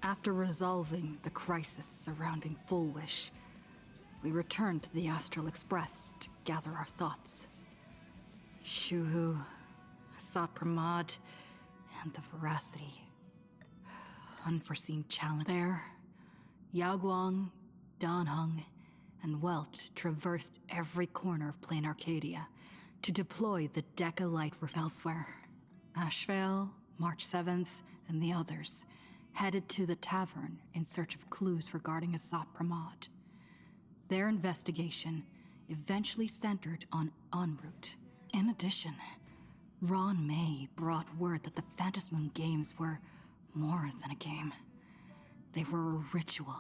After resolving the crisis surrounding Full Wish, we returned to the Astral Express to gather our thoughts. Shuhu, Sat Pramad, and the Veracity. Unforeseen challenge. There, Yaoguang, Danheng, and Welt traversed every corner of Plain Arcadia to deploy the Deca-Light elsewhere. Ashvale, March 7th, and the others headed to the tavern in search of clues regarding Asat Pramad. Their investigation eventually centered on en route. In addition, Ron May brought word that the Phantasmoon games were more than a game. They were a ritual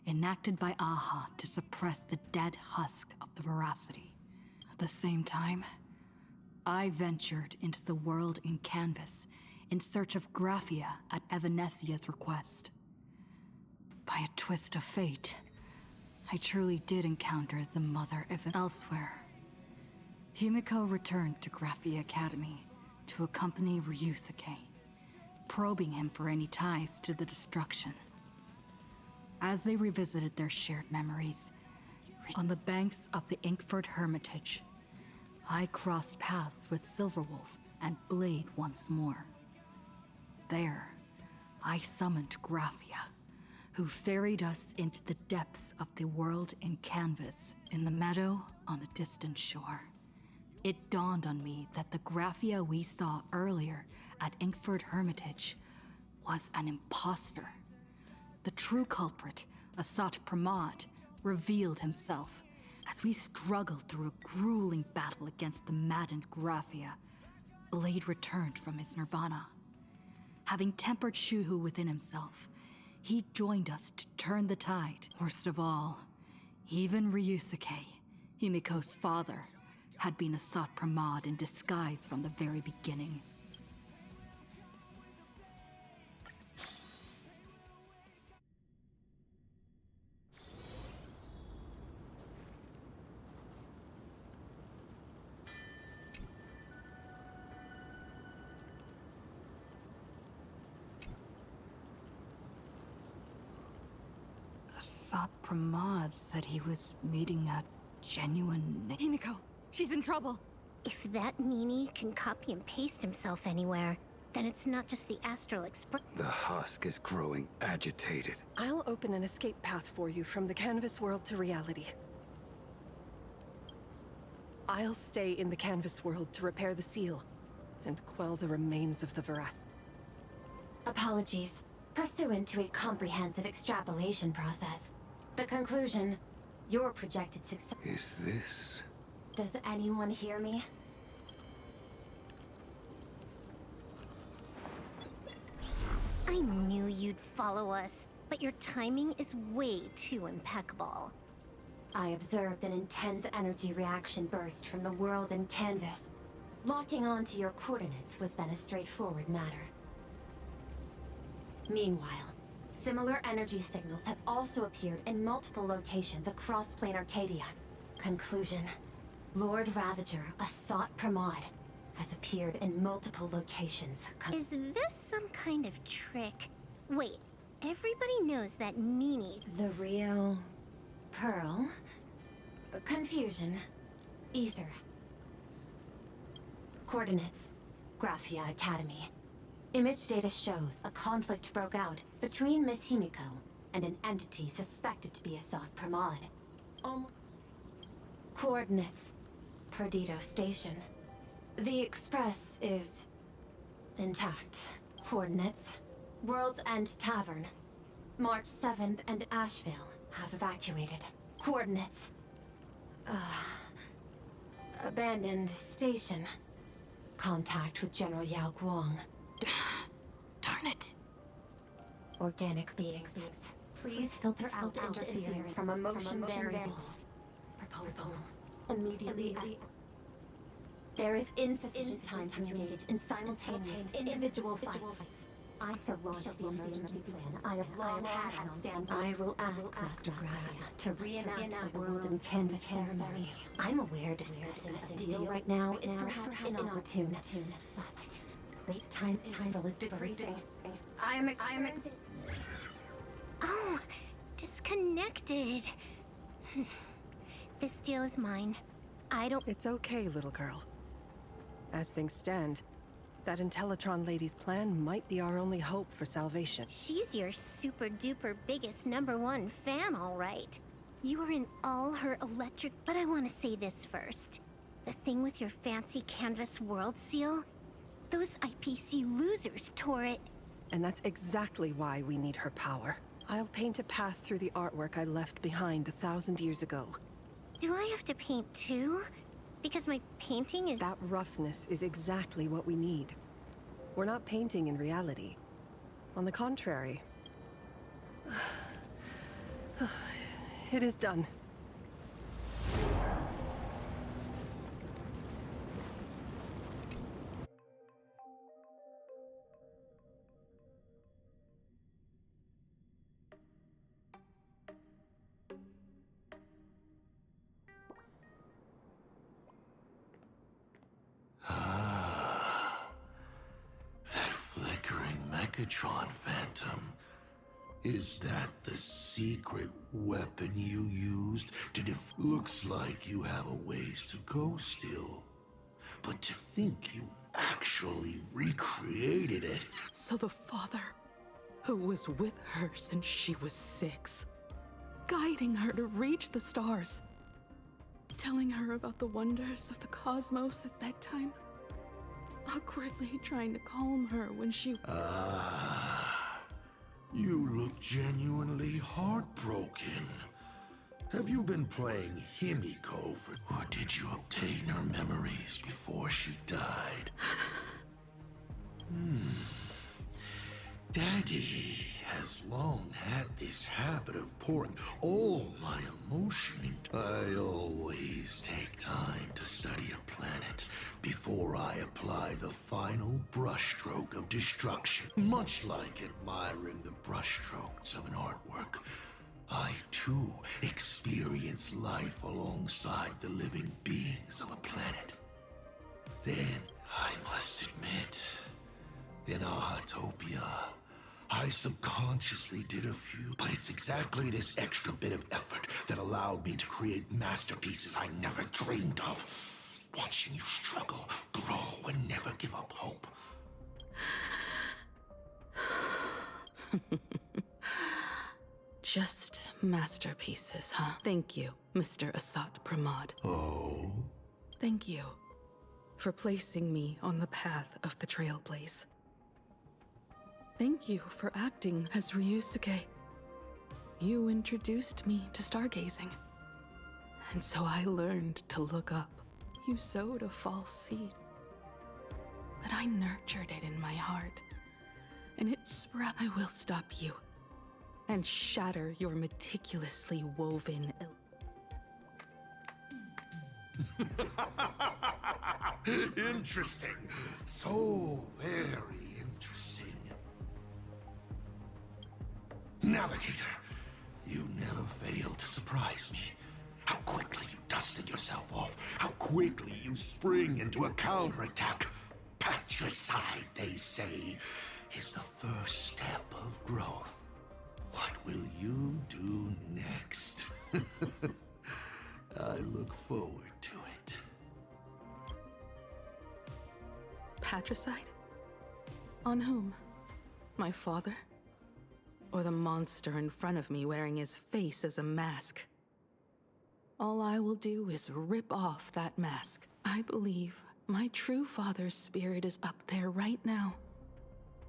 enacted by Aha to suppress the dead husk of the Veracity. At the same time, I ventured into the world in Canvas in search of Graphia at Evanesia's request. By a twist of fate, I truly did encounter the mother elsewhere. Himiko returned to Graphia Academy to accompany Ryusuke, probing him for any ties to the destruction. As they revisited their shared memories, on the banks of the Inkford Hermitage, I crossed paths with Silverwolf and Blade once more. There, I summoned Graphia, who ferried us into the depths of the world in Canvas, in the meadow on the distant shore. It dawned on me that the Graphia we saw earlier at Inkford Hermitage was an imposter. The true culprit, Asat Pramad, revealed himself. As we struggled through a grueling battle against the maddened Graphia, Blade returned from his nirvana. Having tempered Shuhu within himself, he joined us to turn the tide. Worst of all, even Ryusuke, Himiko's father, had been Asat Pramad in disguise from the very beginning. Asat Pramad said he was meeting a genuine... Himiko, she's in trouble. If that meanie can copy and paste himself anywhere, then it's not just the Astral Express. The husk is growing agitated. I'll open an escape path for you from the Canvas world to reality. I'll stay in the Canvas world to repair the seal and quell the remains of the Veracity. Apologies. Pursuant to a comprehensive extrapolation process, the conclusion, your projected success... Is this... Does anyone hear me? I knew you'd follow us, but your timing is way too impeccable. I observed an intense energy reaction burst from the world in Canvas. Locking onto your coordinates was then a straightforward matter. Meanwhile, similar energy signals have also appeared in multiple locations across Plain Arcadia. Conclusion: Lord Ravager, Asat Pramad, has appeared in multiple locations. Is this some kind of trick? Wait, everybody knows that meanie... The real... Pearl? Confusion. Ether. Coordinates: Graphia Academy. Image data shows a conflict broke out between Miss Himiko and an entity suspected to be Asat Pramad. Coordinates: Perdido Station. The Express is... intact. Coordinates: World's End Tavern. March 7th and Ashvale have evacuated. Coordinates: abandoned station. Contact with General Yao Guang. Darn it. Organic beings. Please filter out interference from emotion variables. Proposal. Immediately. There is insufficient time to engage in simultaneous individual fights. I shall launch the emergency plan I have long had on standby. I will ask Master Graphia to reenact the world in Canvas ceremony. I'm aware discussing a deal right now is perhaps inopportune, but plate time is decreasing. I am experiencing... Oh, disconnected. This deal is mine. I don't... It's okay, little girl. As things stand, that Intellitron lady's plan might be our only hope for salvation. She's your super-duper biggest #1 fan, all right. You are in all her electric... But I want to say this first. The thing with your fancy canvas world seal? Those IPC losers tore it. And that's exactly why we need her power. I'll paint a path through the artwork I left behind 1,000 years ago. Do I have to paint too? Because my painting is... That roughness is exactly what we need. We're not painting in reality. On the contrary, it is done. That flickering Megatron phantom. Is that the secret weapon you used to Looks like you have a ways to go still. But to think you actually recreated it. So the father, who was with her since she was 6, guiding her to reach the stars, telling her about the wonders of the cosmos at bedtime, awkwardly trying to calm her when she... You look genuinely heartbroken. Have you been playing Himiko or did you obtain her memories before she died? Daddy has long had this habit of pouring all my emotion into... I always take time to study a planet before I apply the final brushstroke of destruction. Much like admiring the brushstrokes of an artwork, I too experience life alongside the living beings of a planet. Then, I must admit, in Ahatopia, I subconsciously did a few, but it's exactly this extra bit of effort that allowed me to create masterpieces I never dreamed of. Watching you struggle, grow, and never give up hope. Just masterpieces, huh? Thank you, Mr. Asat Pramod. Oh? Thank you for placing me on the path of the Trailblaze. Thank you for acting as Ryusuke. You introduced me to stargazing. And so I learned to look up. You sowed a false seed. But I nurtured it in my heart. And it sprout. I will stop you. And shatter your meticulously woven Interesting. So very interesting. Navigator, you never fail to surprise me. How quickly you dusted yourself off. How quickly you spring into a counterattack. Patricide, they say, is the first step of growth. What will you do next? I look forward to it. patricide? On whom? My father? Or the monster in front of me wearing his face as a mask? All I will do is rip off that mask. I believe my true father's spirit is up there right now,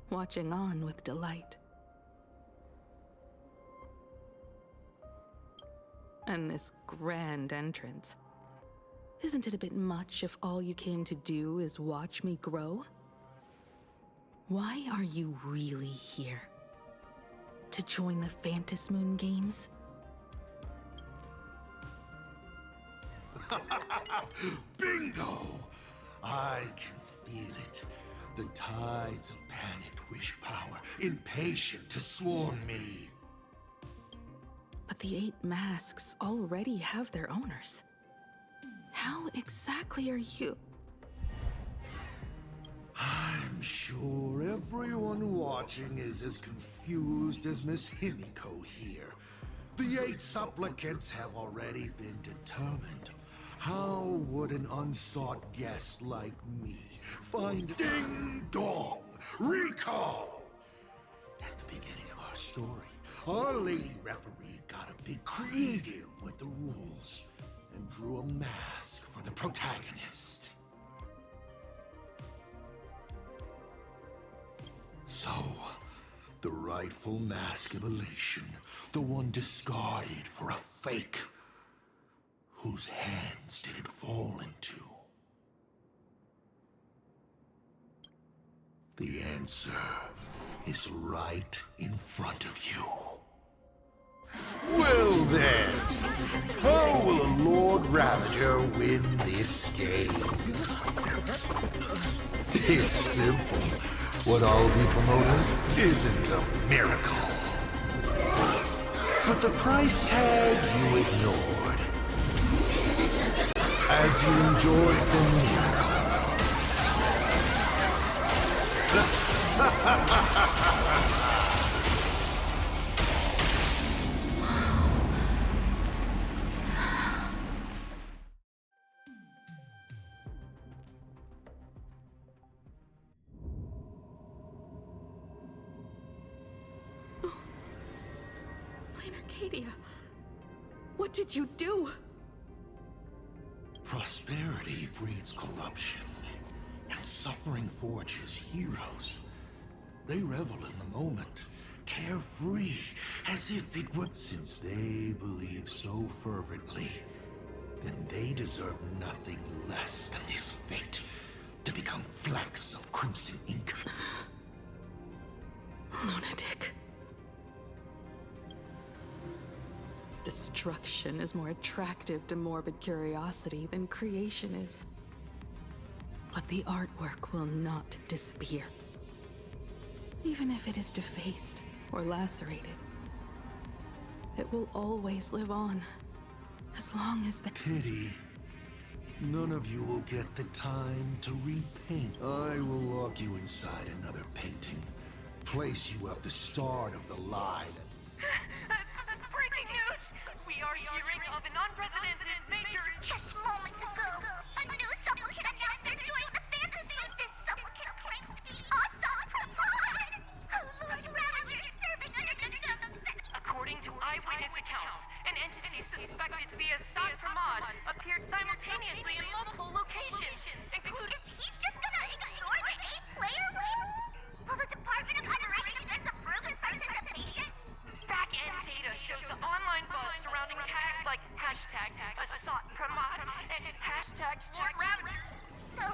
watching on with delight. And this grand entrance. Isn't it a bit much if all you came to do is watch me grow? Why are you really here? To join the Phantasmoon games? Bingo! I can feel it. The tides of panicked wish power, impatient to swarm me. But the 8 masks already have their owners. How exactly are you? I'm sure everyone watching is as confused as Miss Himiko here. The 8 supplicants have already been determined. How would an unsought guest like me find Ding Dong? Recall! At the beginning of our story, our lady referee got a bit creative with the rules and drew a mask for the protagonist. So, the rightful mask of elation, the one discarded for a fake, whose hands did it fall into? The answer is right in front of you. Well then, how will a Lord Ravager win this game? It's simple. What I'll be promoting isn't a miracle. But the price tag you ignored, as you enjoyed the miracle. Arcadia, what did you do? Prosperity breeds corruption, and suffering forges heroes. They revel in the moment, carefree, as if it were. Since they believe so fervently, then they deserve nothing less than this fate, to become flecks of crimson ink. Lunatic. Destruction is more attractive to morbid curiosity than creation is. But the artwork will not disappear. Even if it is defaced or lacerated, it will always live on, as long as the— Pity. None of you will get the time to repaint. I will lock you inside another painting. Place you at the start of the lie that... Breaking news! We are hearing of an unprecedented major... Just moments ago, a new supplicant announced they're joining the fantasy. This supplicant claims to be Assad Pramod, a Lord Ravager serving under According to eyewitness accounts, an entity suspected to be Assad Pramod appeared simultaneously in multiple locations, including... Is he just gonna ignore the 8-player rule? Will the Department of Underwriting Defense approve his participation? Back-end data shows the online buzz surrounding tags like hashtag Assad Pramod and hashtag Lord Ravager. So,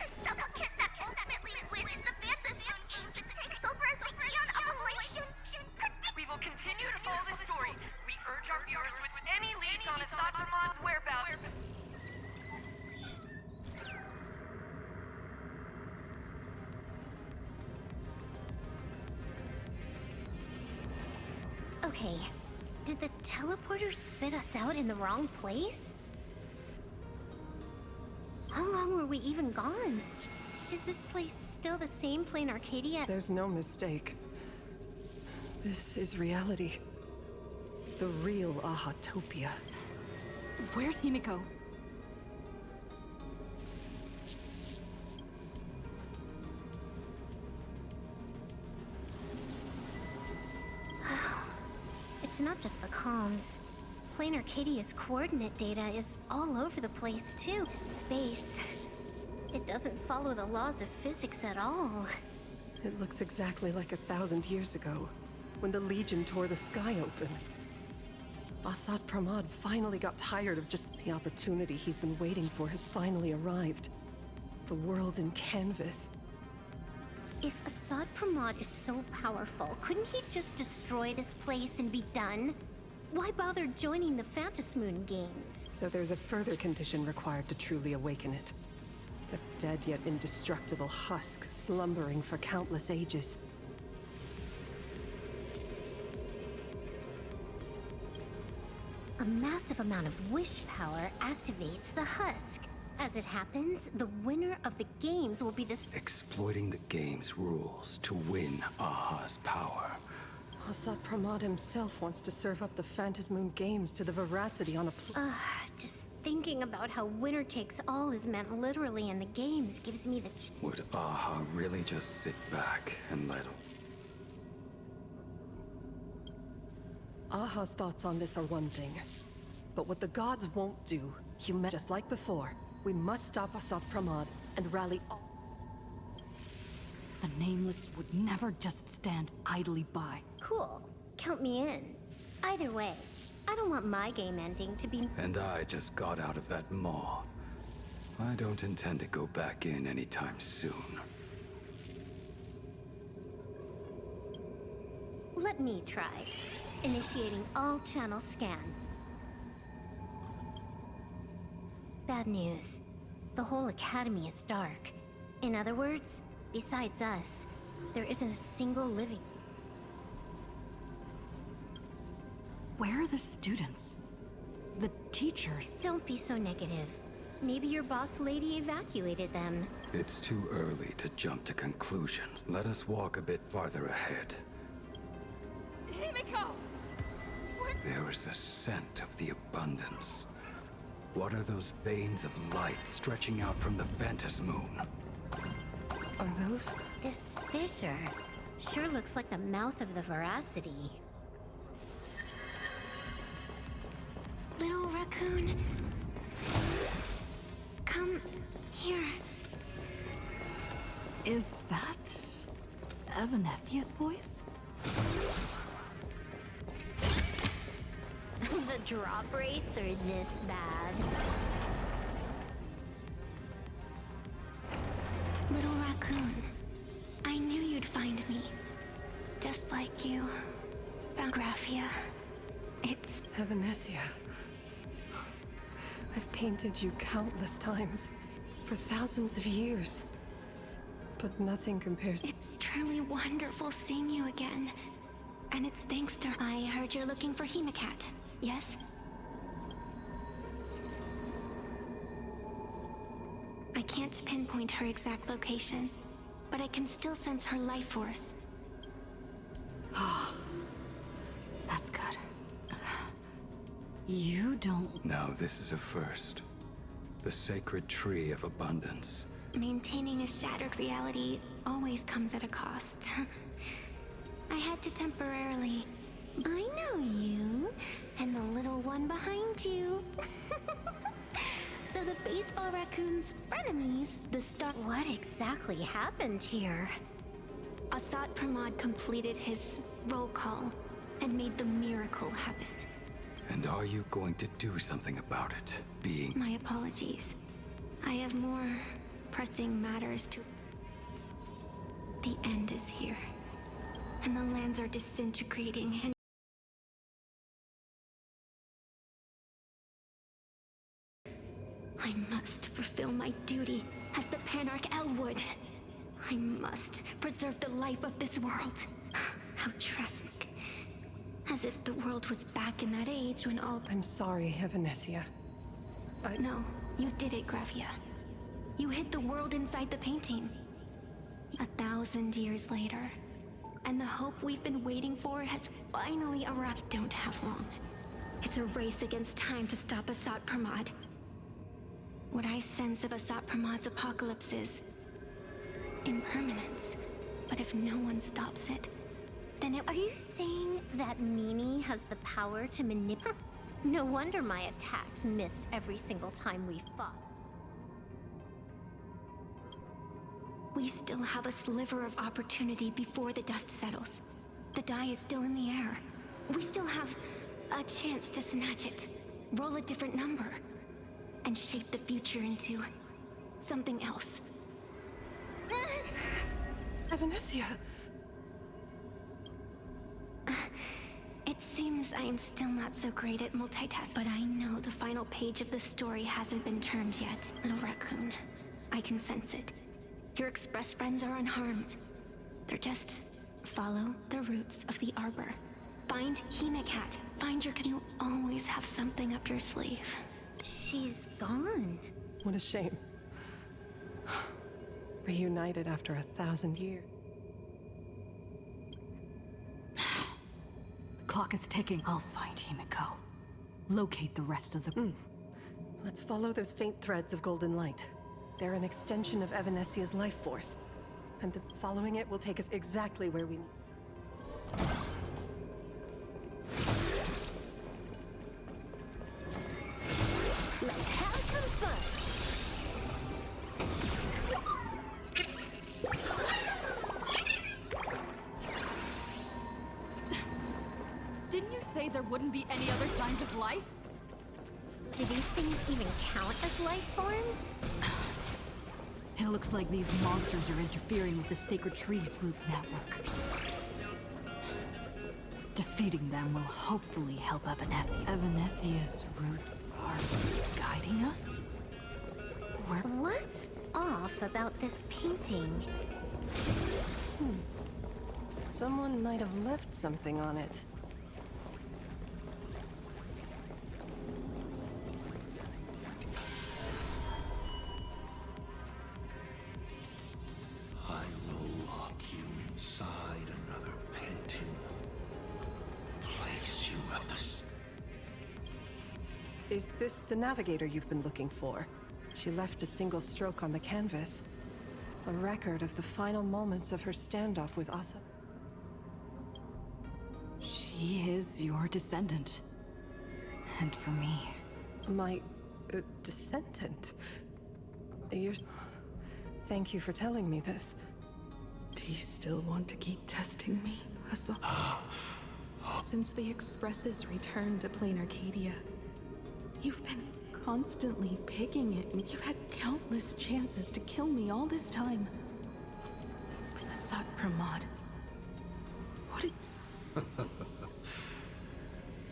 the supplicant that ultimately wins the fantasy games and takes over as the Eon of Elation? We will continue to follow this story. We urge our viewers with any leads on Assad Pramod's whereabouts. Okay, did the teleporter spit us out in the wrong place? How long were we even gone? Is this place still the same plain Arcadia? There's no mistake. This is reality. The real Ahatopia. Where's Himiko? It's not just the comms. Plain Arcadia's coordinate data is all over the place, too. Space. It doesn't follow the laws of physics at all. It looks exactly like 1,000 years ago, when the Legion tore the sky open. Assad Pramod finally got tired of just the opportunity he's been waiting for has finally arrived. The world in canvas. If Assad Pramod is so powerful, couldn't he just destroy this place and be done? Why bother joining the Phantasmoon games? So there's a further condition required to truly awaken it. A dead yet indestructible husk slumbering for countless ages. A massive amount of wish power activates the husk. As it happens, the winner of the games will be this. Exploiting the game's rules to win Aha's power. Assad Pramod himself wants to serve up the Phantasmoon games to the veracity on a Just thinking about how winner takes all is meant literally in the games gives me the Would Aha really just sit back and let Aha's thoughts on this are one thing. But what the gods won't do, just like before, we must stop Assad Pramod and rally all. The Nameless would never just stand idly by. Cool. Count me in. Either way, I don't want my game ending to be. And I just got out of that maw. I don't intend to go back in anytime soon. Let me try. Initiating all channel scan. Bad news. The whole academy is dark. In other words, besides us, there isn't a single living. Where are the students? The teachers? Don't be so negative. Maybe your boss lady evacuated them. It's too early to jump to conclusions. Let us walk a bit farther ahead. Himiko! There is a scent of the abundance. What are those veins of light stretching out from the Phantasmoon? Are those? This fissure sure looks like the mouth of the veracity. Little raccoon, come here. Is that Evanesia's voice? The drop rates are this bad. Little raccoon, I knew you'd find me. Just like you found Graphia. It's Evanesia. I've painted you countless times, for thousands of years. But nothing compares. It's truly wonderful seeing you again. And it's thanks to... I heard you're looking for Hemacat, yes? I can't pinpoint her exact location, but I can still sense her life force. That's good. You don't... Now this is a first. The sacred tree of abundance. Maintaining a shattered reality always comes at a cost. I had to temporarily... I know you, and the little one behind you. So the baseball raccoon's frenemies, the star... What exactly happened here? Assad Pramod completed his roll call and made the miracle happen. And are you going to do something about it? Being... My apologies. I have more pressing matters to... The end is here. And the lands are disintegrating and... I must fulfill my duty as the Panarch Elwood. I must preserve the life of this world. How tragic. As if the world was back in that age when all... I'm sorry, Evanesia. No, you did it, Gravia. You hid the world inside the painting. 1,000 years later. And the hope we've been waiting for has finally arrived. Don't have long. It's a race against time to stop Assad Pramod. What I sense of Assad Pramod's apocalypse is... impermanence. But if no one stops it, then it... Are you saying that Mimi has the power to manipulate? No wonder my attacks missed every single time we fought. We still have a sliver of opportunity before the dust settles. The die is still in the air. We still have a chance to snatch it, roll a different number, and shape the future into something else. Evanesia! It seems I am still not so great at multitasking, but I know the final page of the story hasn't been turned yet. Little raccoon, I can sense it. Your express friends are unharmed. They're just... follow the roots of the arbor. Find Hemacat. Find your... You always have something up your sleeve. She's gone. What a shame. Reunited after 1,000 years. The clock is ticking. I'll find Himiko. Locate the rest of the... Let's follow those faint threads of golden light. They're an extension of Evanesia's life force. And following it will take us exactly where we need. Let's have some fun. Didn't you say there wouldn't be any other signs of life? Do these things even count as life forms? It looks like these monsters are interfering with the Sacred Tree's root network. Defeating them will hopefully help Evanesia. Evanesia's roots are guiding us? What's off about this painting? Someone might have left something on it. I will lock you inside another painting. Place you at the... Is this the navigator you've been looking for? She left a single stroke on the canvas. A record of the final moments of her standoff with Asa. She is your descendant. And for me. My... descendant? You're... Thank you for telling me this. Do you still want to keep testing me, Asa? Since the Expresses returned to Plain Arcadia, you've been constantly picking at me. You've had countless chances to kill me all this time. But Asat Pramod... What did...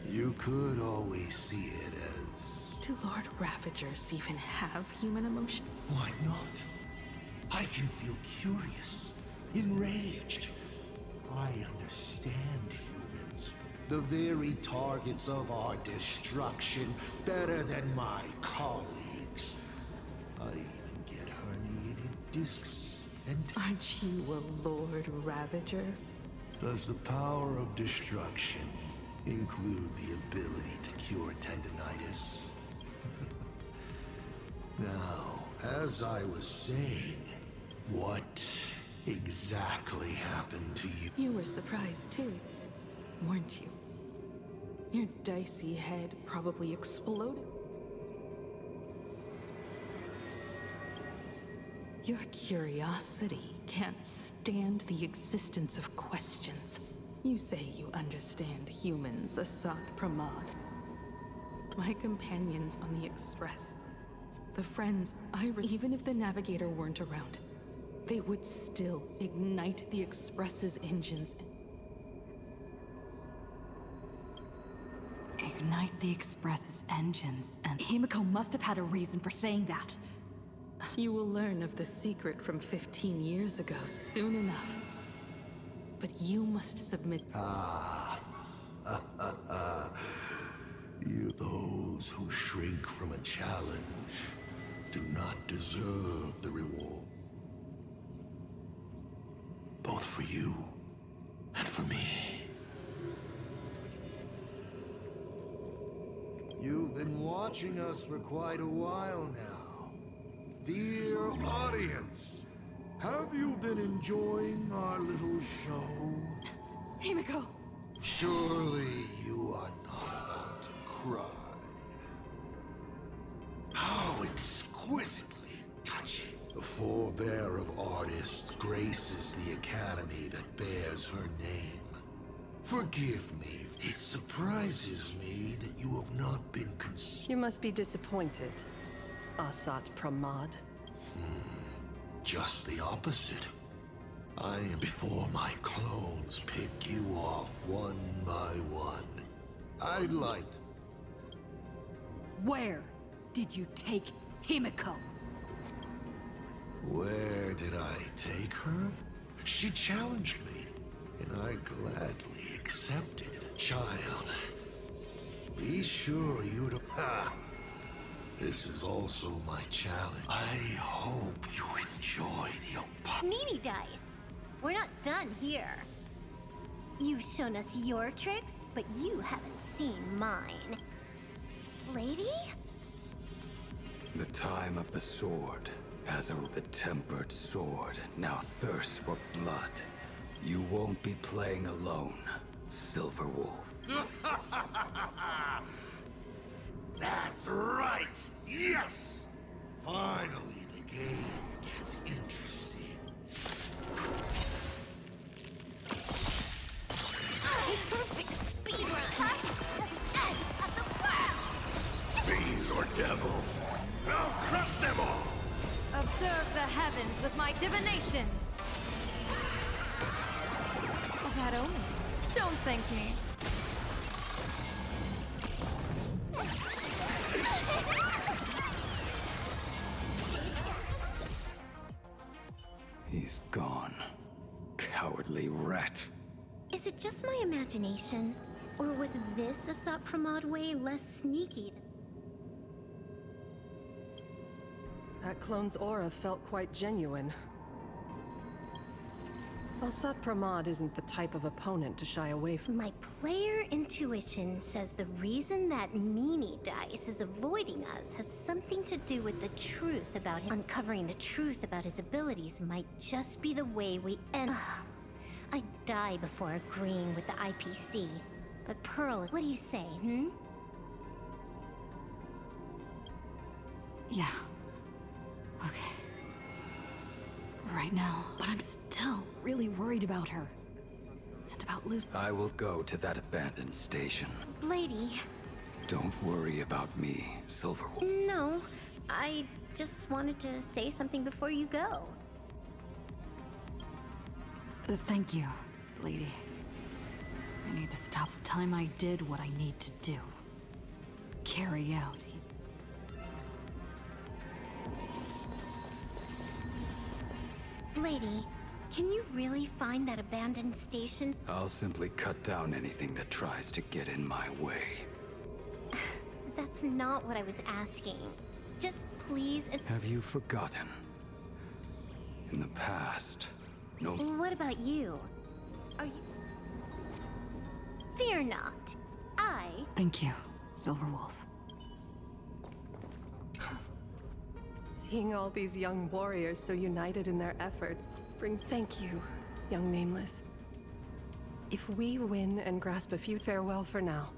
You could always see it as... Do Lord Ravagers even have human emotion? Why not? I can feel curious, enraged. I understand humans, the very targets of our destruction, better than my colleagues. I even get herniated discs and... Aren't you a Lord Ravager? Does the power of destruction include the ability to cure tendinitis? Now, as I was saying, what exactly happened to you? You were surprised too, weren't you? Your dicey head probably exploded. Your curiosity can't stand the existence of questions. You say you understand humans, Asat Pramod. My companions on the Express, the friends even if the Navigator weren't around, they would still ignite the Express's engines. Ignite the Express's engines, and Himiko must have had a reason for saying that. You will learn of the secret from 15 years ago soon enough. But you must submit. You, those who shrink from a challenge, do not deserve the reward. Both for you and for me. You've been watching us for quite a while now. Dear audience, have you been enjoying our little show? Himiko! Surely you are not about to cry. How exquisitely touching. The forebear of artists graces the academy that bears her name. Forgive me, it surprises me that you have not been You must be disappointed, Asat Pramod. Just the opposite. I am before my clones pick you off one by one. I'd like to... Where did you take Himiko? Where did I take her? She challenged me, and I gladly accepted. Child, be sure you don't... Ha! This is also my challenge. I hope you enjoy the Meanie dice. We're not done here. You've shown us your tricks, but you haven't seen mine. Lady? The time of the sword has the tempered sword now thirsts for blood. You won't be playing alone, Silver Wolf. That's right! Yes! Finally, the game gets interesting. A perfect speedrun! Of the world! Fiends or devils, I'll crush them all! Observe the heavens with my divinations! That only. Don't thank me. He's gone. Cowardly rat. Is it just my imagination? Or was this Asat Pramod way less sneaky? That clone's aura felt quite genuine. Asat Pramod isn't the type of opponent to shy away from. My player intuition says the reason that Meanie Dice is avoiding us has something to do with the truth about him. Uncovering the truth about his abilities might just be the way we end. I'd die before agreeing with the IPC. But Pearl, what do you say, hmm? Yeah. Okay. Right now. But I'm still really worried about her. And about losing. I will go to that abandoned station. Lady. Don't worry about me, Silver Wolf. No, I just wanted to say something before you go. Thank you, lady. I need to stop. It's time I did what I need to do. Carry out. Lady, can you really find that abandoned station? I'll simply cut down anything that tries to get in my way. That's not what I was asking. Just please. Have you forgotten? In the past, no. What about you? Are you. Fear not. Thank you, Silver Wolf. Seeing all these young warriors so united in their efforts brings thank you, young Nameless. If we win and grasp a few, farewell for now.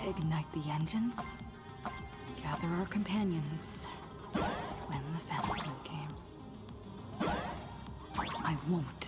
Ignite the engines. Gather our companions. Win the fantasy games. I won't.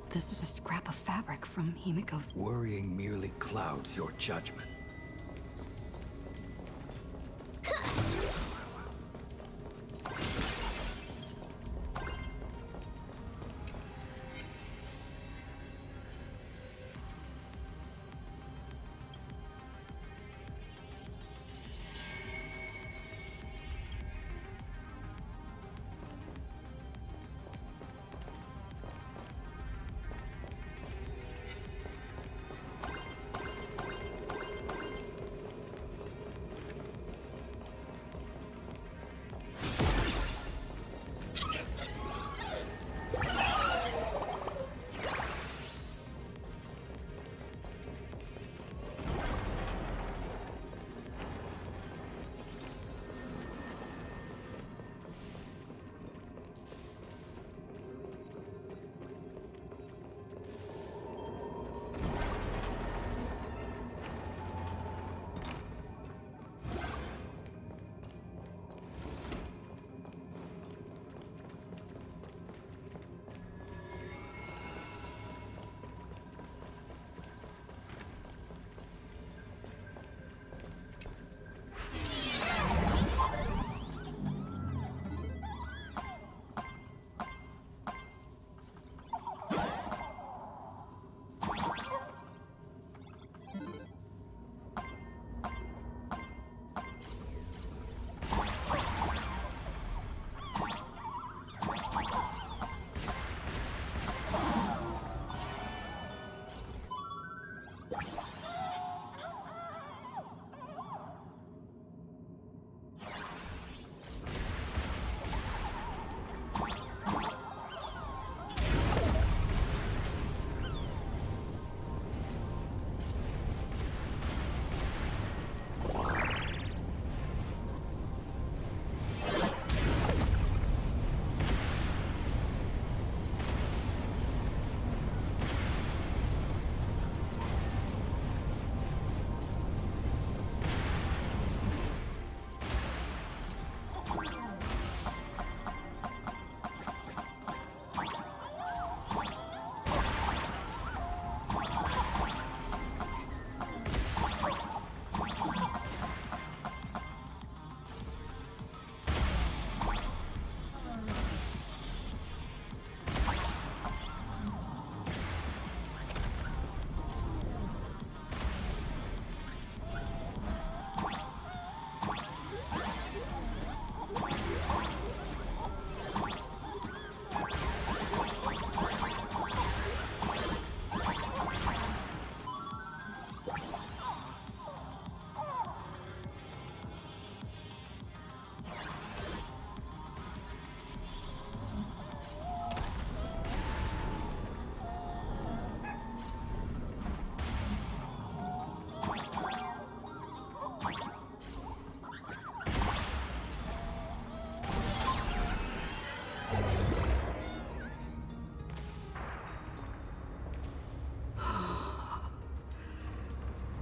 This is a scrap of fabric from Himiko's. Worrying merely clouds your judgment.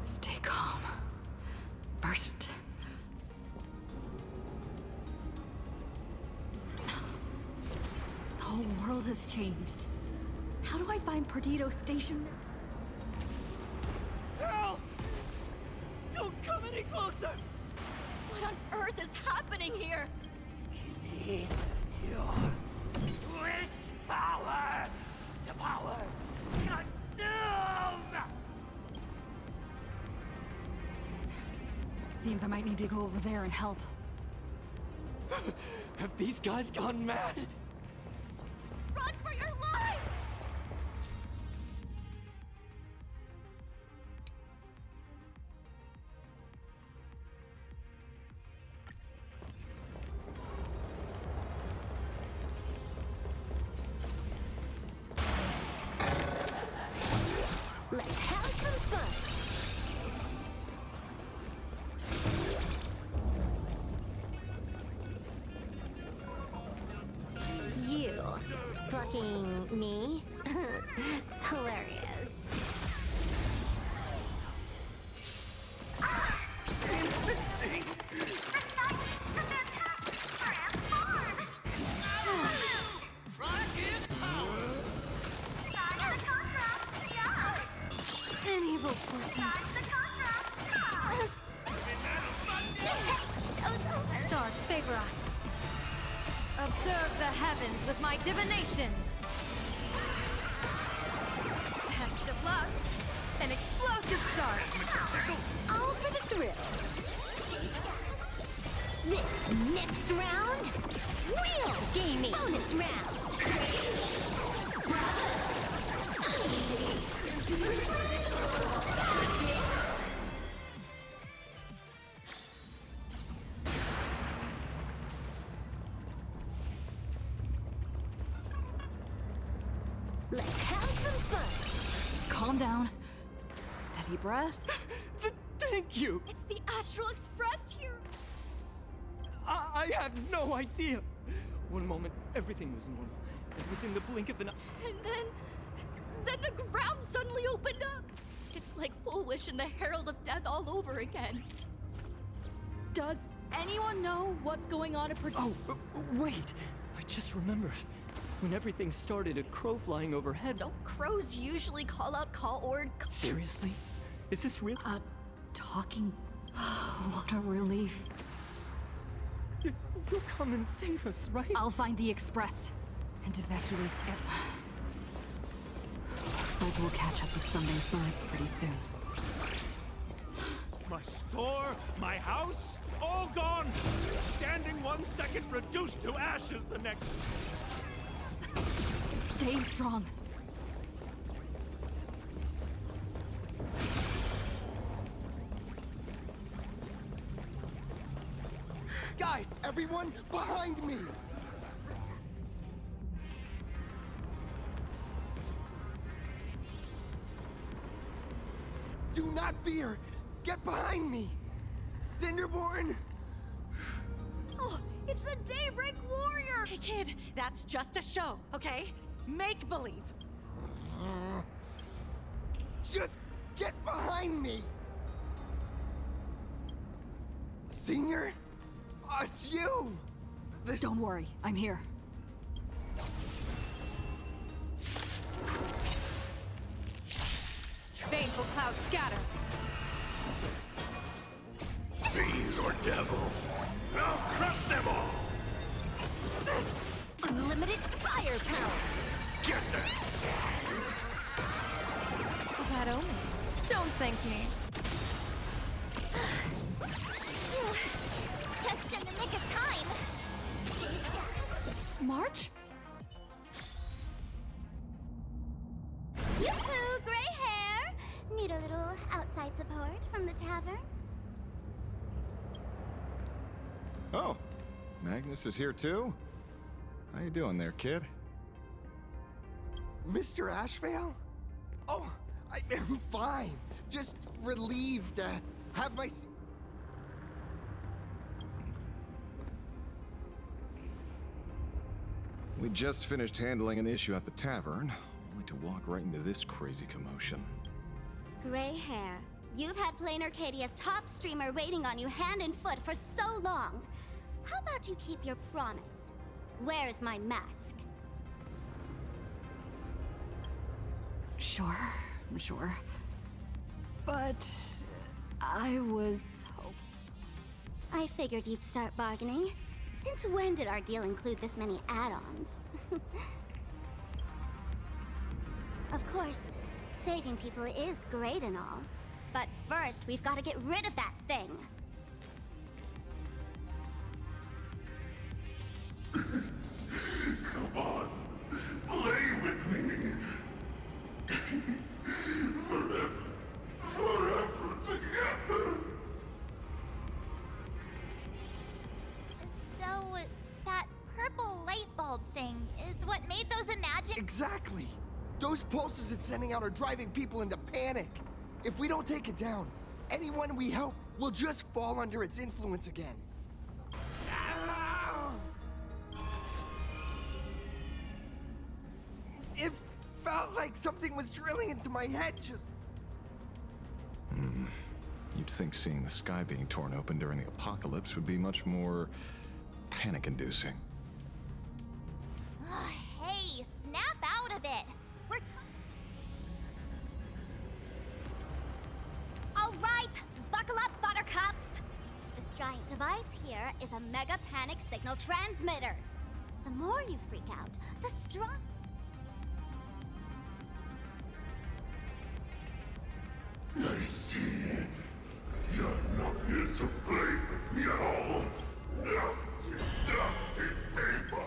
Stay calm. First. The whole world has changed. How do I find Perdido Station? Help! Don't come any closer! What on earth is happening here? Need your wish power to power consume! Seems I might need to go over there and help. Have these guys gone mad? Run for your life! Let's have some fun. You fucking me? Hilarious. Observe the heavens with my divinations. Best of luck. An explosive start. All for the thrill. This next round, real gaming. Bonus round. Let's have some fun. Calm down. Steady breath. Thank you! It's the Astral Express here. I have no idea! One moment, everything was normal. And within the blink of an eye... And then the ground suddenly opened up. It's like Full Wish and the Herald of Death all over again. Does anyone know what's going on at Oh, wait! I just remembered. When everything started, a crow flying overhead... Don't crows usually call out call or... Seriously? Is this real? Talking. What a relief. You'll come and save us, right? I'll find the express and evacuate. Looks like we'll catch up with Sunday's birds pretty soon. My store, my house, all gone! Standing 1 second, reduced to ashes the next. Stay strong. Guys! Everyone behind me! Do not fear! Get behind me! Cinderborn! Oh, it's the Daybreak Warrior! Hey kid, that's just a show, okay? Make believe. Just get behind me! Senior? It's you! Don't worry, I'm here. Baneful clouds scatter. Fiends or devils, I'll crush them all! Unlimited firepower. Get them! That only. Don't thank me. Just in the nick of time. March? Yoo-hoo, gray hair! Need a little outside support from the tavern? Oh, Magnus is here too? How you doing there, kid? Mr. Ashvale? Oh, I'm fine. Just relieved to have my... We just finished handling an issue at the tavern, only to walk right into this crazy commotion. Gray hair. You've had Plain Arcadia's top streamer waiting on you hand and foot for so long. How about you keep your promise? Where's my mask? Sure. But I was... I figured you'd start bargaining. Since when did our deal include this many add-ons? Of course, saving people is great and all. But first, we've got to get rid of that thing. Come on, play with me. Forever together. So, that purple light bulb thing is what made those imagine- Exactly! Those pulses it's sending out are driving people into panic. If we don't take it down, anyone we help will just fall under its influence again. It felt like something was drilling into my head just... You'd think seeing the sky being torn open during the apocalypse would be much more panic-inducing. Hey, snap out of it! We're Alright, buckle up, buttercups! This giant device here is a mega panic signal transmitter. The more you freak out, the strong. I see. You're not here to play with me at all. Nasty, nasty people.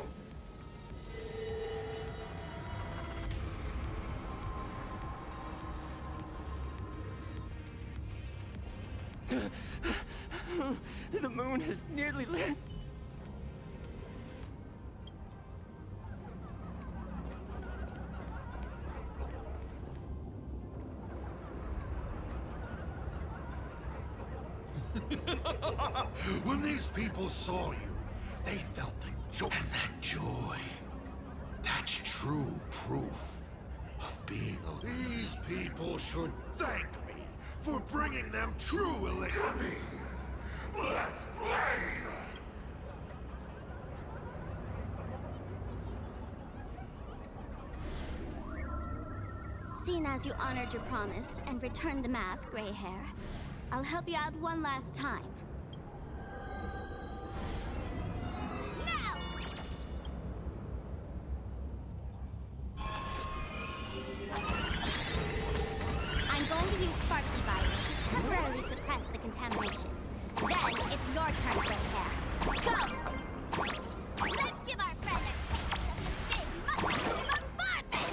The moon has nearly lit. When these people saw you, they felt the joy. And that joy, that's true proof of being a... These people should thank me for bringing them true elixir. Let's play! Seeing as you honored your promise and returned the mask, Gray Hair, I'll help you out one last time. Now! I'm going to use Sparksy virus to temporarily suppress the contamination. Then it's your turn, Gray Hair. Go! Let's give our friend a taste of the big mushroom bombardment!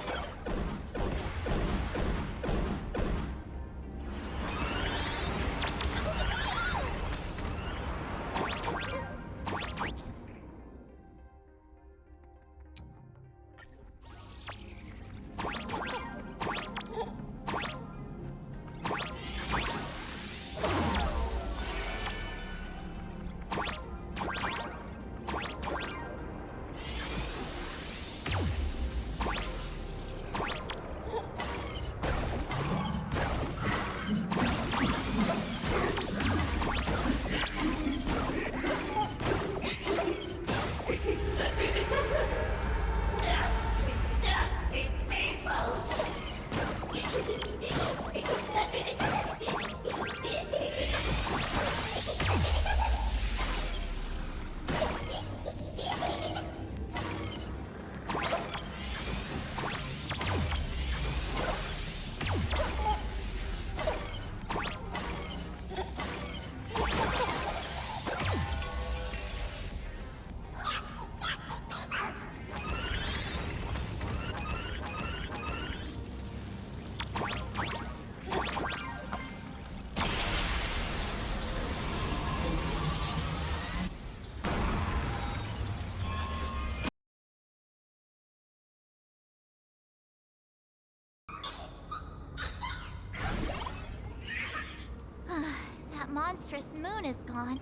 Monstrous moon is gone.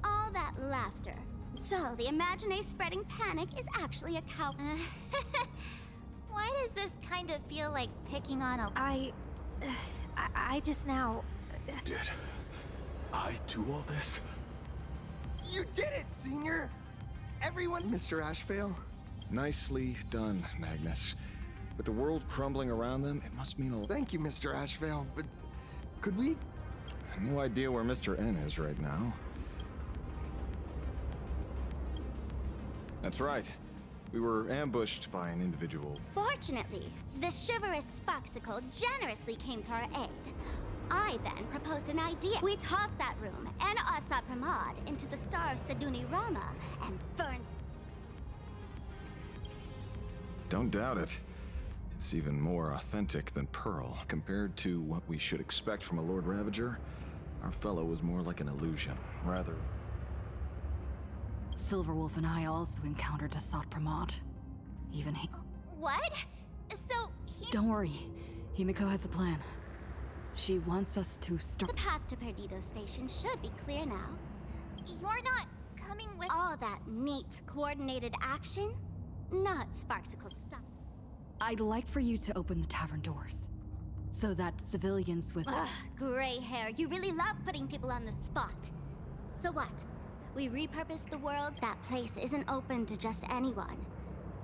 All that laughter. So, the Imaginé spreading panic is actually a cow. Why does this kind of feel like picking on a... I just now... Did I do all this? You did it, Senior! Everyone... Mr. Ashvale? Nicely done, Magnus. With the world crumbling around them, it must mean a... Thank you, Mr. Ashvale, but... could we... No idea where Mr. N is right now. That's right. We were ambushed by an individual. Fortunately, the chivalrous Sparksicle generously came to our aid. I then proposed an idea. We tossed that room and Asat Pramod into the star of Seduni Rama and burned... Don't doubt it. It's even more authentic than Pearl. Compared to what we should expect from a Lord Ravager, our fellow was more like an illusion, rather... Silverwolf and I also encountered Asat Pramod. Even he... What? So, he... Don't worry. Himiko has a plan. She wants us to start... The path to Perdido Station should be clear now. You're not coming with all that neat, coordinated action? Not Sparksicle stuff. I'd like for you to open the tavern doors, so that civilians with... Ugh, Gray Hair, you really love putting people on the spot. So what? We repurposed the world? That place isn't open to just anyone.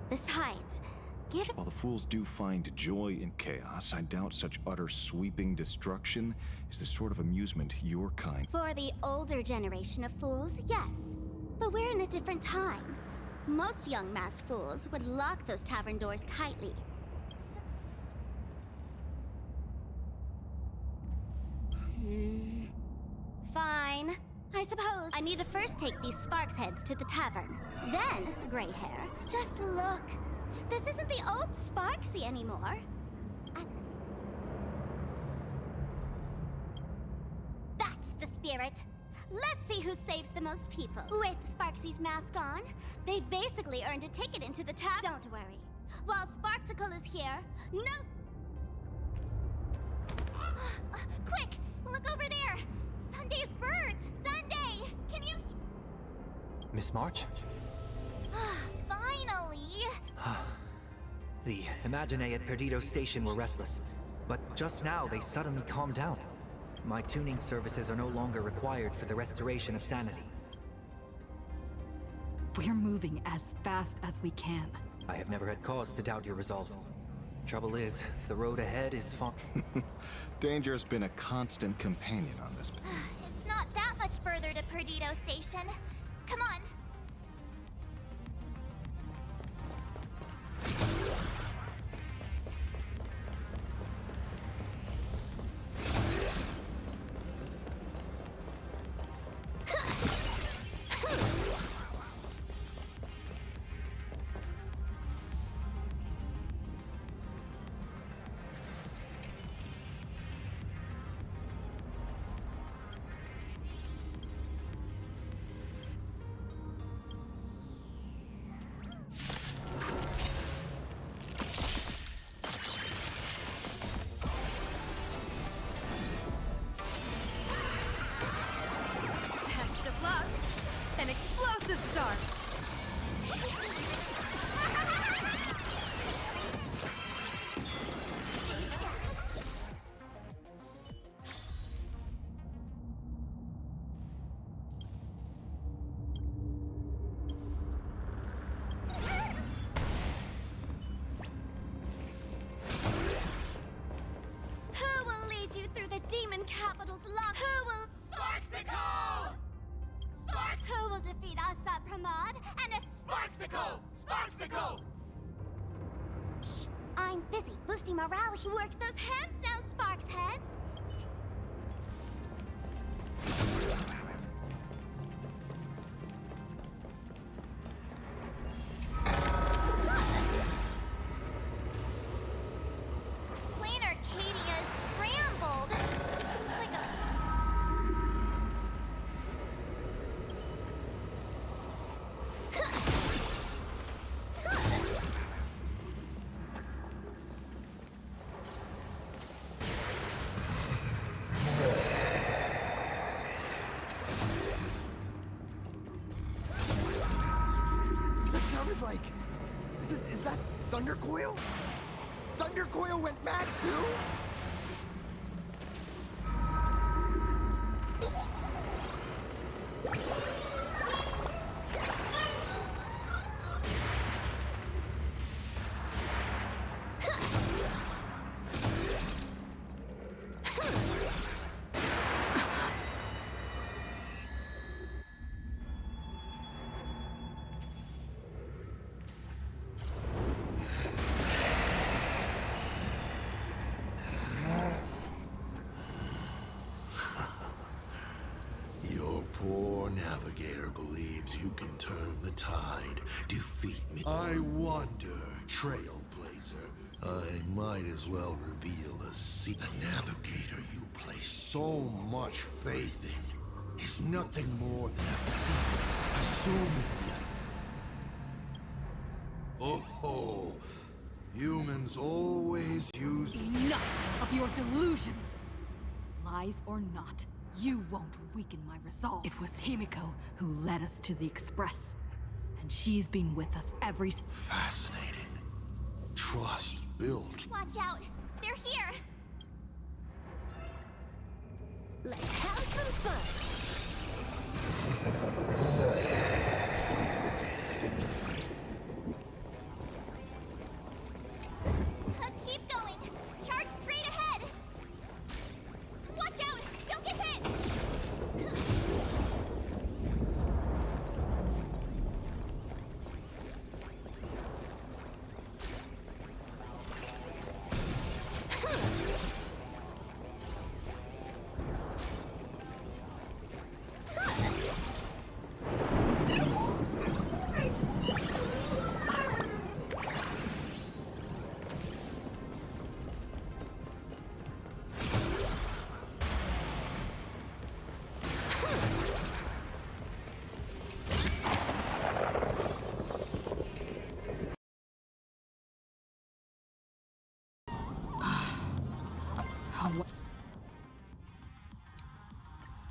Besides, While the fools do find joy in chaos, I doubt such utter sweeping destruction is the sort of amusement your kind... For the older generation of fools, yes. But we're in a different time. Most young masked fools would lock those tavern doors tightly. Fine. I suppose I need to first take these Sparks heads to the tavern. Then, gray hair, just look. This isn't the old Sparksy anymore. That's the spirit. Let's see who saves the most people. With Sparksy's mask on, they've basically earned a ticket into the tavern. Don't worry. While Sparksicle is here, no... Quick! Look over there! Sunday's bird! Sunday! Can you... Miss March? Finally! The Imaginae at Perdido Station were restless, but just now they suddenly calmed down. My tuning services are no longer required for the restoration of sanity. We're moving as fast as we can. I have never had cause to doubt your resolve. Trouble is, the road ahead is far. Danger's been a constant companion on this. It's not that much further to Perdido Station. Come on. An explosive start! Who will lead you through the demon capital's lock? Who will... Sparksicle! Who will defeat Asat Pramod and a... Sparksicle! Sparksicle! Shh! I'm busy boosting morale. Work those hands now, Sparks heads! Plain Arcadia's scrambled. It's like a... That sounded like... Is that Thundercoil? Thundercoil went mad too? Your poor navigator believes you can turn the tide, defeat me. I wonder, Trailblazer. I might as well reveal a secret. The navigator you place so much faith in is nothing more than a thief, assuming the... Oh, humans always use... Enough of your delusions! Lies or not, you won't weaken my resolve. It was Himiko who led us to the Express. And she's been with us every... Fascinating. Trust built. Watch out! They're here! Let's have some fun! Keep going! Charge straight ahead! Watch out! Don't get hit!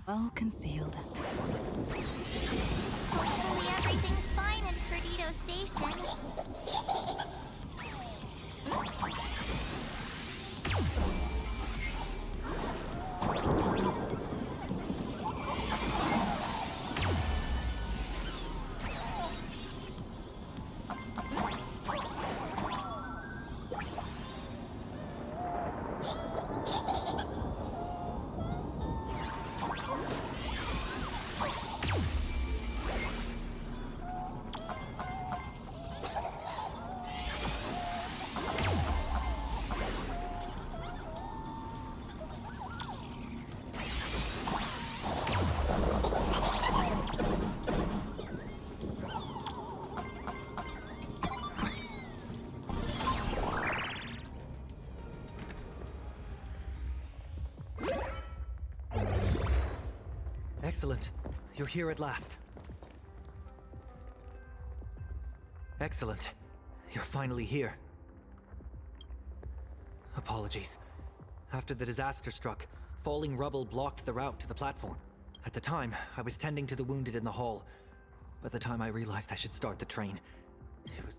Well concealed. Hopefully everything's fine in Perdido Station. Excellent. You're here at last. Excellent. You're finally here. Apologies. After the disaster struck, falling rubble blocked the route to the platform. At the time, I was tending to the wounded in the hall. By the time I realized I should start the train, it was...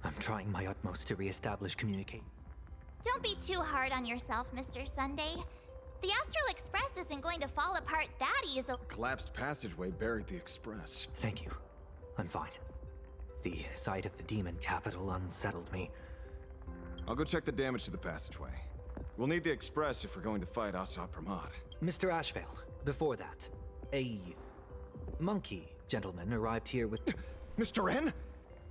I'm trying my utmost to re-establish communication. Don't be too hard on yourself, Mr. Sunday. The Astral Express isn't going to fall apart that easily. Collapsed passageway buried the express. Thank you. I'm fine. The sight of the demon capital unsettled me. I'll go check the damage to the passageway. We'll need the express if we're going to fight Assad Pramod. Mr. Ashvale, before that, a monkey gentleman arrived here with... Mr. N?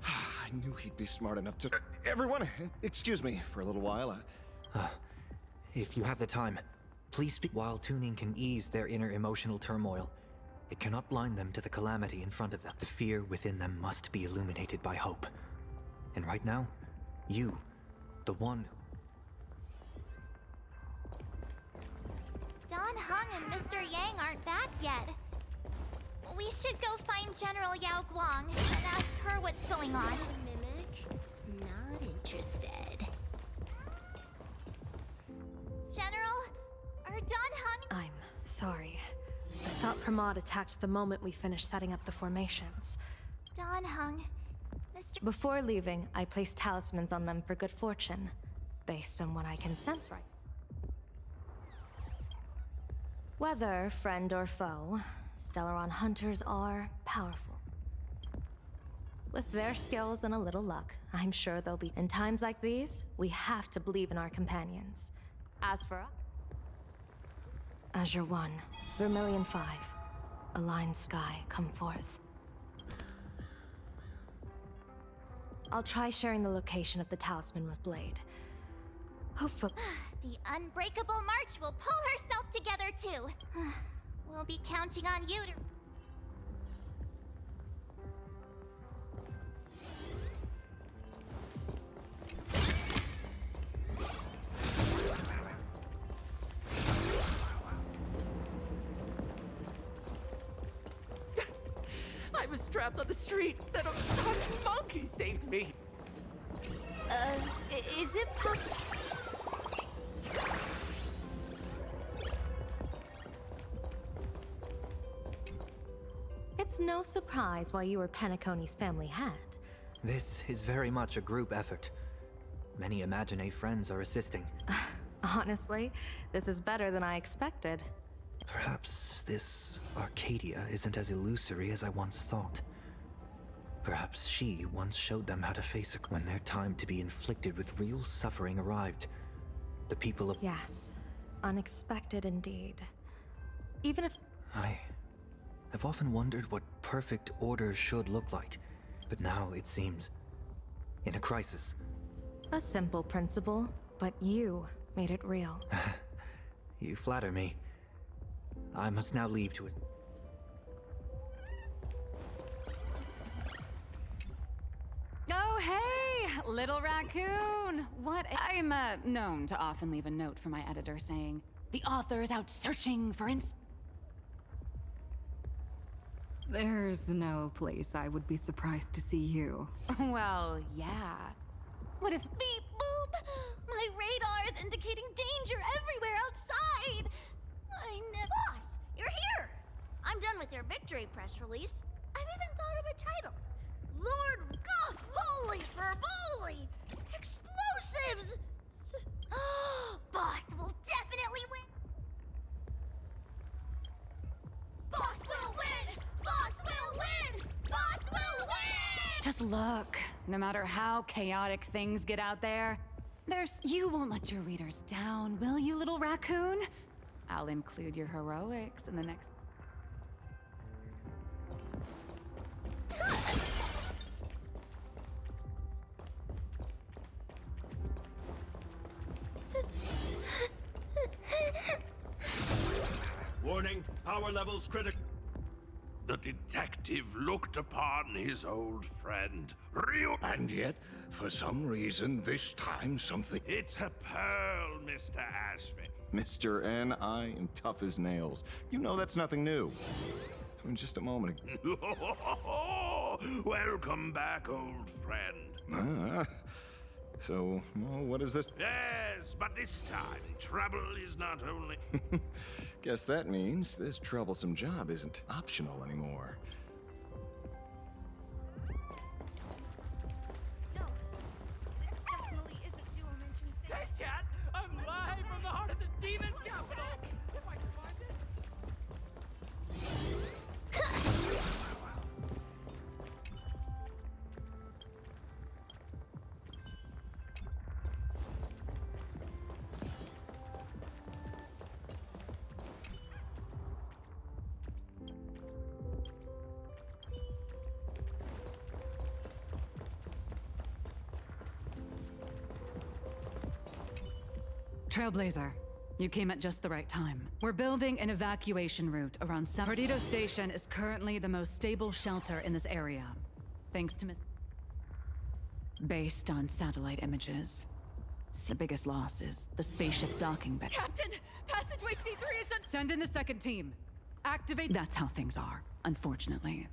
I knew he'd be smart enough to... Everyone, excuse me for a little while. If you have the time, please speak. While tuning can ease their inner emotional turmoil, it cannot blind them to the calamity in front of them. The fear within them must be illuminated by hope. And right now, you, the one... Don Hung and Mr. Yang aren't back yet. We should go find General Yao Guang and ask her what's going on. Mimic? Not interested. General? Or Don Hung? I'm sorry. Assad Pramod attacked the moment we finished setting up the formations. Don Hung, Mr. Before leaving, I placed talismans on them for good fortune, based on what I can sense right. Whether friend or foe, Stellaron hunters are powerful. With their skills and a little luck, I'm sure they'll be... In times like these, we have to believe in our companions. As for us... Azure 1, Vermilion 5, Aligned Sky, come forth. I'll try sharing the location of the talisman with Blade. Hopefully... The Unbreakable March will pull herself together too. We'll be counting on you to... I was trapped on the street, then a talking monkey saved me. Is it possible... It's no surprise why you were Penacony's family had. This is very much a group effort. Many Imagine friends are assisting. Honestly, this is better than I expected. Perhaps this Arcadia isn't as illusory as I once thought. Perhaps she once showed them how to face it when their time to be inflicted with real suffering arrived. The people of... Yes, unexpected indeed. Even if... I've often wondered what perfect order should look like, but now it seems... in a crisis. A simple principle, but you made it real. You flatter me. I must now leave to... Oh, hey! Little raccoon! What? I'm, known to often leave a note for my editor saying, "The author is out searching for There's no place I would be surprised to see you. Well, yeah. What if beep boop? My radar is indicating danger everywhere outside! Boss, you're here! I'm done with your victory press release. I've even thought of a title. Lord, holy ferboly! Explosives! Boss will definitely win! Boss will win! Boss will win! Boss will win! Just look. No matter how chaotic things get out there, you won't let your readers down, will you, little raccoon? I'll include your heroics in the next... Warning, power levels critical. The detective looked upon his old friend, Ryu. And yet, for some reason, this time something... It's a pearl, Mr. Ashvin. Mr. N, I am tough as nails. You know that's nothing new. I mean, just a moment ago. Welcome back, old friend. So, well, what is this? Yes, but this time, trouble is not only... Guess that means this troublesome job isn't optional anymore. No, this definitely isn't Duo Mention City. Hey, chat! I'm live from the heart of the demon capital! If I survived it... Trailblazer, you came at just the right time. We're building an evacuation route around Perdido Station is currently the most stable shelter in this area. Thanks to Based on satellite images. The biggest loss is the spaceship docking bay. Captain, passageway C3 is Send in the second team. Activate. That's how things are, unfortunately.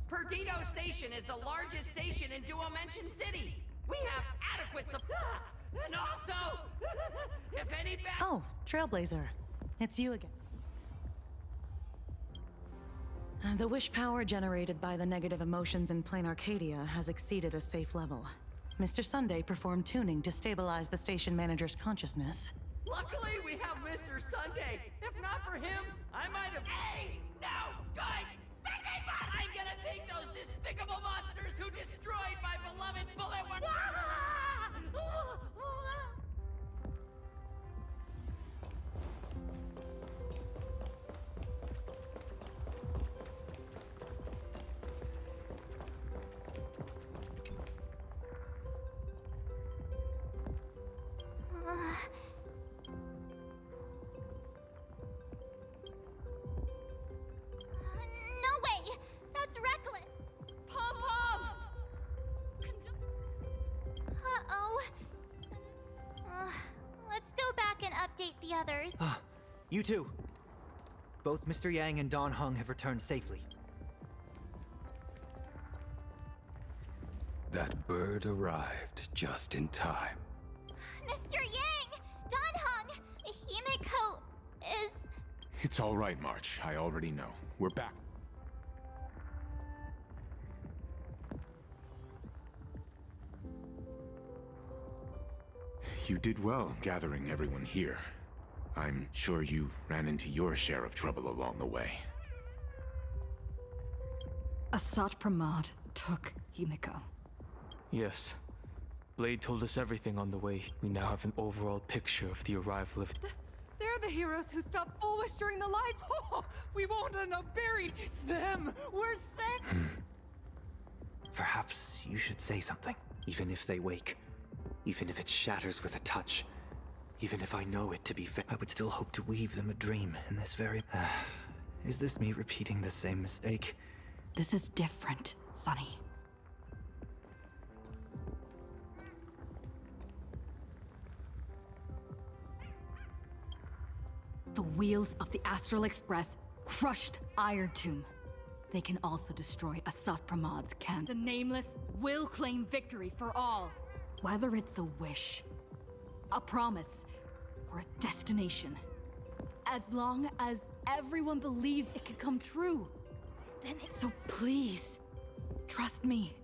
Perdido Station is the largest station in Duo Mention City. We have adequate supply. And also, if any Oh, Trailblazer. It's you again. The wish power generated by the negative emotions in Plain Arcadia has exceeded a safe level. Mr. Sunday performed tuning to stabilize the station manager's consciousness. Luckily, we have Mr. Sunday. If not for him, I might have... Hey! No! Good! I'm gonna take those despicable monsters who destroyed my beloved bullet worm... No way! That's reckless! Pom-Pom! Uh-oh. Let's go back and update the others. You too. Both Mr. Yang and Don Hung have returned safely. That bird arrived just in time. Mr. Yang! Don Hung! Himiko is... It's all right, March. I already know. We're back. You did well gathering everyone here. I'm sure you ran into your share of trouble along the way. Asat Pramod took Himiko. Yes. Blade told us everything on the way. We now have an overall picture of the arrival of... They're the heroes who stopped Foolish during the light. Oh, we won't end up buried! It's them! We're sick! Perhaps you should say something, even if they wake. Even if it shatters with a touch. Even if I know it to be I would still hope to weave them a dream in this very... Is this me repeating the same mistake? This is different, Sonny. The wheels of the Astral Express crushed Iron Tomb. They can also destroy Asat Pramod's can. The nameless, will claim victory for all. Whether it's a wish, a promise, or a destination. As long as everyone believes it can come true, then it's so please, trust me.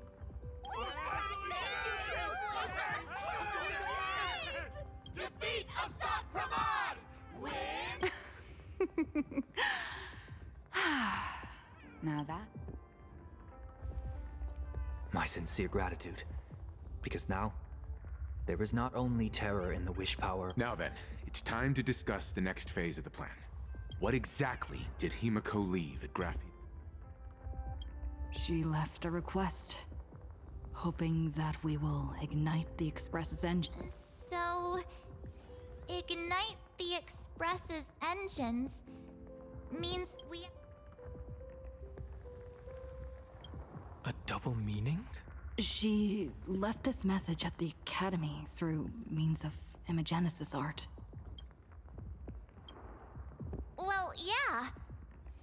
Defeat Assad Pramod! Win! Now that. My sincere gratitude. Because now, there is not only terror in the wish power. Now then, it's time to discuss the next phase of the plan. What exactly did Himiko leave at Graffi? She left a request, hoping that we will ignite the Express's engine. So, ignite the Express's engines means we... A double meaning? She left this message at the Academy through means of Imogenesis art. Well, yeah.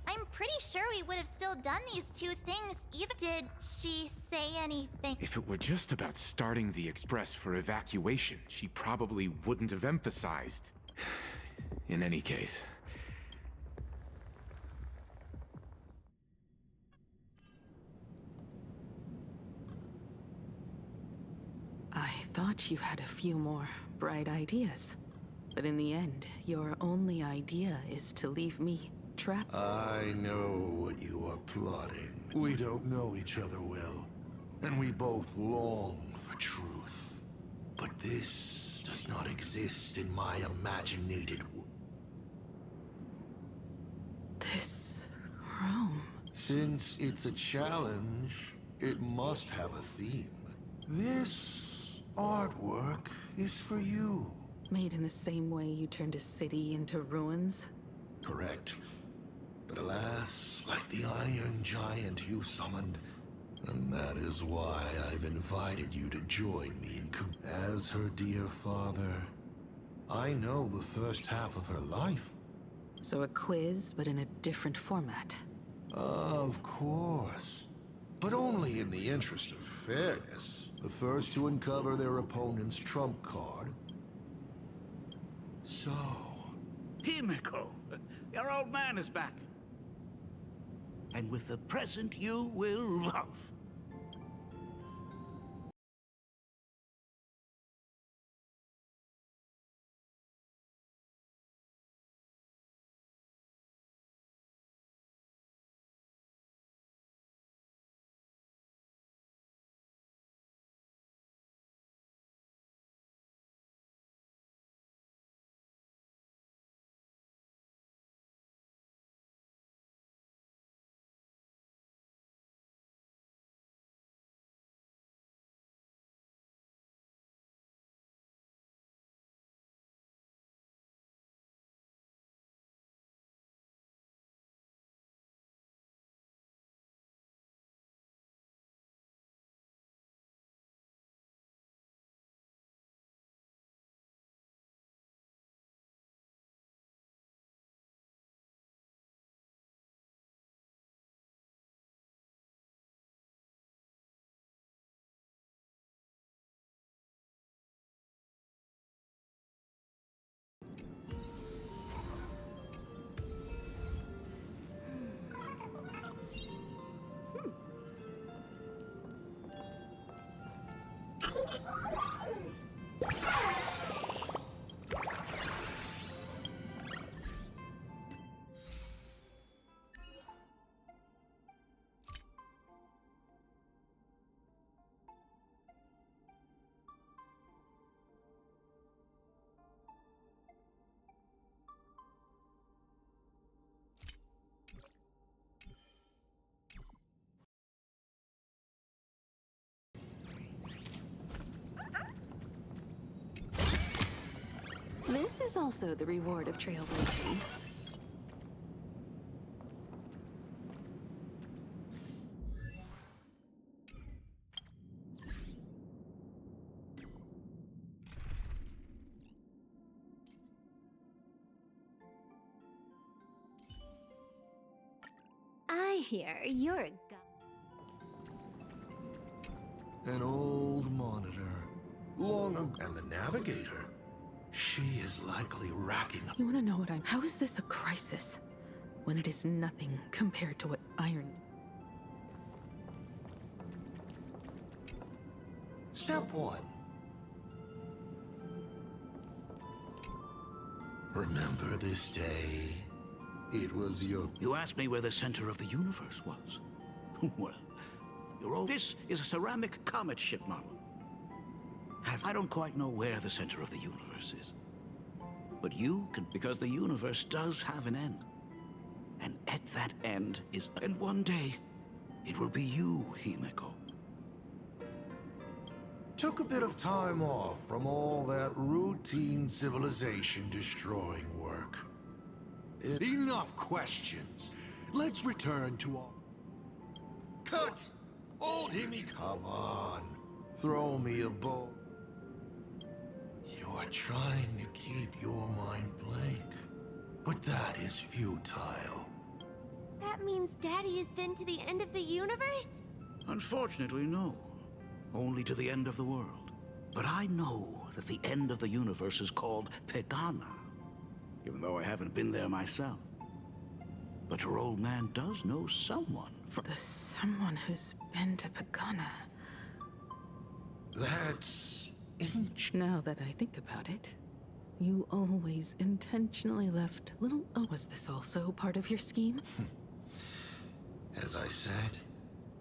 I'm pretty sure we would have still done these two things even... Did she say anything? If it were just about starting the Express for evacuation, she probably wouldn't have emphasized. In any case... I thought you had a few more bright ideas. But in the end, your only idea is to leave me trapped. I know what you are plotting. We don't know each other well, and we both long for truth. But this does not exist in my imaginated world. This room... Since it's a challenge, it must have a theme. This artwork is for you. Made in the same way you turned a city into ruins? Correct. But alas, like the Iron Giant you summoned, and that is why I've invited you to join me as her dear father. I know the first half of her life. So a quiz, but in a different format. Of course. But only in the interest of fairness. The first to uncover their opponent's trump card. So... Himiko, your old man is back. And with a present you will love. This is also the reward of trailblazing. I hear you're a An old monitor. Long ago. And the navigator? She is likely racking up. You want to know what I'm... How is this a crisis when it is nothing compared to what Iron... Step 1. Remember this day? It was your... You asked me where the center of the universe was. Well, you're all... This is a ceramic comet ship model. I don't quite know where the center of the universe is. But you can, because the universe does have an end. And at that end is... And one day, it will be you, Himeko. Took a bit of time off from all that routine civilization-destroying work. Enough questions. Let's return to our... Cut! Old Himi, come on. Throw me a bone. You're trying to keep your mind blank, but that is futile. That means Daddy has been to the end of the universe? Unfortunately, no. Only to the end of the world. But I know that the end of the universe is called Pegana, even though I haven't been there myself. But your old man does know someone from... The someone who's been to Pegana. That's... Now that I think about it, you always intentionally left little... Oh, was this also part of your scheme? As I said,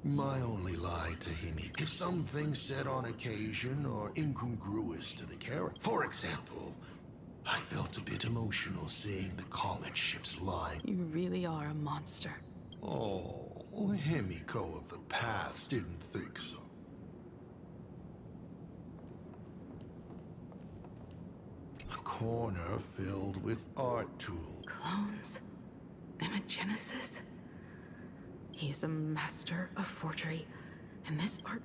my only lie to Himi. If some things said on occasion are incongruous to the character. For example, I felt a bit emotional seeing the comet ships lying. You really are a monster. Oh, Himiko of the past didn't think so. A corner filled with art tools. Clones? Imagenesis? He is a master of forgery, and this art...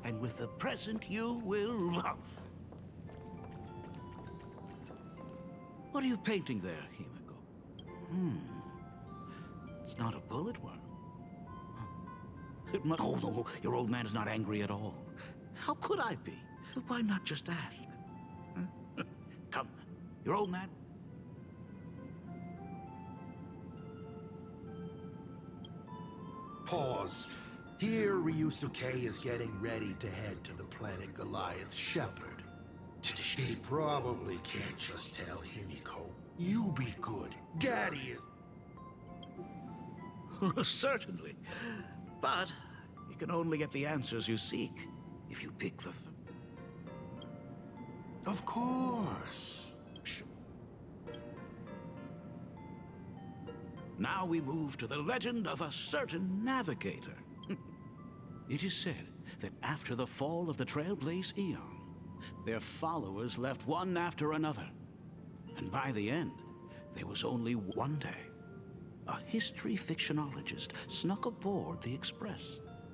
And with the present you will love. What are you painting there, Himiko? It's not a bullet worm. It must... Oh, no, your old man is not angry at all. How could I be? Why not just ask? Huh? Come, your old man... Pause. Here, Ryusuke is getting ready to head to the planet Goliath's shepherd. He probably can't just tell Himiko. You be good. Daddy is... Certainly. But you can only get the answers you seek if you pick the... Of course. Now we move to the legend of a certain navigator. It is said that after the fall of the Trailblaze Eon, their followers left one after another. And by the end, there was only one day. A history fictionologist snuck aboard the Express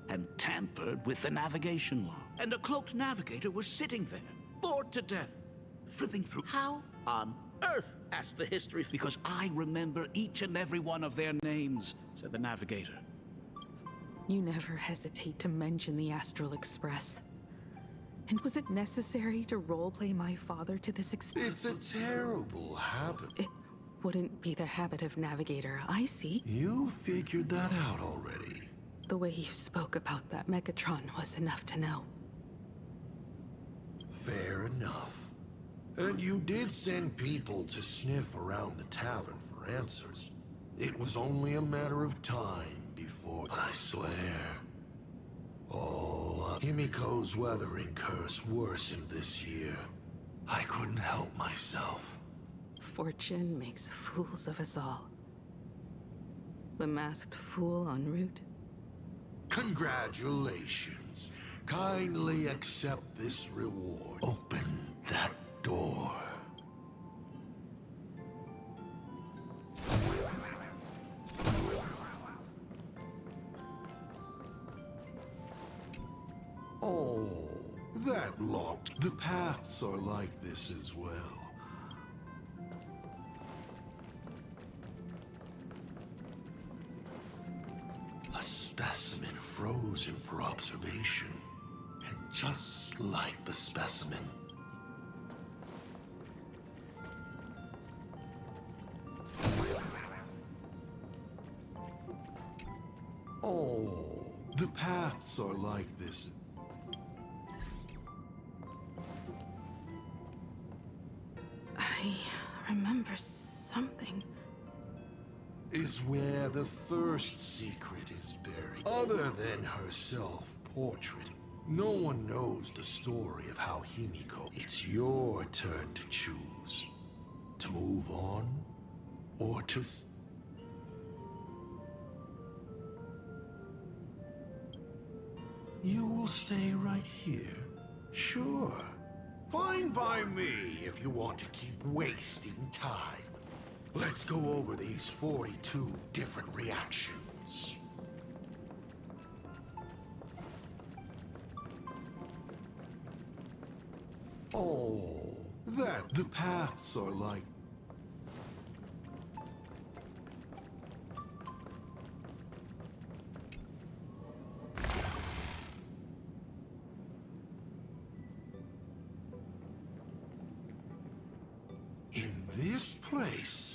and tampered with the navigation log. And a cloaked navigator was sitting there, bored to death, flipping through. How on earth? Asked the history. Because I remember each and every one of their names, said the navigator. You never hesitate to mention the Astral Express. And was it necessary to roleplay my father to this extent? It's a terrible habit. It wouldn't be the habit of Navigator, I see. You figured that out already. The way you spoke about that Megatron was enough to know. Fair enough. And you did send people to sniff around the tavern for answers. It was only a matter of time before... But I swear... Himiko's weathering curse worsened this year. I couldn't help myself. Fortune makes fools of us all. The masked fool en route. Congratulations. Kindly accept this reward. Open that door. Oh, that locked. The paths are like this as well. frozen for observation. And just like the specimen, oh, the paths are like this. I remember something. Is where the first secret is buried. Other than her self-portrait, no one knows the story of how Himiko. It's your turn to choose. To move on, or to... You will stay right here? Sure. Fine by me if you want to keep wasting time. Let's go over these 42 different reactions. Oh, that the paths are like... In this place?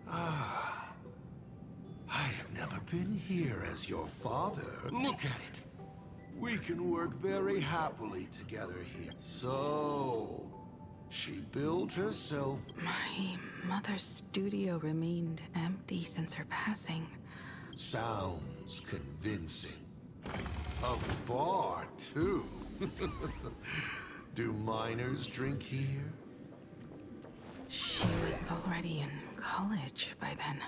Ah, I have never been here as your father. Look at it. We can work very happily together here. So, she built herself... My mother's studio remained empty since her passing. Sounds convincing. A bar, too. Do minors drink here? She was already in college by then.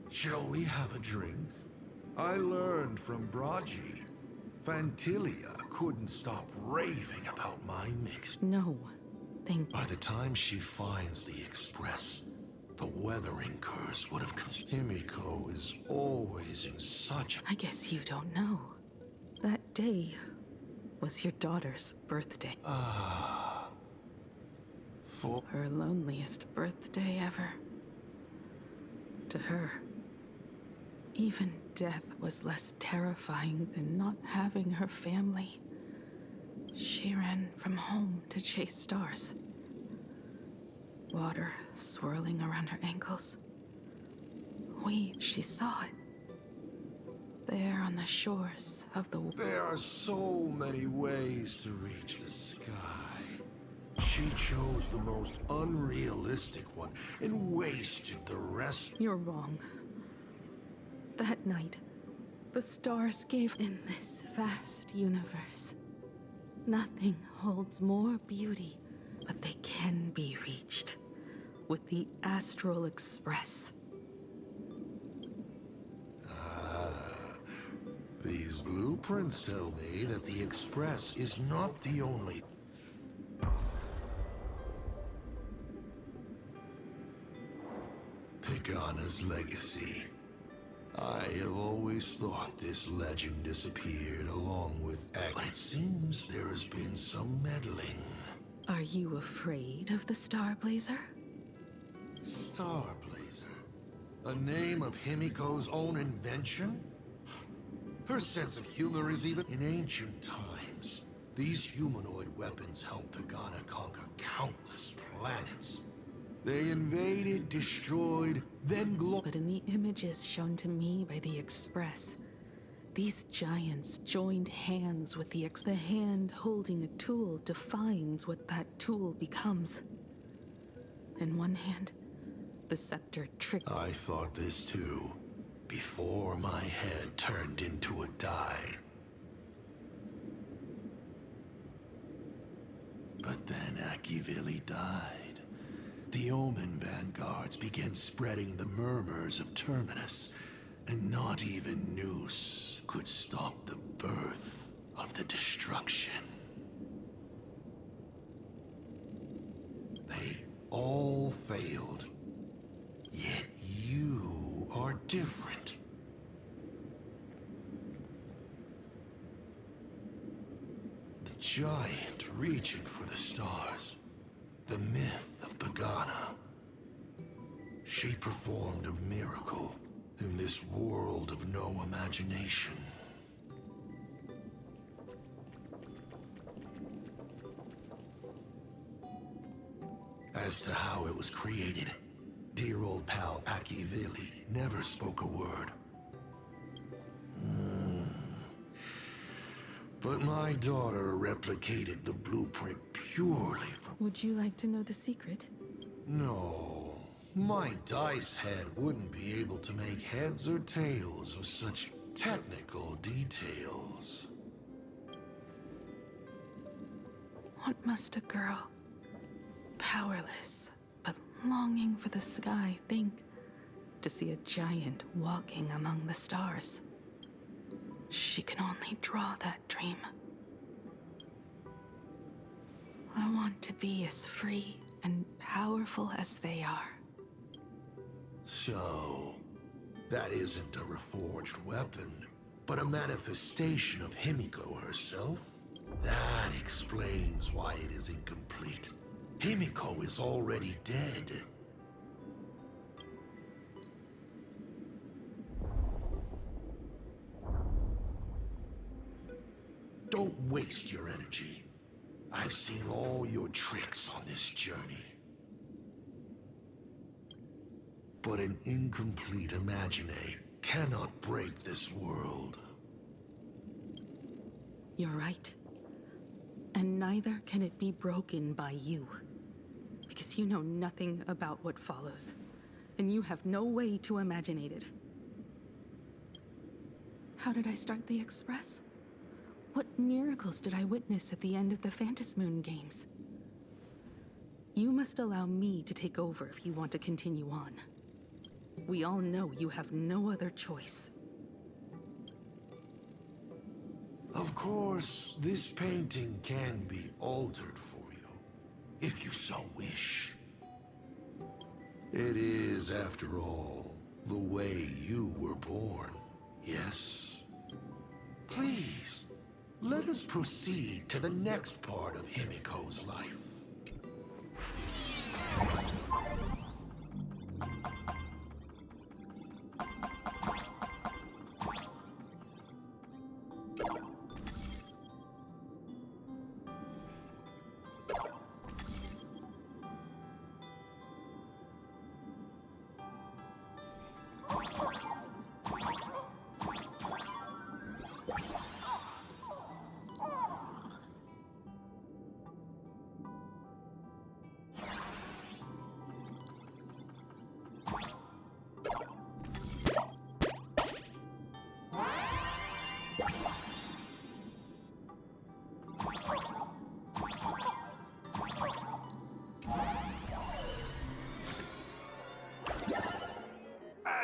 Shall we have a drink? I learned from Braji. Fantilia couldn't stop raving about my mix. No, thank you. By the time she finds the Express, the weathering curse would have Himiko is always in such... I guess you don't know. That day was your daughter's birthday. Ah. For... Her loneliest birthday ever. To her, even death was less terrifying than not having her family. She ran from home to chase stars. Water swirling around her ankles. She saw it. There on the shores of the... There are so many ways to reach the sky. She chose the most unrealistic one and wasted the rest. You're wrong. That night, the stars gave in this vast universe. Nothing holds more beauty, but they can be reached with the Astral Express. These blueprints tell me that the Express is not the only... Pagana's legacy. I have always thought this legend disappeared along with X. But it seems there has been some meddling. Are you afraid of the Starblazer? Starblazer? A name of Himiko's own invention? Her sense of humor is even... In ancient times, these humanoid weapons helped Pagana conquer countless planets. They invaded, destroyed, then But in the images shown to me by the Express, these giants joined hands with the hand holding a tool defines what that tool becomes. In one hand, the scepter tricked... I thought this too, before my head turned into a die. But then Akivili died. The Omen vanguards began spreading the murmurs of Terminus, and not even Noose could stop the birth of the destruction. They all failed. Yet you are different. The giant reaching for the stars. The myth of Pagana. She performed a miracle in this world of no imagination. As to how it was created, dear old pal Akivili never spoke a word. But my daughter replicated the blueprint purely for... Would you like to know the secret? No. My dice head wouldn't be able to make heads or tails of such technical details. What must a girl, powerless but longing for the sky, think to see a giant walking among the stars? She can only draw that dream. I want to be as free and powerful as they are. So, that isn't a reforged weapon, but a manifestation of Himiko herself? That explains why it is incomplete. Himiko is already dead. Don't waste your energy. I've seen all your tricks on this journey. But an incomplete Imagine cannot break this world. You're right. And neither can it be broken by you. Because you know nothing about what follows. And you have no way to imagine it. How did I start the Express? What miracles did I witness at the end of the Phantom Moon games? You must allow me to take over if you want to continue on. We all know you have no other choice. Of course, this painting can be altered for you, if you so wish. It is, after all, the way you were born, yes? Please, let us proceed to the next part of Himiko's life.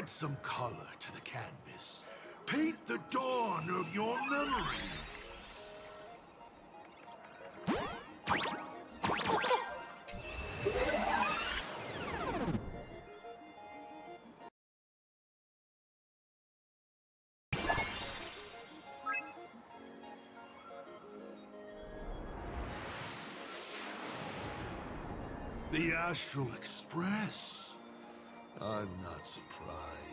Add some color to the canvas. Paint the dawn of your memories. The Astral Express. I'm not surprised.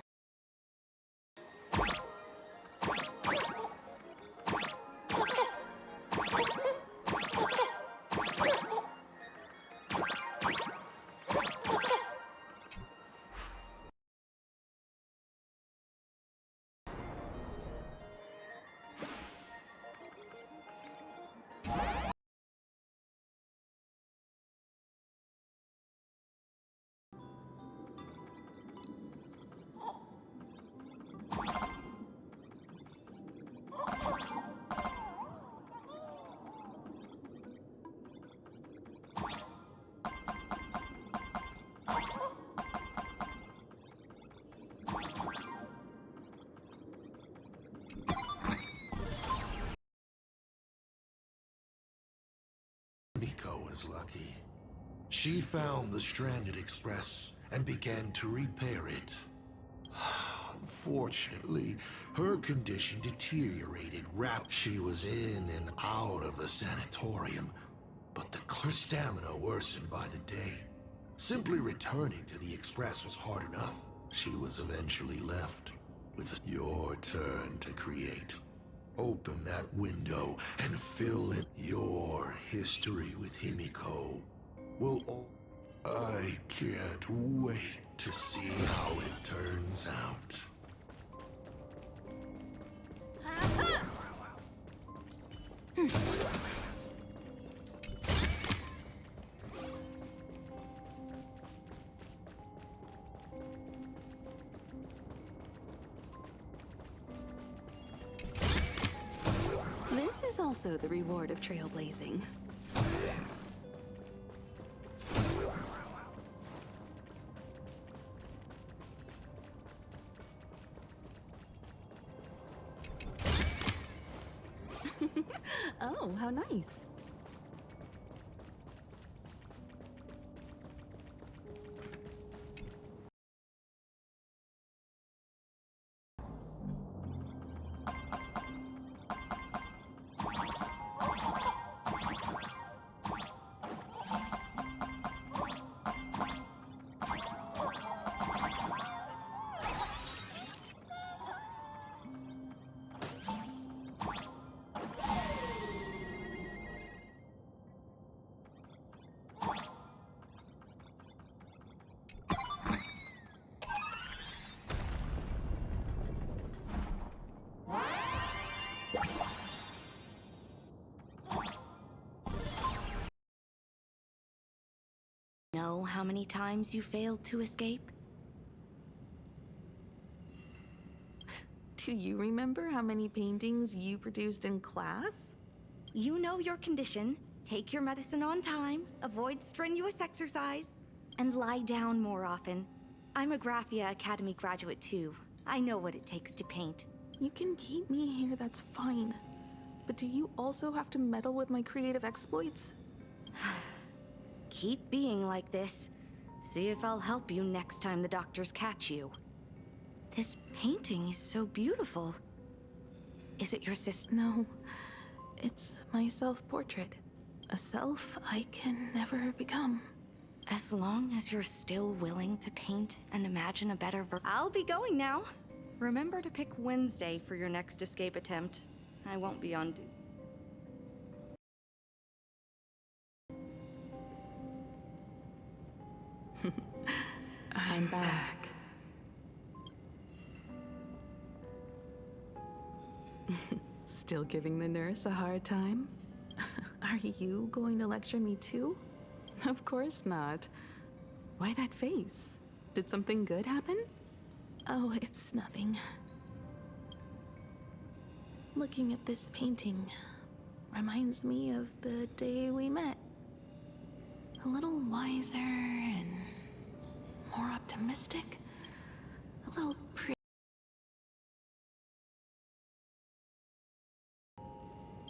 was lucky. She found the stranded express and began to repair it. Unfortunately, her condition deteriorated rapidly. She was in and out of the sanatorium, but her stamina worsened by the day. Simply returning to the express was hard enough. She was eventually left with your turn to create. Open that window and fill in your history with Himiko. I can't wait to see how it turns out. This is also the reward of trailblazing. Oh, how nice. Know how many times you failed to escape? Do you remember how many paintings you produced in class? You know your condition. Take your medicine on time, avoid strenuous exercise, and lie down more often. I'm a Graphia Academy graduate too. I know what it takes to paint. You can keep me here, that's fine. But do you also have to meddle with my creative exploits? Keep being like this. See if I'll help you next time the doctors catch you. This painting is so beautiful. Is it your sister? No, it's my self-portrait. A self I can never become. As long as you're still willing to paint and imagine a better I'll be going now. Remember to pick Wednesday for your next escape attempt. I won't be on duty. I'm back. Still giving the nurse a hard time? Are you going to lecture me too? Of course not. Why that face? Did something good happen? Oh, it's nothing. Looking at this painting reminds me of the day we met. A little wiser and more optimistic. A little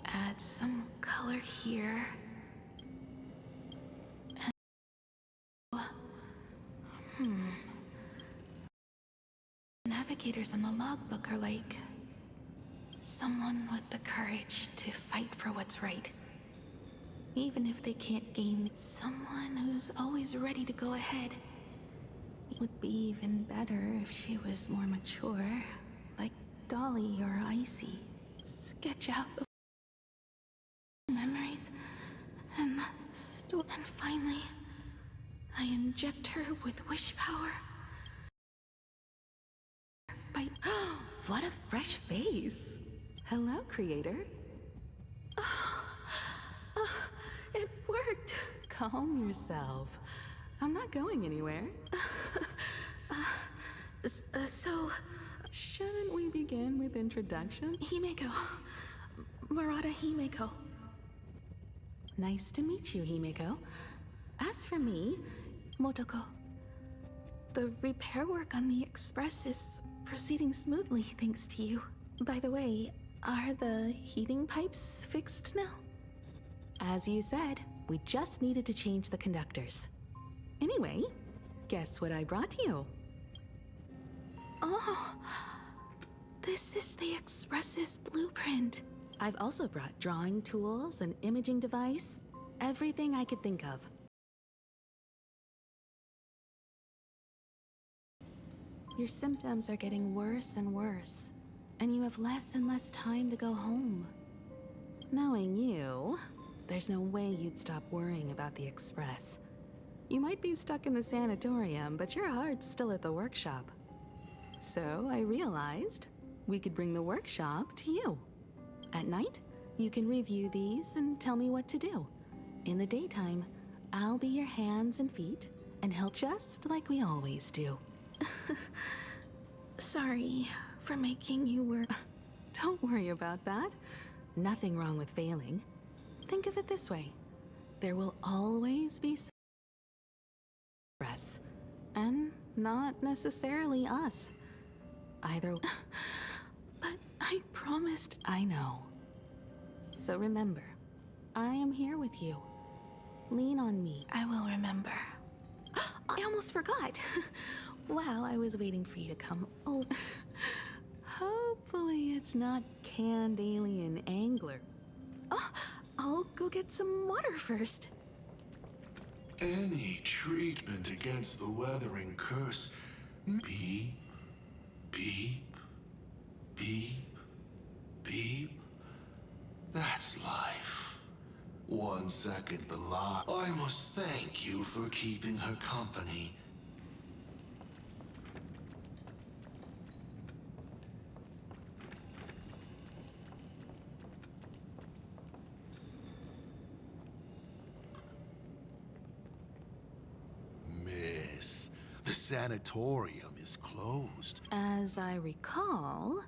add some color here. And navigators on the logbook are like someone with the courage to fight for what's right. Even if they can't gain, someone who's always ready to go ahead. It would be even better if she was more mature, like Dolly or Icy. Sketch out the memories and and finally, I inject her with wish power. What a fresh face! Hello, creator. It worked. Calm yourself. I'm not going anywhere. So... Shouldn't we begin with introduction? Himeko. Murata Himeko. Nice to meet you, Himeko. As for me, Motoko. The repair work on the Express is proceeding smoothly thanks to you. By the way, are the heating pipes fixed now? As you said, We just needed to change the conductors. Anyway, guess what I brought you? Oh, this is the Express's blueprint. I've also brought drawing tools, an imaging device, everything I could think of. Your symptoms are getting worse and worse, and you have less and less time to go home. Knowing you, there's no way you'd stop worrying about the Express. You might be stuck in the sanatorium, but your heart's still at the workshop. So I realized we could bring the workshop to you. At night, you can review these and tell me what to do. In the daytime, I'll be your hands and feet and help just like we always do. Sorry for making you work. Don't worry about that. Nothing wrong with failing. Think of it this way. There will always be stress, and not necessarily us. Either. But I promised. I know. So remember, I am here with you. Lean on me. I will remember. I almost forgot. While I was waiting for you to come over. Hopefully it's not canned alien angler. Oh, I'll go get some water first. Any treatment against the weathering curse. Beep, beep, beep, beep. That's life. 1 second the lie. I must thank you for keeping her company. Miss, the sanatorium is closed. As I recall,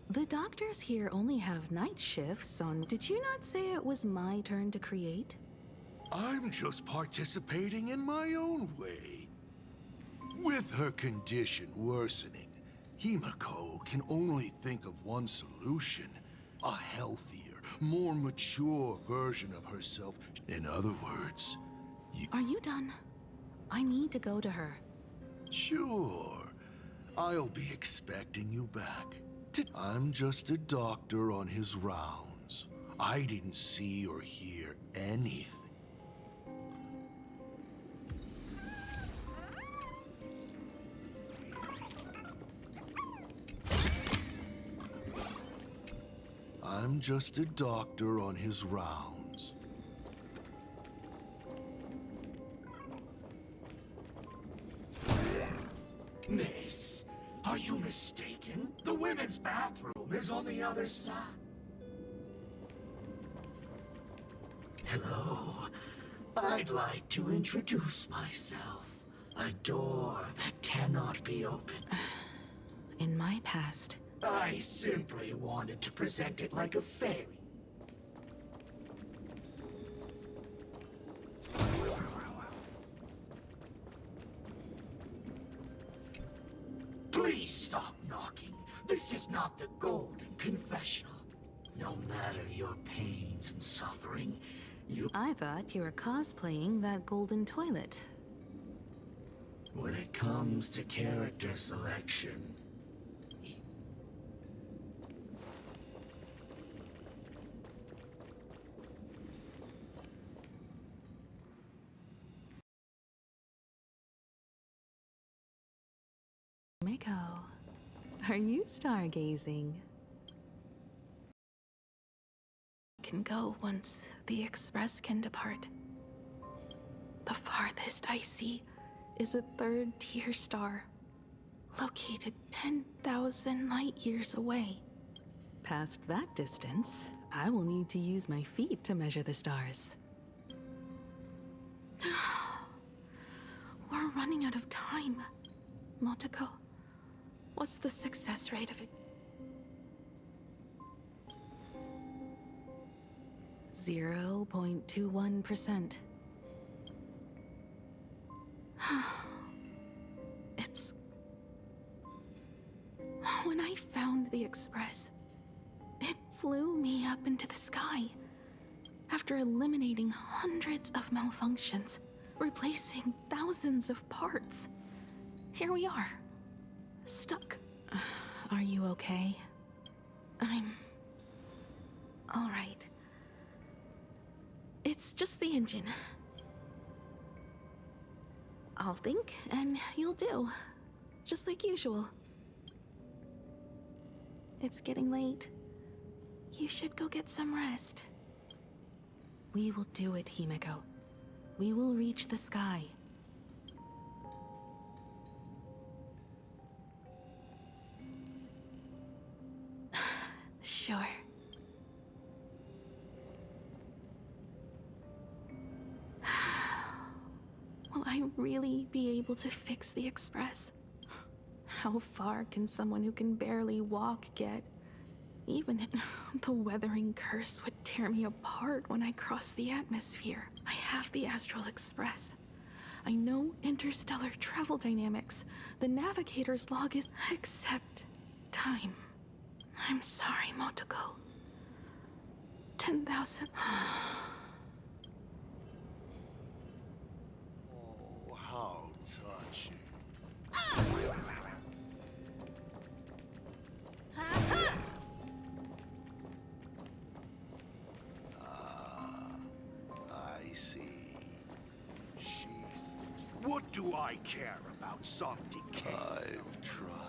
the doctors here only have night shifts on... Did you not say it was my turn to create? I'm just participating in my own way. With her condition worsening, Himiko can only think of one solution. A healthier, more mature version of herself. In other words, Are you done? I need to go to her. Sure. I'll be expecting you back. I'm just a doctor on his rounds. I didn't see or hear anything. I'm just a doctor on his rounds. Miss, are you mistaken? The women's bathroom is on the other side. Hello. I'd like to introduce myself. A door that cannot be opened. In my past, I simply wanted to present it like a fairy. Please stop knocking. This is not the Golden Confessional. No matter your pains and suffering, I thought you were cosplaying that golden toilet. When it comes to character selection, Miko, are you stargazing? Can go once the Express can depart. The farthest I see is a third-tier star, located 10,000 light-years away. Past that distance, I will need to use my feet to measure the stars. We're running out of time. Motoko, what's the success rate of it? 0.21%. It's... When I found the Express, it flew me up into the sky. After eliminating hundreds of malfunctions, replacing thousands of parts, here we are, stuck. Are you okay? I'm all right. It's just the engine. I'll think, and you'll do. Just like usual. It's getting late. You should go get some rest. We will do it, Himeko. We will reach the sky. Sure. Will I really be able to fix the Express? How far can someone who can barely walk get? Even the weathering curse would tear me apart when I cross the atmosphere. I have the Astral Express. I know interstellar travel dynamics. The navigator's log is... Except time. I'm sorry, Motoko. 10,000... Oh, how touching. I see. She's... What do I care about some decay? I've tried.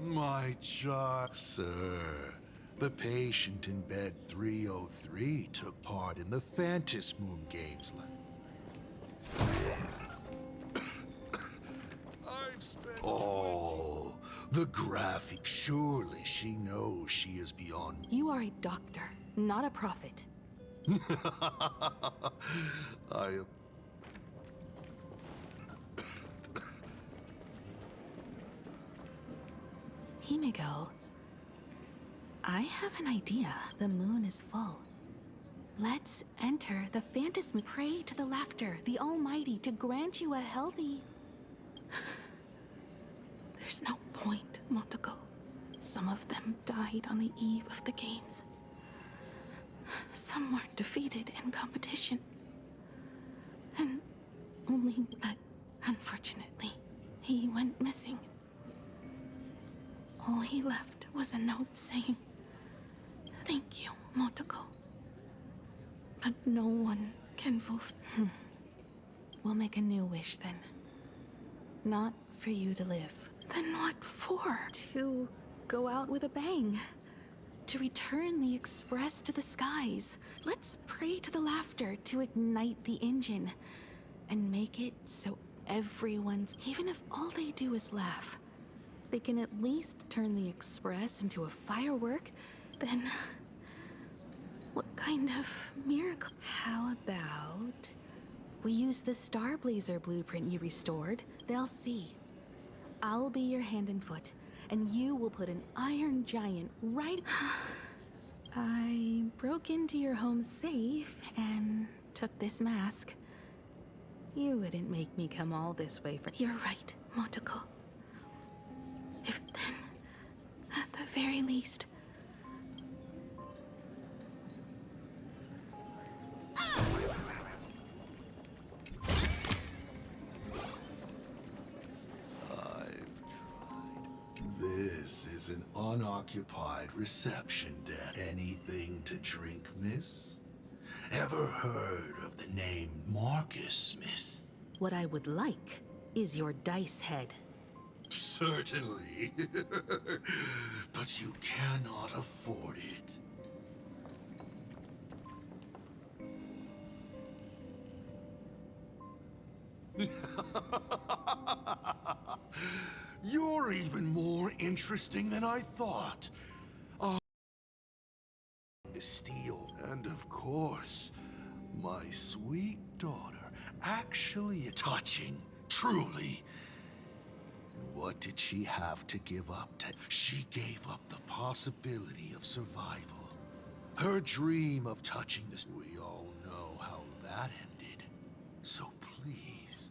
My child, sir. The patient in bed 303 took part in the Phantasm Moon Games. Oh, the graphic. Surely she knows she is beyond... You are a doctor, not a prophet. I am... Himeko, I have an idea. The moon is full. Let's enter the Phantasm. Pray to the laughter, the Almighty, to grant you a healthy... There's no point, Motoko. Some of them died on the eve of the games. Some were defeated in competition. And only that, unfortunately, he went missing. All he left was a note saying, "Thank you, Motoko." But no one can fulfill... We'll make a new wish then. Not for you to live. Then what for? To go out with a bang. To return the Express to the skies. Let's pray to the laughter to ignite the engine. And make it so everyone's... Even if all they do is laugh, they can at least turn the Express into a firework, then... What kind of miracle? How about... we use the Starblazer blueprint you restored? They'll see. I'll be your hand and foot, and you will put an iron giant right... I broke into your home safe and took this mask. You wouldn't make me come all this way for... You're right, Motoko. If then, at the very least... This is an unoccupied reception desk. Anything to drink, miss? Ever heard of the name Marcus, miss? What I would like is your dice head. Certainly. But you cannot afford it. You're even more interesting than I thought. Oh, Steel, and of course, my sweet daughter. Actually touching, truly. And what did she have to give up to? She gave up the possibility of survival. Her dream of touching this. We all know how that ended. So please,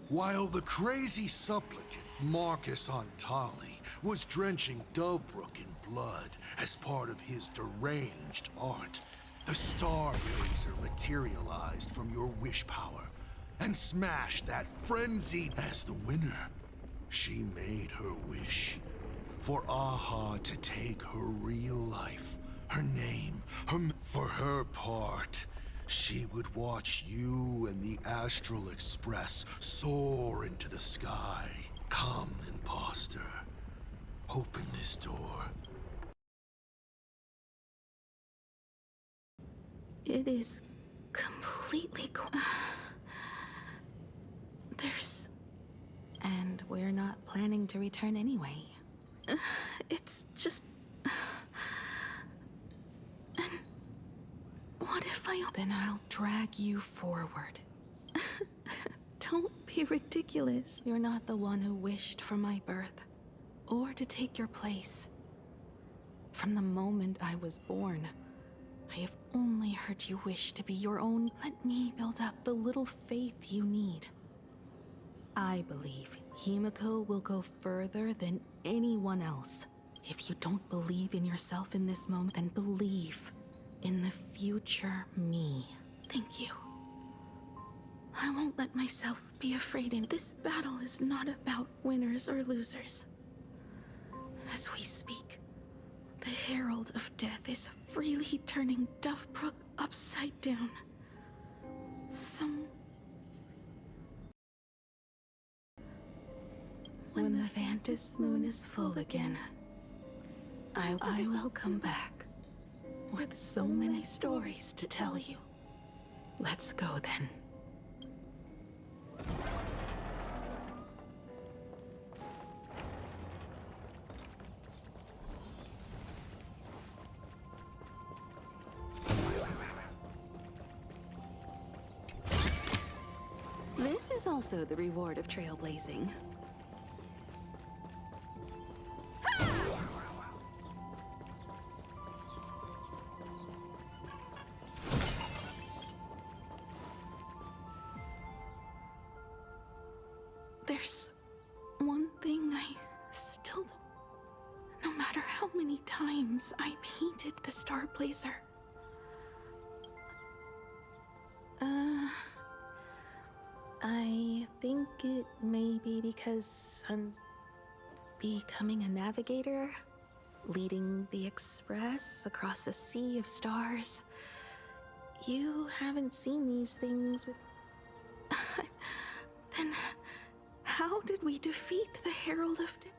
while the crazy supplicant Marcus Antali was drenching Dovebrook in blood as part of his deranged art, the Star Blazer materialized from your wish power and smashed that frenzied. As the winner, she made her wish for Aha to take her real life, her name, for her part. She would watch you and the Astral Express soar into the sky. Come, imposter. Open this door. It is completely there's... And we're not planning to return anyway. It's just... And what if then I'll drag you forward. Don't be ridiculous. You're not the one who wished for my birth, or to take your place. From the moment I was born, I have only heard you wish to be your own. Let me build up the little faith you need. I believe Himiko will go further than anyone else. If you don't believe in yourself in this moment, then believe in the future me. Thank you. I won't let myself be afraid, and this battle is not about winners or losers. As we speak, the Herald of Death is freely turning Dovebrook upside down. When the Vantis moon is full again, I will come back with so many stories to tell you. Let's go then. This is also the reward of trailblazing. There's one thing I still don't... No matter how many times I painted the Star Blazer, I think it may be because I'm becoming a navigator, leading the Express across a sea of stars. You haven't seen these things with... Then how did we defeat the Herald of Death?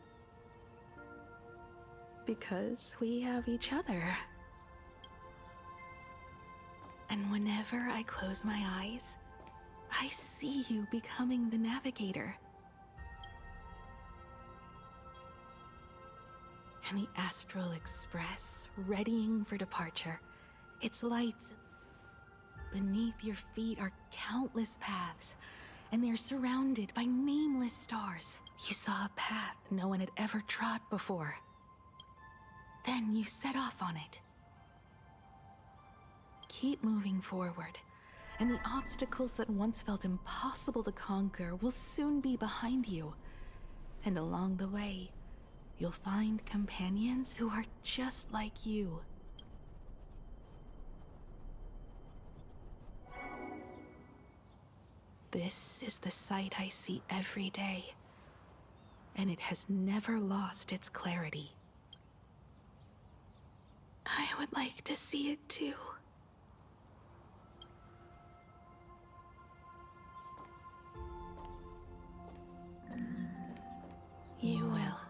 Because we have each other. And whenever I close my eyes, I see you becoming the navigator. And the Astral Express readying for departure. Its lights. Beneath your feet are countless paths, and they're surrounded by nameless stars. You saw a path no one had ever trod before. Then you set off on it. Keep moving forward, and the obstacles that once felt impossible to conquer will soon be behind you. And along the way, you'll find companions who are just like you. This is the sight I see every day, and it has never lost its clarity. I would like to see it too. You will.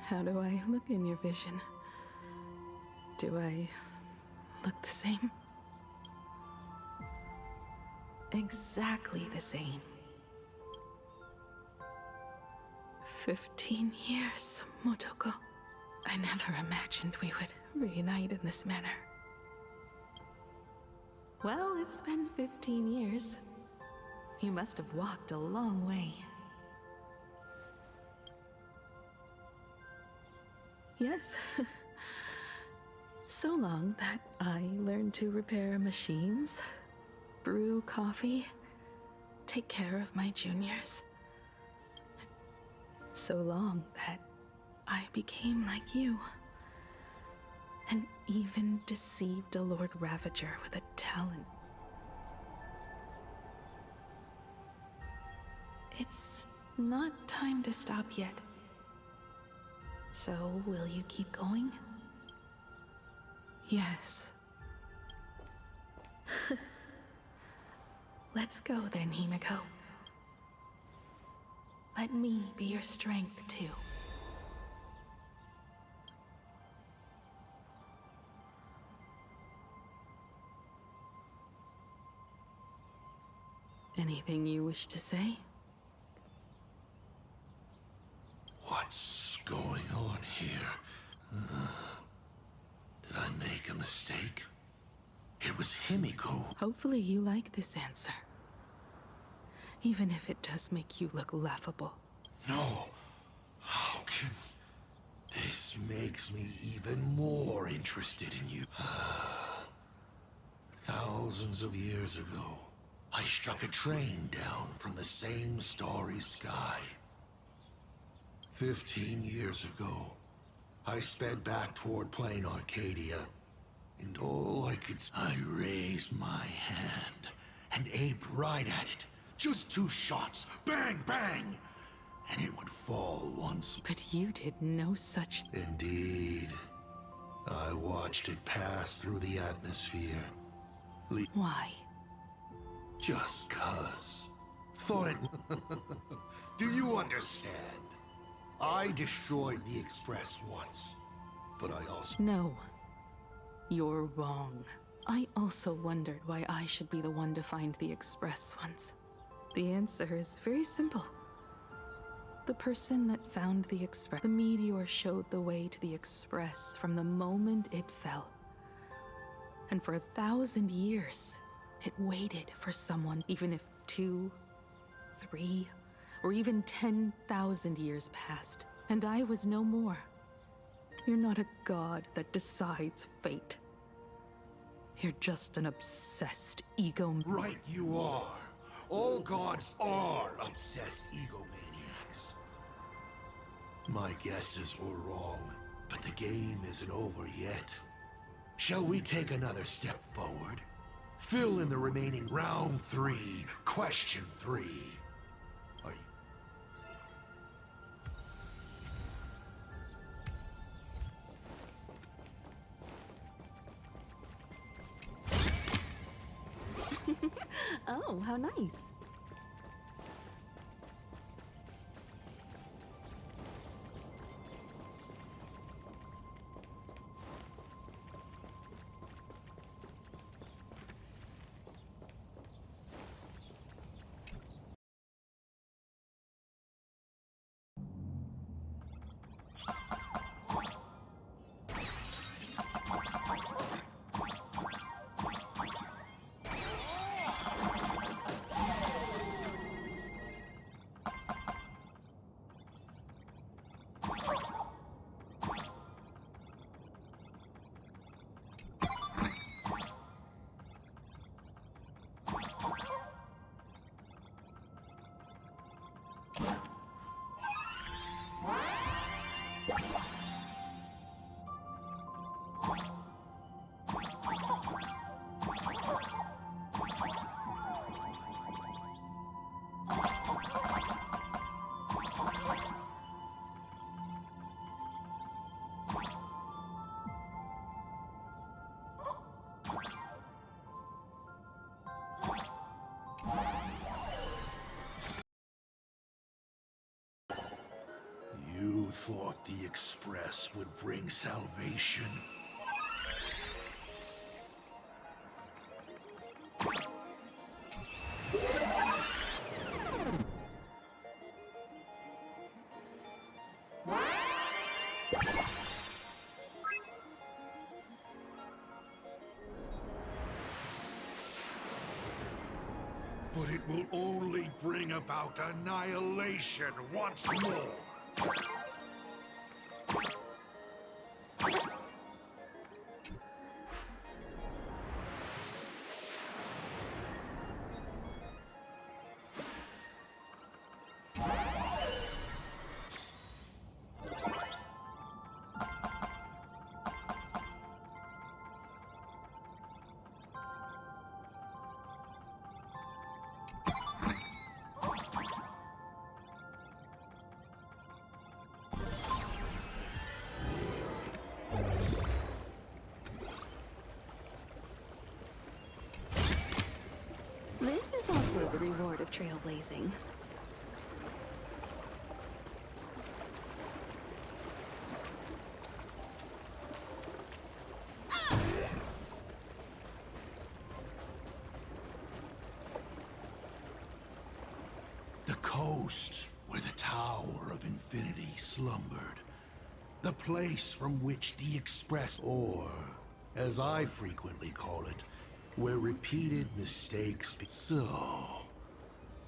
How do I look in your vision? Do I look the same? Exactly the same. 15 years, Motoko. I never imagined we would reunite in this manner. Well, it's been 15 years. You must have walked a long way. Yes. So long that I learned to repair machines, brew coffee, take care of my juniors. So long that I became like you, and even deceived a Lord Ravager with a talent. It's not time to stop yet. So, will you keep going? Yes. Let's go then, Himiko. Let me be your strength, too. Anything you wish to say? What's going on here? Did I make a mistake? It was Himiko. Hopefully you like this answer. Even if it does make you look laughable. No. How can... This makes me even more interested in you. Thousands of years ago, I struck a train down from the same starry sky. 15 years ago, I sped back toward plain Arcadia, and all I could... I raised my hand and aimed right at it. Just 2 shots. Bang, bang! And it would fall once. But you did no such... Indeed. I watched it pass through the atmosphere. Why? Just 'cause. Thought it... Do you understand? I destroyed the Express once, but I also... No. You're wrong. I also wondered why I should be the one to find the Express once. The answer is very simple. The person that found the Express... The meteor showed the way to the Express from the moment it fell. And for 1,000 years, it waited for someone, even if 2, 3, or even 10,000 years passed, and I was no more. You're not a god that decides fate. You're just an obsessed ego... Right you are. All gods are obsessed egomaniacs. My guesses were wrong, but the game isn't over yet. Shall we take another step forward? Fill in the remaining round 3, question 3. Oh, how nice. You thought the Express would bring salvation? bring about annihilation once more. This is also the reward of trailblazing. The coast where the Tower of Infinity slumbered. The place from which the Express, or as I frequently call it, where repeated mistakes be. So,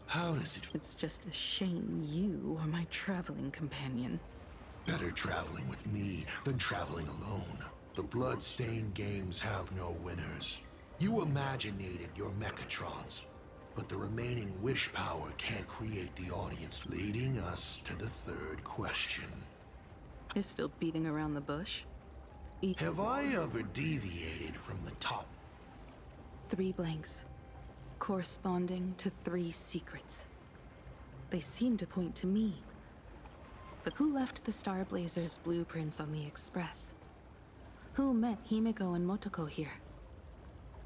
how does it... It's just a shame you are my traveling companion. Better traveling with me than traveling alone. The blood-stained games have no winners. You imaginated your Mechatrons, but the remaining wish power can't create the audience, leading us to the third question. You're still beating around the bush? Have I ever deviated from the top? 3 blanks, corresponding to 3 secrets. They seem to point to me. But who left the Star Blazers' blueprints on the Express? Who met Himiko and Motoko here?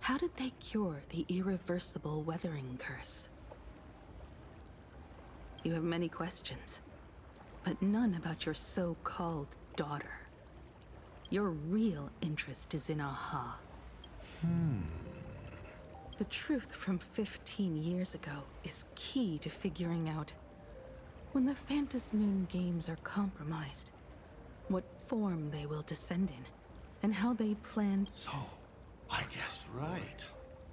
How did they cure the irreversible weathering curse? You have many questions, but none about your so-called daughter. Your real interest is in Aha. The truth from 15 years ago is key to figuring out, when the Phantasmoon games are compromised, what form they will descend in, and how they plan. So, I guessed right.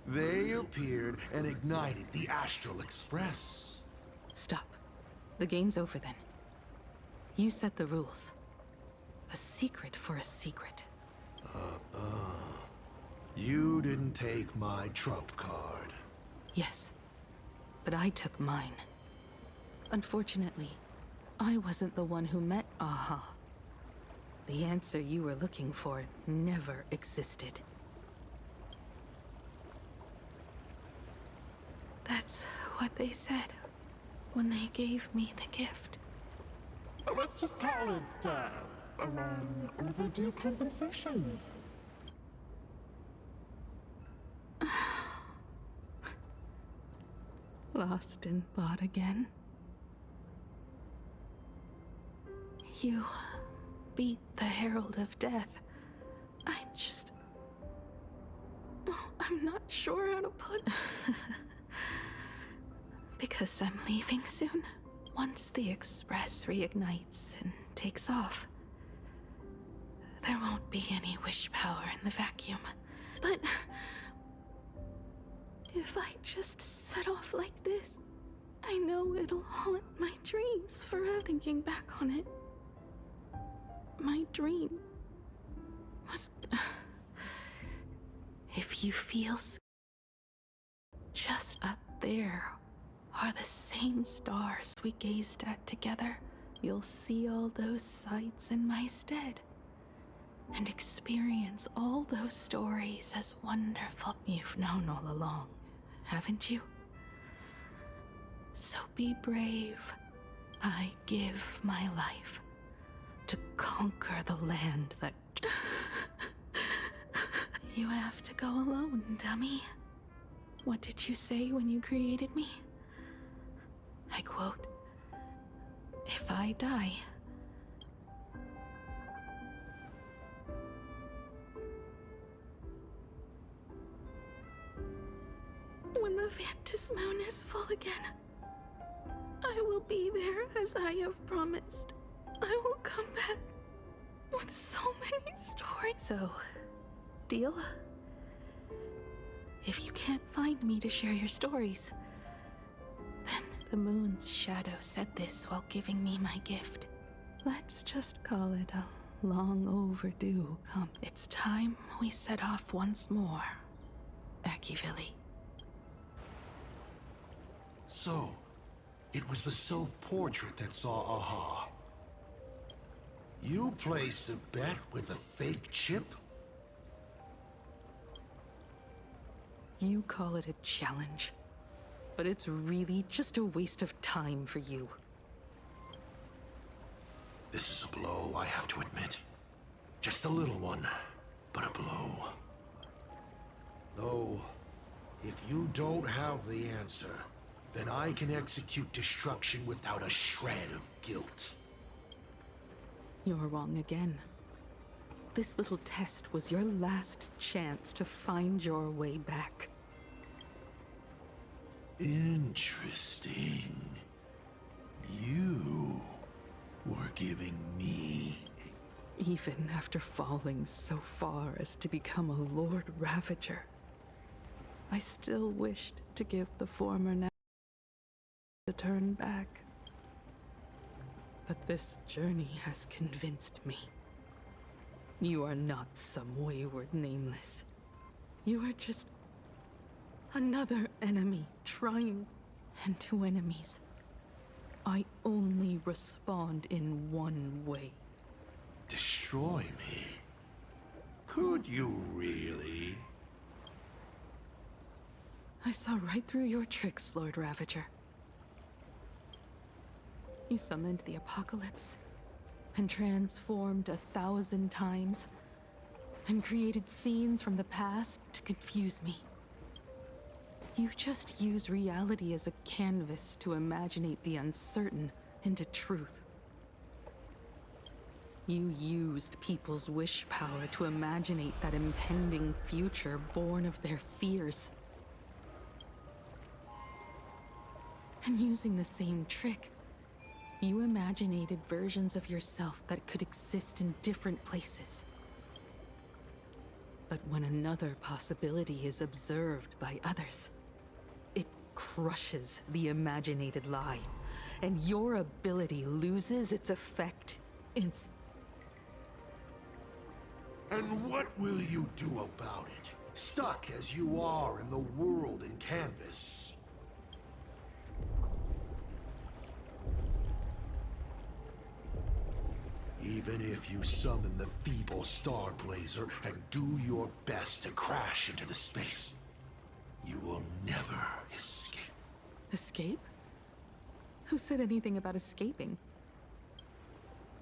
They appeared and ignited the Astral Express. Stop. The game's over then. You set the rules. A secret for a secret. You didn't take my trump card. Yes, but I took mine. Unfortunately, I wasn't the one who met Aha. The answer you were looking for never existed. That's what they said when they gave me the gift. Let's just call it, a long overdue compensation. Lost in thought again. You beat the Herald of Death. I'm not sure how to put... Because I'm leaving soon. Once the Express reignites and takes off, there won't be any wish power in the vacuum. But... if I just set off like this, I know it'll haunt my dreams forever. Thinking back on it, my dream was... If you feel... just up there are the same stars we gazed at together. You'll see all those sights in my stead, and experience all those stories as wonderful. You've known all along, haven't you? So be brave. I give my life to conquer the land that... You have to go alone, dummy. What did you say when you created me? I quote, "If I die..." When the Phantasmoon is full again, I will be there as I have promised. I will come back with so many stories. So, deal? If you can't find me to share your stories, then the moon's shadow said this while giving me my gift. Let's just call it a long overdue come. It's time we set off once more, Akivili. So, it was the self-portrait that saw Aha. You placed a bet with a fake chip? You call it a challenge, but it's really just a waste of time for you. This is a blow, I have to admit. Just a little one, but a blow. Though, if you don't have the answer, then I can execute destruction without a shred of guilt. You're wrong again. This little test was your last chance to find your way back. Interesting. You were giving me... Even after falling so far as to become a Lord Ravager, I still wished to give the former the turn back. But this journey has convinced me. You are not some wayward nameless. You are just another enemy trying, and to enemies, I only respond in one way. Destroy me? Could you really? I saw right through your tricks, Lord Ravager. You summoned the apocalypse, and transformed 1,000 times, and created scenes from the past to confuse me. You just use reality as a canvas to imaginate the uncertain into truth. You used people's wish power to imaginate that impending future born of their fears. And using the same trick, you imaginated versions of yourself that could exist in different places. But when another possibility is observed by others, it crushes the imaginated lie, and your ability loses its effect And what will you do about it? Stuck as you are in the world in canvas. Even if you summon the feeble Star Blazer and do your best to crash into the space, you will never escape. Escape? Who said anything about escaping?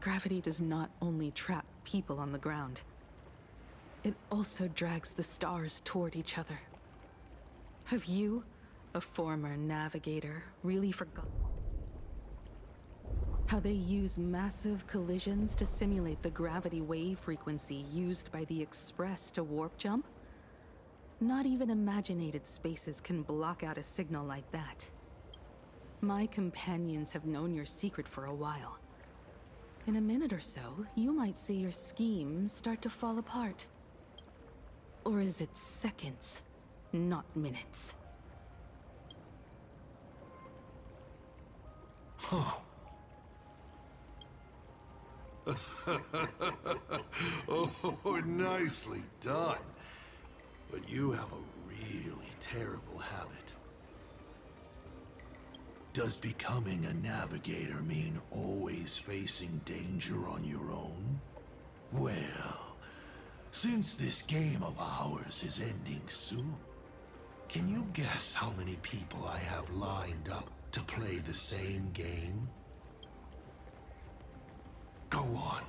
Gravity does not only trap people on the ground. It also drags the stars toward each other. Have you, a former navigator, really forgotten how they use massive collisions to simulate the gravity wave frequency used by the Express to warp jump? Not even imaginated spaces can block out a signal like that. My companions have known your secret for a while. In a minute or so, you might see your scheme start to fall apart. Or is it seconds, not minutes? Huh. Oh, nicely done. But you have a really terrible habit. Does becoming a navigator mean always facing danger on your own? Well, since this game of ours is ending soon, can you guess how many people I have lined up to play the same game? Go on.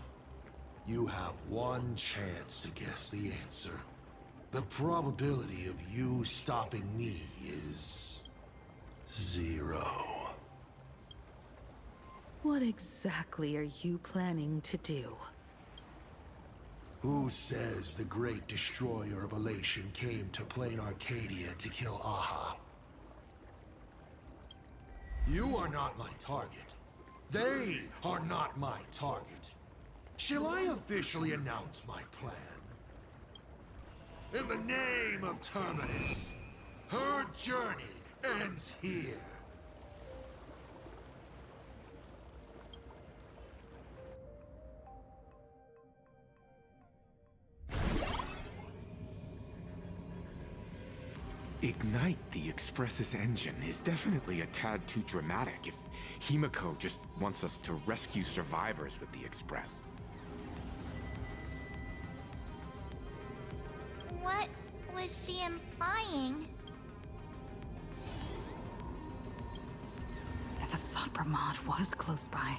You have one chance to guess the answer. The probability of you stopping me is 0. What exactly are you planning to do? Who says the great destroyer of Elation came to plain Arcadia to kill Aha? You are not my target. They are not my target. Shall I officially announce my plan? In the name of Terminus, her journey ends here. Ignite the Express's engine is definitely a tad too dramatic if Himiko just wants us to rescue survivors with the Express. What was she implying? If Assad Pramod was close by,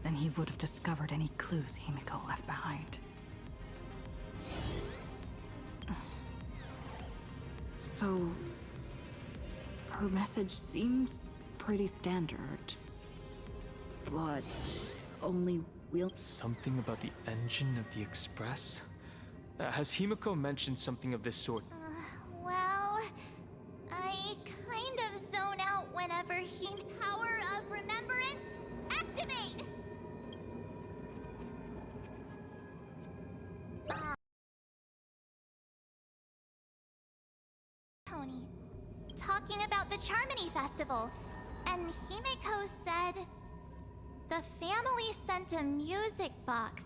then he would have discovered any clues Himiko left behind. So, her message seems pretty standard, but only we'll... Something about the engine of the Express? Has Himiko mentioned something of this sort? Well, I kind of zone out whenever Power of Remembrance activate! Tony, talking about the Charmony Festival, and Himiko said the family sent a music box.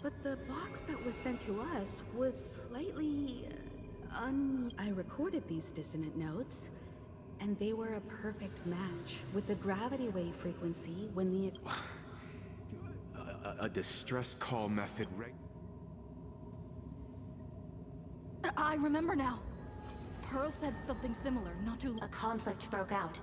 But the box that was sent to us was slightly... I recorded these dissonant notes, and they were a perfect match with the gravity wave frequency when the... A distress call method I remember now. Pearl said something similar not too long. A conflict broke out.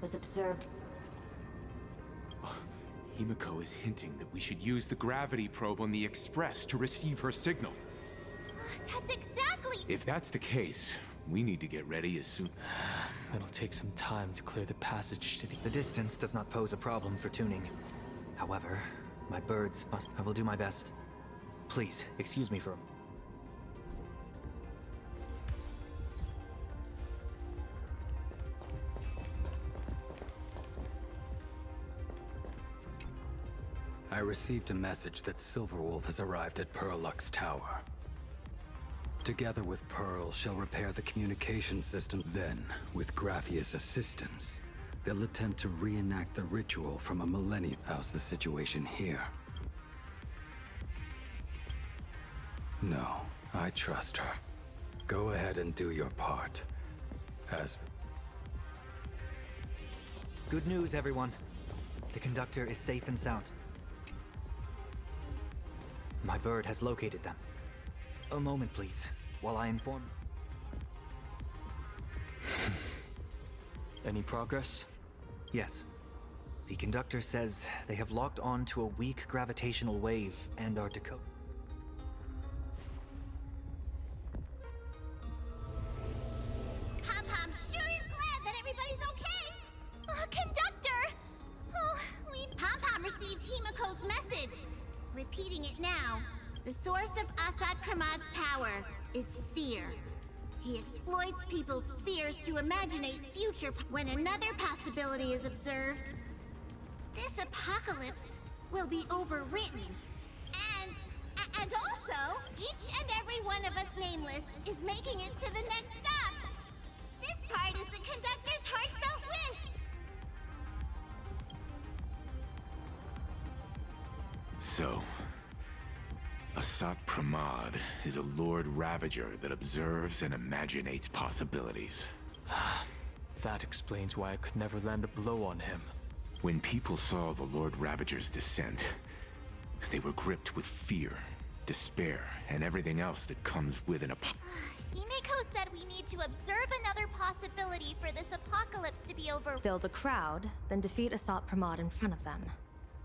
Was observed. Himiko is hinting that we should use the gravity probe on the Express to receive her signal. That's exactly... If that's the case, we need to get ready as soon... It'll take some time to clear the passage to the... The distance does not pose a problem for tuning. However, my birds must... I will do my best. Please, excuse me for... I received a message that Silverwolf has arrived at Pearlux Tower. Together with Pearl, she'll repair the communication system. Then, with Graphia's assistance, they'll attempt to reenact the ritual from a millennium. How's the situation here? No, I trust her. Go ahead and do your part. As... Good news, everyone. The conductor is safe and sound. My bird has located them. A moment, please, while I inform... Any progress? Yes. The conductor says they have locked on to a weak gravitational wave and are decoding. Pom-Pom sure is glad that everybody's okay! Conductor! Oh, Pom-Pom received Himiko's message. Repeating it now. The source of Assad Pramad's power is fear. He exploits people's fears to imaginate future when another possibility is observed. This apocalypse will be overwritten. And also, each and every one of us nameless is making it to the next stop. This part is the conductor's heartfelt wish. So, Assad Pramod is a Lord Ravager that observes and imaginates possibilities. That explains why I could never land a blow on him. When people saw the Lord Ravager's descent, they were gripped with fear, despair, and everything else that comes with an Himiko said we need to observe another possibility for this apocalypse to be over. Build a crowd, then defeat Assad Pramod in front of them.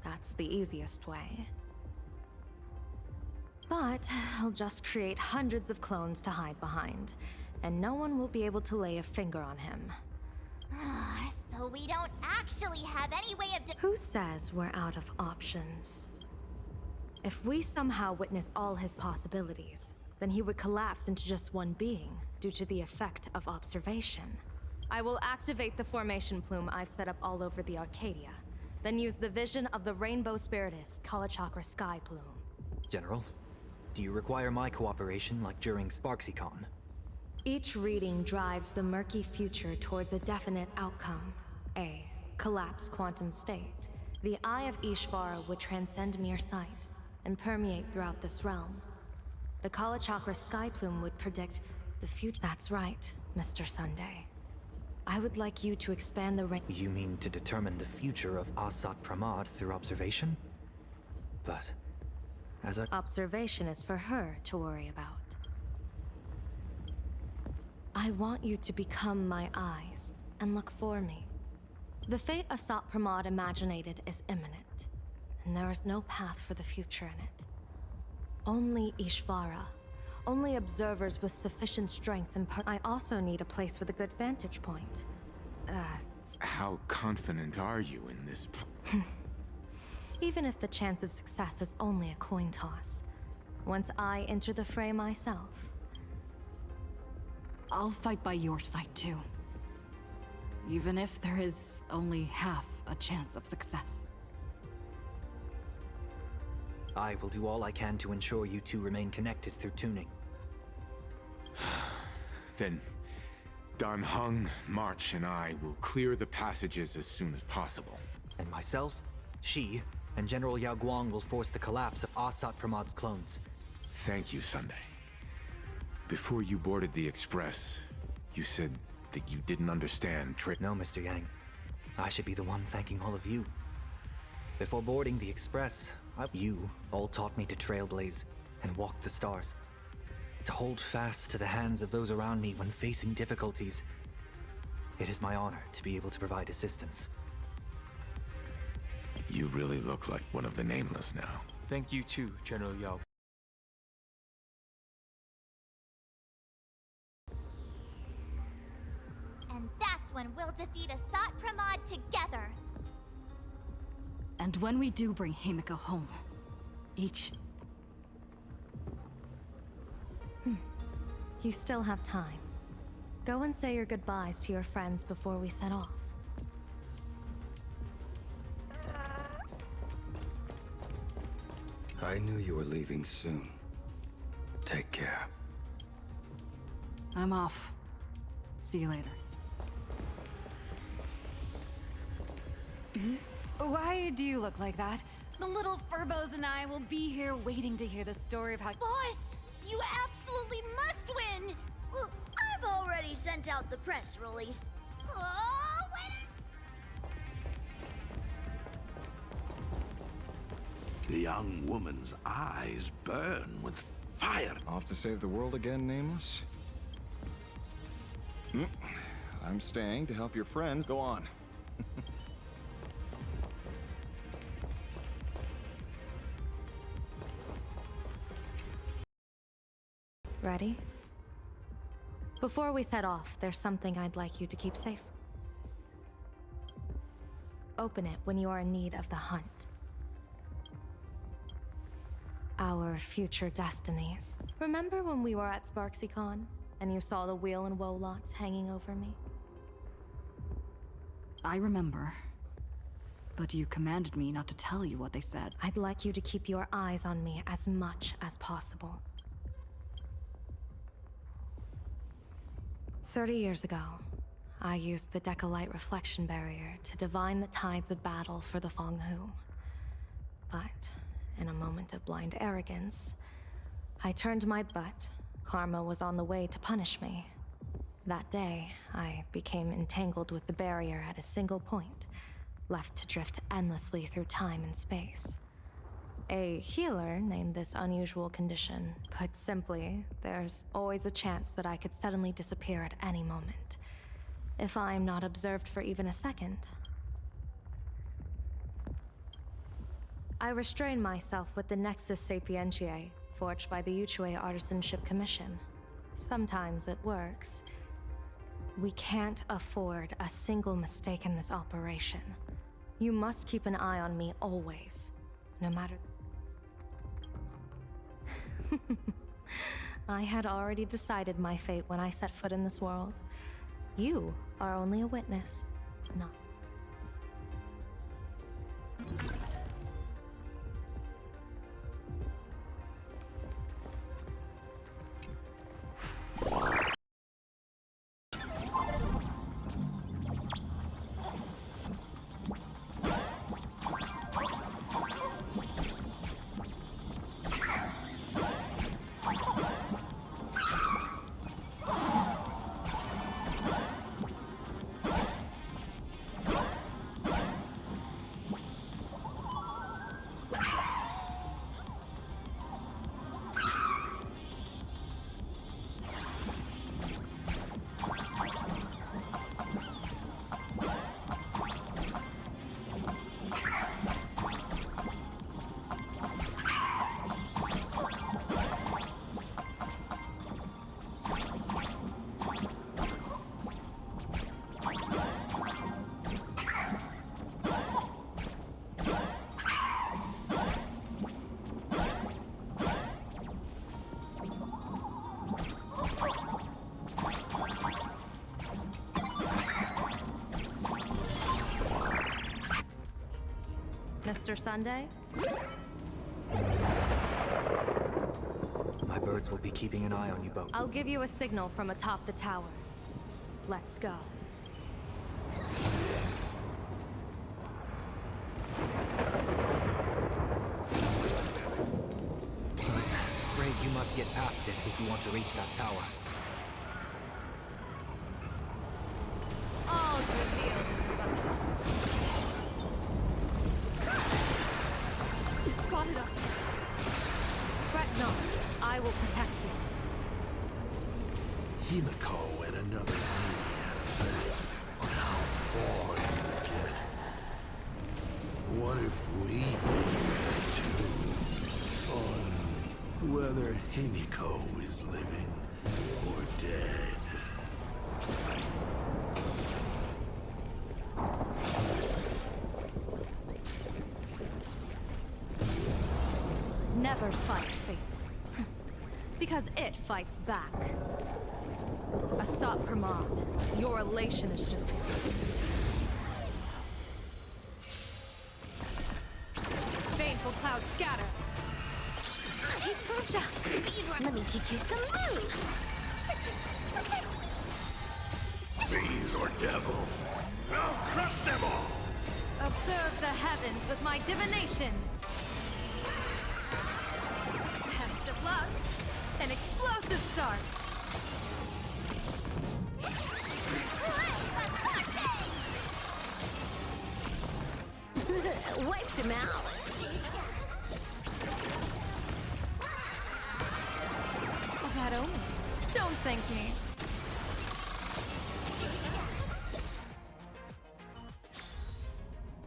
That's the easiest way. But I'll just create hundreds of clones to hide behind, and no one will be able to lay a finger on him. So we don't actually have any way of Who says we're out of options? If we somehow witness all his possibilities, then he would collapse into just one being due to the effect of observation. I will activate the formation plume I've set up all over the Arcadia, then use the vision of the Rainbow Spiritus Kalachakra Sky Plume. General, do you require my cooperation like during SparksyCon? Each reading drives the murky future towards a definite outcome, a collapsed quantum state. The Eye of Ishvara would transcend mere sight and permeate throughout this realm. The Kala Chakra sky plume would predict the future. That's right, Mr. Sunday. I would like you to expand the range. You mean to determine the future of Asat Pramad through observation? But as a observation is for her to worry about. I want you to become my eyes and look for me. The fate Asat Pramad imaginated is imminent, and there is no path for the future in it. Only Ishvara, only observers with sufficient strength and I also need a place with a good vantage point. How confident are you in this Even if the chance of success is only a coin toss, once I enter the fray myself, I'll fight by your side too. Even if there is only half a chance of success. I will do all I can to ensure you two remain connected through tuning. Then Dan Heng, March, and I will clear the passages as soon as possible. And myself, she, and General Yao Guang will force the collapse of Asat Pramad's clones. Thank you, Sunday. Before you boarded the Express, you said that you didn't understand No, Mr. Yang. I should be the one thanking all of you. Before boarding the Express, you all taught me to trailblaze and walk the stars. To hold fast to the hands of those around me when facing difficulties. It is my honor to be able to provide assistance. You really look like one of the Nameless now. Thank you too, General Yao. And that's when we'll defeat Asat Pramad together. And when we do bring Himiko home, each... You still have time. Go and say your goodbyes to your friends before we set off. I knew you were leaving soon. Take care. I'm off. See you later. Why do you look like that? The little Furbos and I will be here waiting to hear the story of how— Boss, you absolutely must win! Well, I've already sent out the press release. Oh, wait! The young woman's eyes burn with fire. Off to save the world again, Nameless? I'm staying to help your friends. Go on. Ready? Before we set off, there's something I'd like you to keep safe. Open it when you are in need of the hunt. Our future destinies. Remember when we were at SparksyCon, and you saw the wheel and woe lots hanging over me? I remember. But you commanded me not to tell you what they said. I'd like you to keep your eyes on me as much as possible. 30 years ago, I used the Decalite reflection barrier to divine the tides of battle for the Fonghu. But, in a moment of blind arrogance, I turned my butt. Karma was on the way to punish me. That day, I became entangled with the barrier at a single point, left to drift endlessly through time and space. A healer named this unusual condition. Put simply, there's always a chance that I could suddenly disappear at any moment, if I'm not observed for even a second. I restrain myself with the Nexus Sapientiae, forged by the Yuchue Artisanship Commission. Sometimes it works. We can't afford a single mistake in this operation. You must keep an eye on me always, no matter... I had already decided my fate when I set foot in this world. You are only a witness, not... Mr. Sunday? My birds will be keeping an eye on you both. I'll give you a signal from atop the tower. Let's go. I'm afraid you must get past it if you want to reach that tower. All revealed. It's spotted us. Fret not. I will protect you. Himiko and another me had a bet on how far you would get. What if we did too? On whether Himiko is living or dead. Never fight fate. Because it fights back. Asat Pramad, your elation is just... Baneful clouds scatter. Speedrun. Let me teach you some moves. Fiends or devils, I'll crush them all! Observe the heavens with my divinations. Test of luck. An explosive start. Wiped him out. That omen. Don't thank me.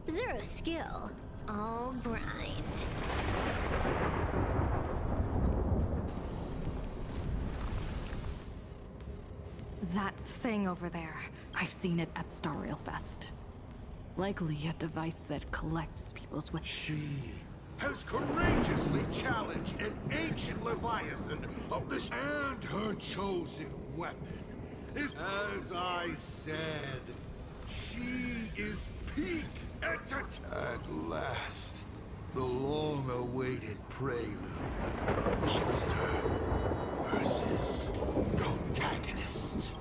Zero skill. All grind. That thing over there. I've seen it at Stariel Fest. Likely a device that collects people's She has courageously challenged an ancient Leviathan of this, and her chosen weapon is, as I said, she is peak entertainment. At last, the long-awaited prelude. Monster versus protagonist.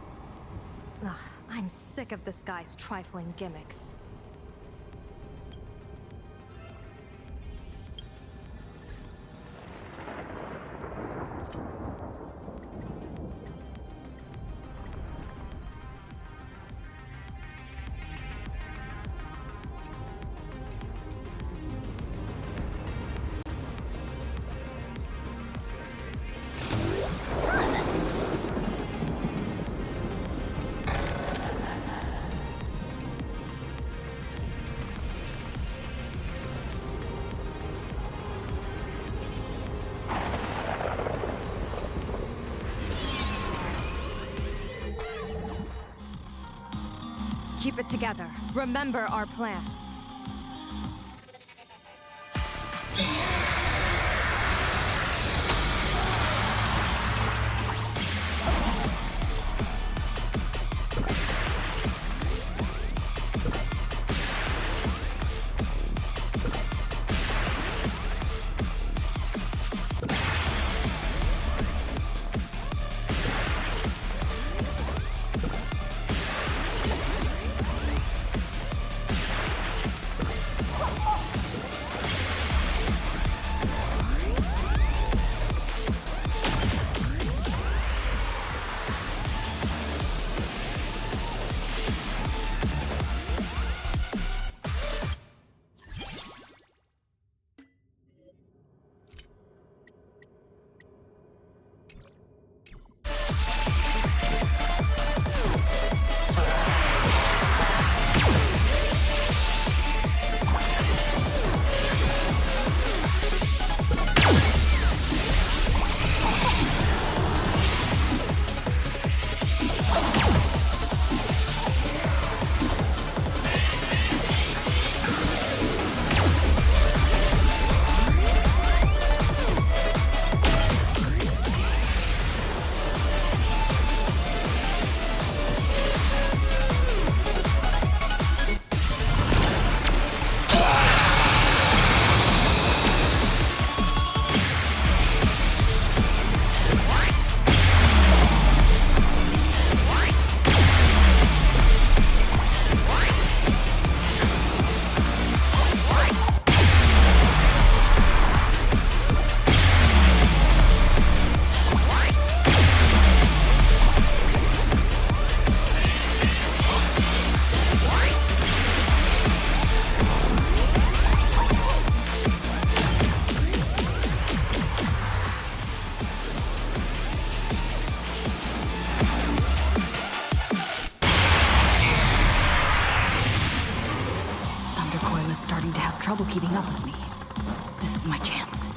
Ugh, I'm sick of this guy's trifling gimmicks. Keep it together. Remember our plan. trouble keeping up with me. This is my chance.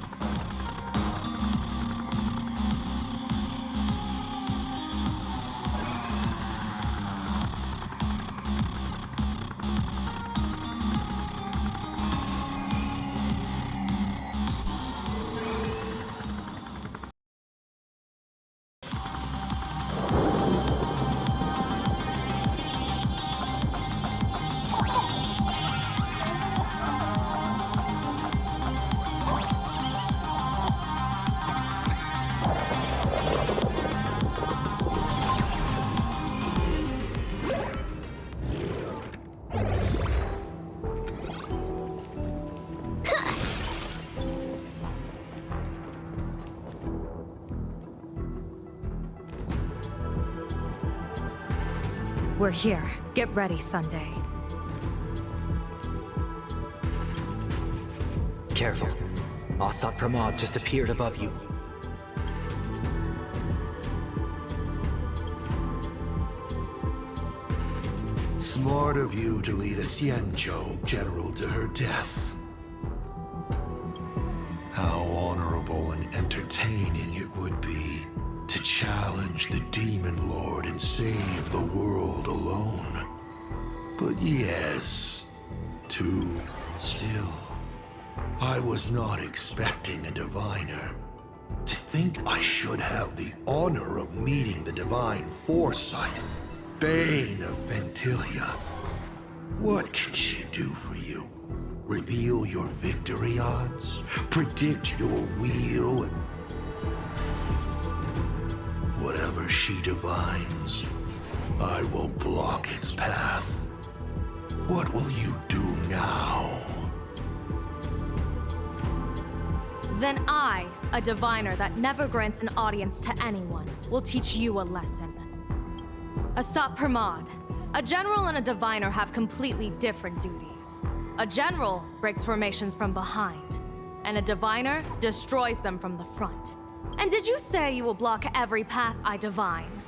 We're here. Get ready, Sunday. Careful. Assad Pramod just appeared above you. Smart of you to lead a Xianzhou general to her death. How honorable and entertaining it would be to challenge the Demon Lord and save the world alone. But yes, too still. I was not expecting a diviner. To think I should have the honor of meeting the divine foresight, Bane of Ventilia. What can she do for you? Reveal your victory odds? Predict your wheel? And whatever she divines, I will block its path. What will you do now? Then I, a diviner that never grants an audience to anyone, will teach you a lesson. Assad Pramod, a general and a diviner have completely different duties. A general breaks formations from behind, and a diviner destroys them from the front. And did you say you will block every path I divine?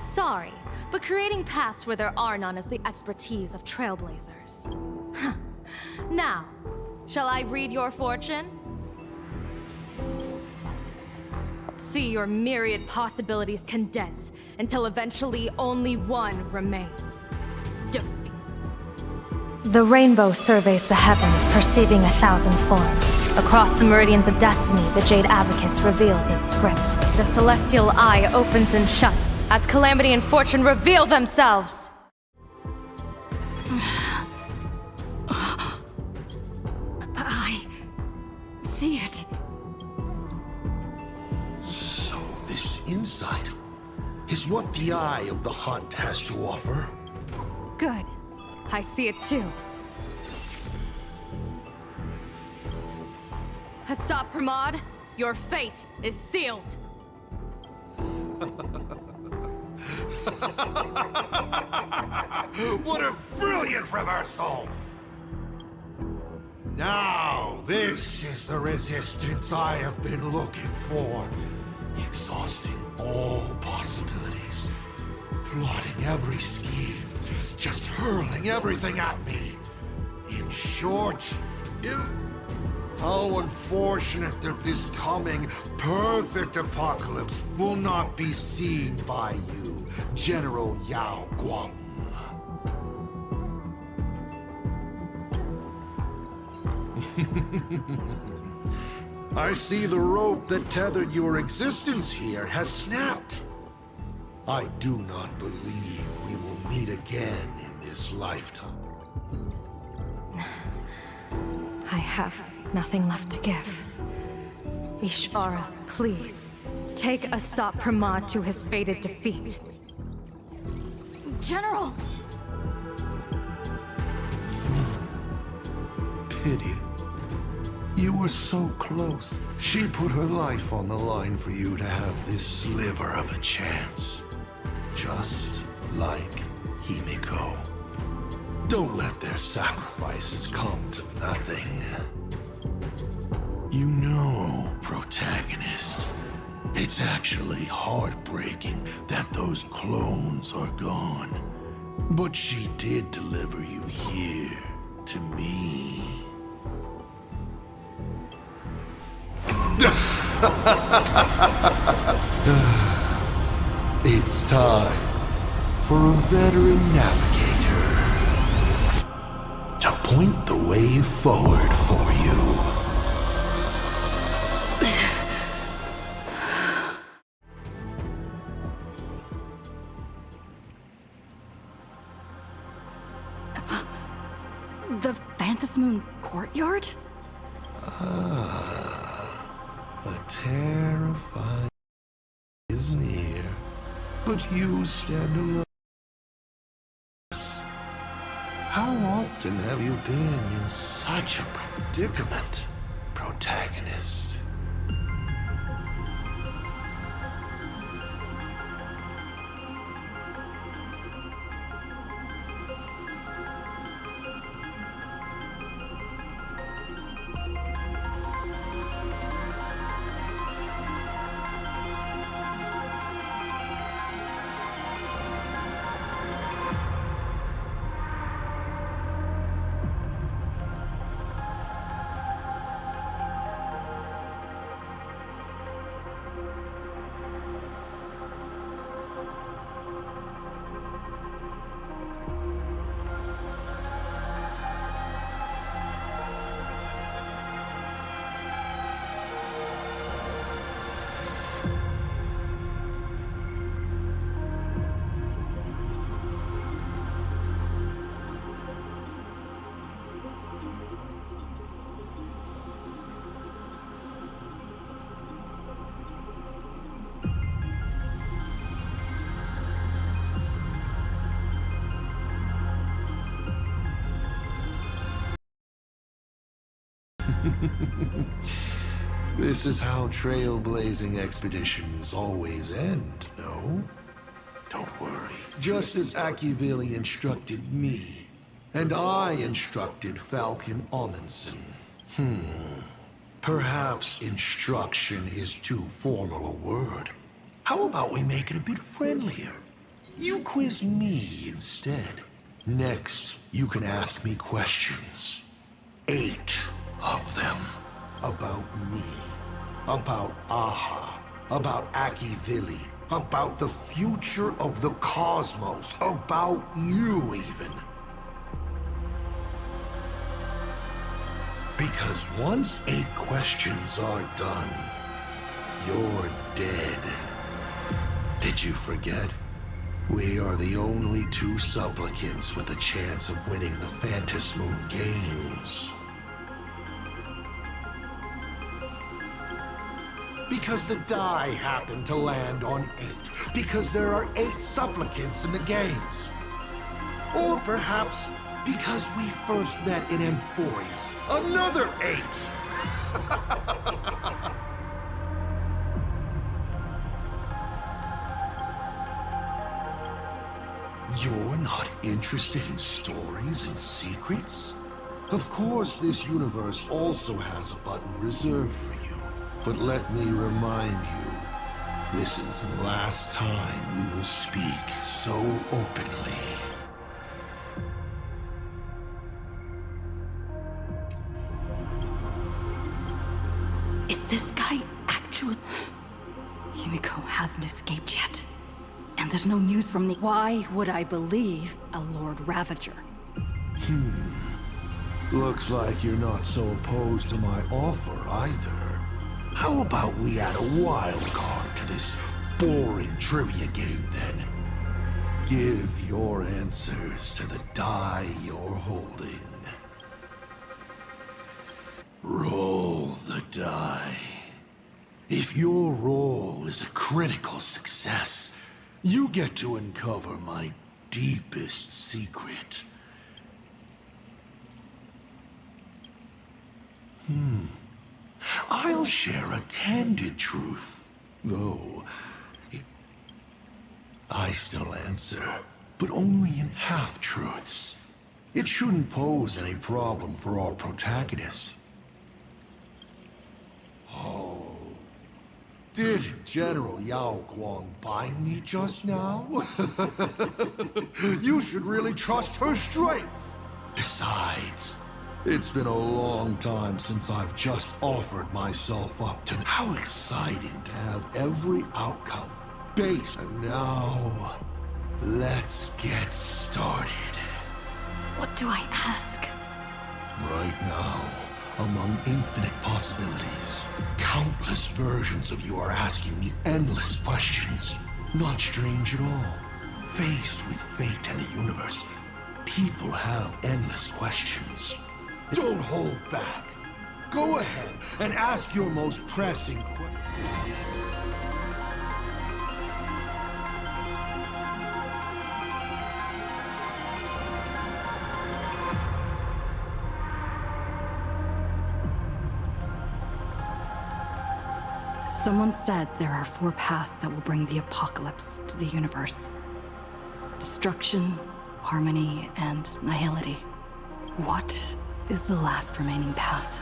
Sorry, but creating paths where there are none is the expertise of trailblazers. Now, shall I read your fortune? See your myriad possibilities condense until eventually only one remains. Defeat. The rainbow surveys the heavens, perceiving 1,000 forms. Across the meridians of destiny, the Jade Abacus reveals its script. The celestial eye opens and shuts as calamity and fortune reveal themselves. I see it. So this insight is what the Eye of the Hunt has to offer. Good. I see it too. Assad Pramod, your fate is sealed. What a brilliant reversal! Now, this is the resistance I have been looking for. Exhausting all possibilities. Plotting every scheme. Just hurling everything at me. In short, how unfortunate that this coming perfect apocalypse will not be seen by you, General Yao Guang. I see the rope that tethered your existence here has snapped. I do not believe we will meet again in this lifetime. I have nothing left to give. Ishvara, please, take Assad Pramod to his fated defeat. General! Pity. You were so close. She put her life on the line for you to have this sliver of a chance. Just like Himiko. Don't let their sacrifices come to nothing. You know, protagonist, it's actually heartbreaking that those clones are gone. But she did deliver you here, to me. It's time for a veteran navigator to point the way forward for you. The Phantasmoon courtyard? A terrifying is near, but you stand alone. How often have you been in such a predicament, protagonist? This is how trailblazing expeditions always end, no? Don't worry. Just as Akivili instructed me, and I instructed Falcon Amundsen. Perhaps instruction is too formal a word. How about we make it a bit friendlier? You quiz me instead. Next, you can ask me questions. 8 of them. About me. About Aha. About Akivili. About the future of the cosmos. About you, even. Because once 8 questions are done, you're dead. Did you forget? We are the only 2 supplicants with a chance of winning the Phantasmoon Games. Because the die happened to land on 8. Because there are 8 supplicants in the games. Or perhaps because we first met in Emphorius. Another 8! You're not interested in stories and secrets? Of course, this universe also has a button reserved for you. But let me remind you, this is the last time we will speak so openly. Is this guy actually... Himiko hasn't escaped yet. And there's no news from the... Why would I believe a Lord Ravager? Looks like you're not so opposed to my offer either. How about we add a wild card to this boring trivia game then? Give your answers to the die you're holding. Roll the die. If your roll is a critical success, you get to uncover my deepest secret. I'll share a candid truth, though I still answer, but only in half-truths. It shouldn't pose any problem for our protagonist. Oh, did General Yao Guang bind me just now? You should really trust her strength. Besides, It's been a long time since I've just offered myself up to How exciting to have every outcome based. And now, let's get started. What do I ask? Right now, among infinite possibilities, countless versions of you are asking me endless questions. Not strange at all. Faced with fate and the universe, people have endless questions. Don't hold back. Go ahead and ask your most pressing question. Someone said there are 4 paths that will bring the apocalypse to the universe. Destruction, harmony, and nihility. What is the last remaining path?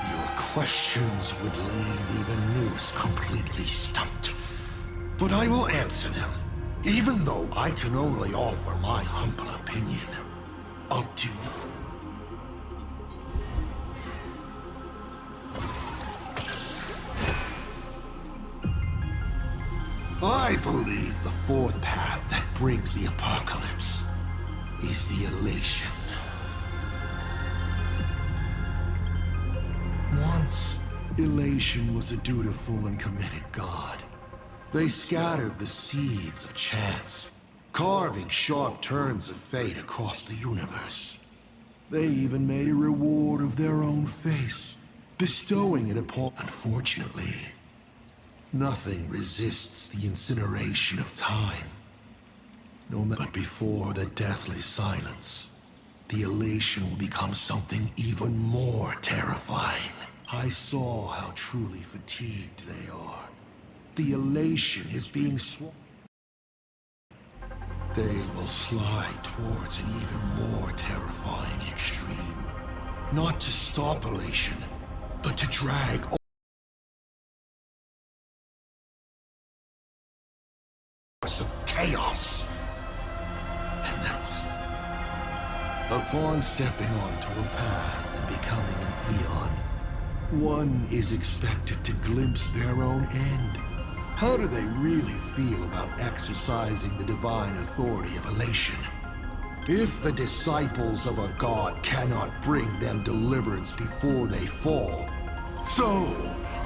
Your questions would leave even Noose completely stumped. But I will answer them, even though I can only offer my humble opinion. Up to I believe the 4th path that brings the apocalypse is the elation. Once, elation was a dutiful and committed god. They scattered the seeds of chance, carving sharp turns of fate across the universe. They even made a reward of their own face, bestowing it upon... Unfortunately, nothing resists the incineration of time. No matter, but before the deathly silence, the elation will become something even more terrifying. I saw how truly fatigued they are. The elation is being swamped. They will slide towards an even more terrifying extreme. Not to stop elation, but to drag of chaos. And that was... Upon stepping onto a path and becoming an Eon, one is expected to glimpse their own end. How do they really feel about exercising the divine authority of elation? If the disciples of a god cannot bring them deliverance before they fall, so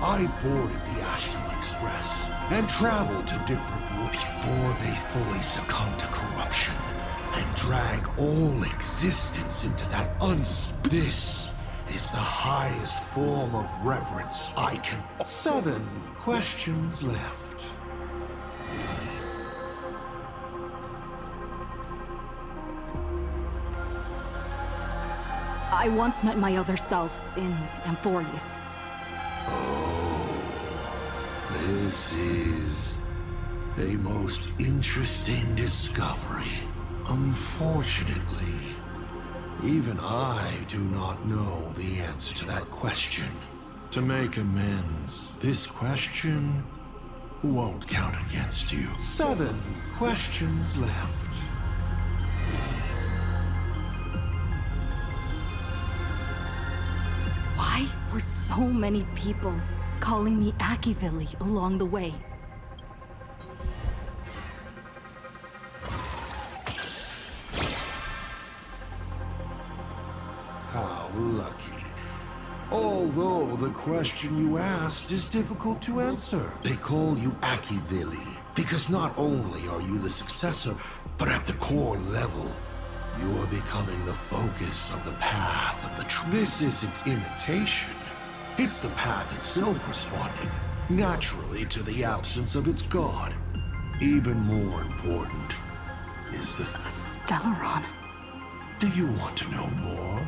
I boarded the Astral Express and traveled to different worlds before they fully succumb to corruption and drag all existence into that This is the highest form of reverence I can... 7 questions left. I once met my other self in Amphorius. This is a most interesting discovery. Unfortunately, even I do not know the answer to that question. To make amends, this question won't count against you. 7 questions left. Why were so many people calling me Akivili along the way? How lucky. Although the question you asked is difficult to answer. They call you Akivili because not only are you the successor, but at the core level, you are becoming the focus of the path of the truth. This isn't imitation. It's the path itself responding, naturally, to the absence of its god. Even more important is the... Stellaron. Do you want to know more?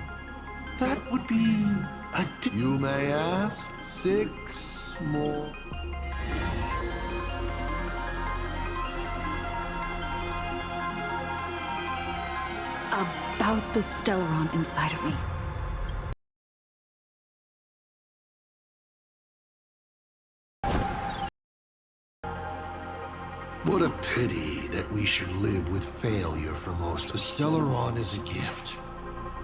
That would be a... You may ask 6 more. About the Stellaron inside of me. What a pity that we should live with failure for most. The Stellaron is a gift.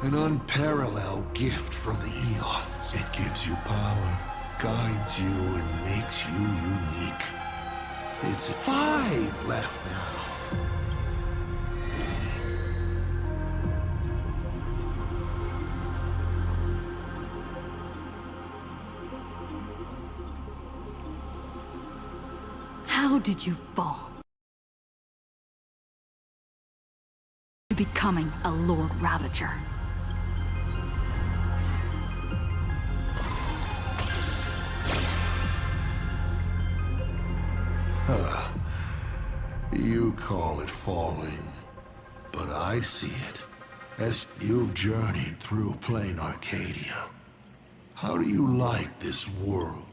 An unparalleled gift from the eons. It gives you power, guides you, and makes you unique. It's 5 left now. How did you fall? To becoming a Lord Ravager. You call it falling, but I see it as you've journeyed through plain Arcadia. How do you like this world?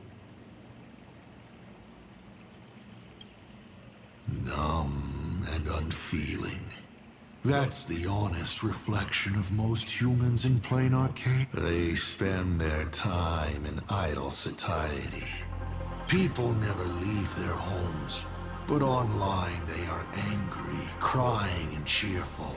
Numb and unfeeling. That's the honest reflection of most humans in plain Arcadia. They spend their time in idle satiety. People never leave their homes, but online they are angry, crying, and cheerful.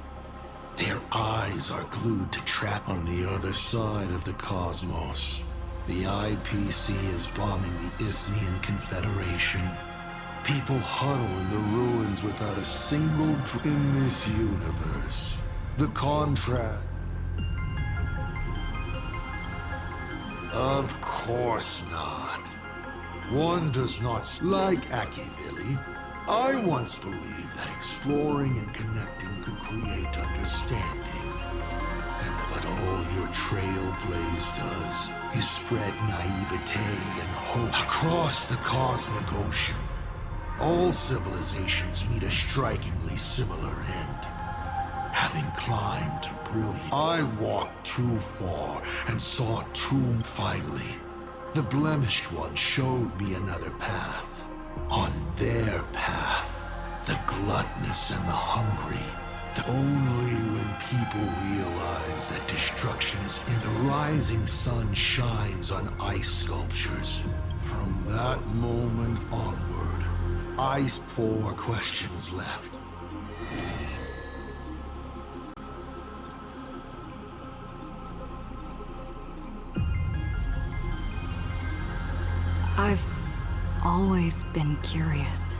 Their eyes are glued to trap on the other side of the cosmos. The IPC is bombing the Isnian Confederation. People huddle in the ruins without a single in this universe. The contrast. Of course not. One does not like Akivili. I once believed that exploring and connecting could create understanding. But all your trailblaze does is spread naivete and hope across the cosmic ocean. All civilizations meet a strikingly similar end. Having climbed to brilliance, I walked too far and saw too finally. The blemished one showed me another path. On their path, the gluttonous and the hungry. Only when people realize that destruction is in the rising sun shines on ice sculptures. From that moment onward, Ice 4 questions left. I've always been curious.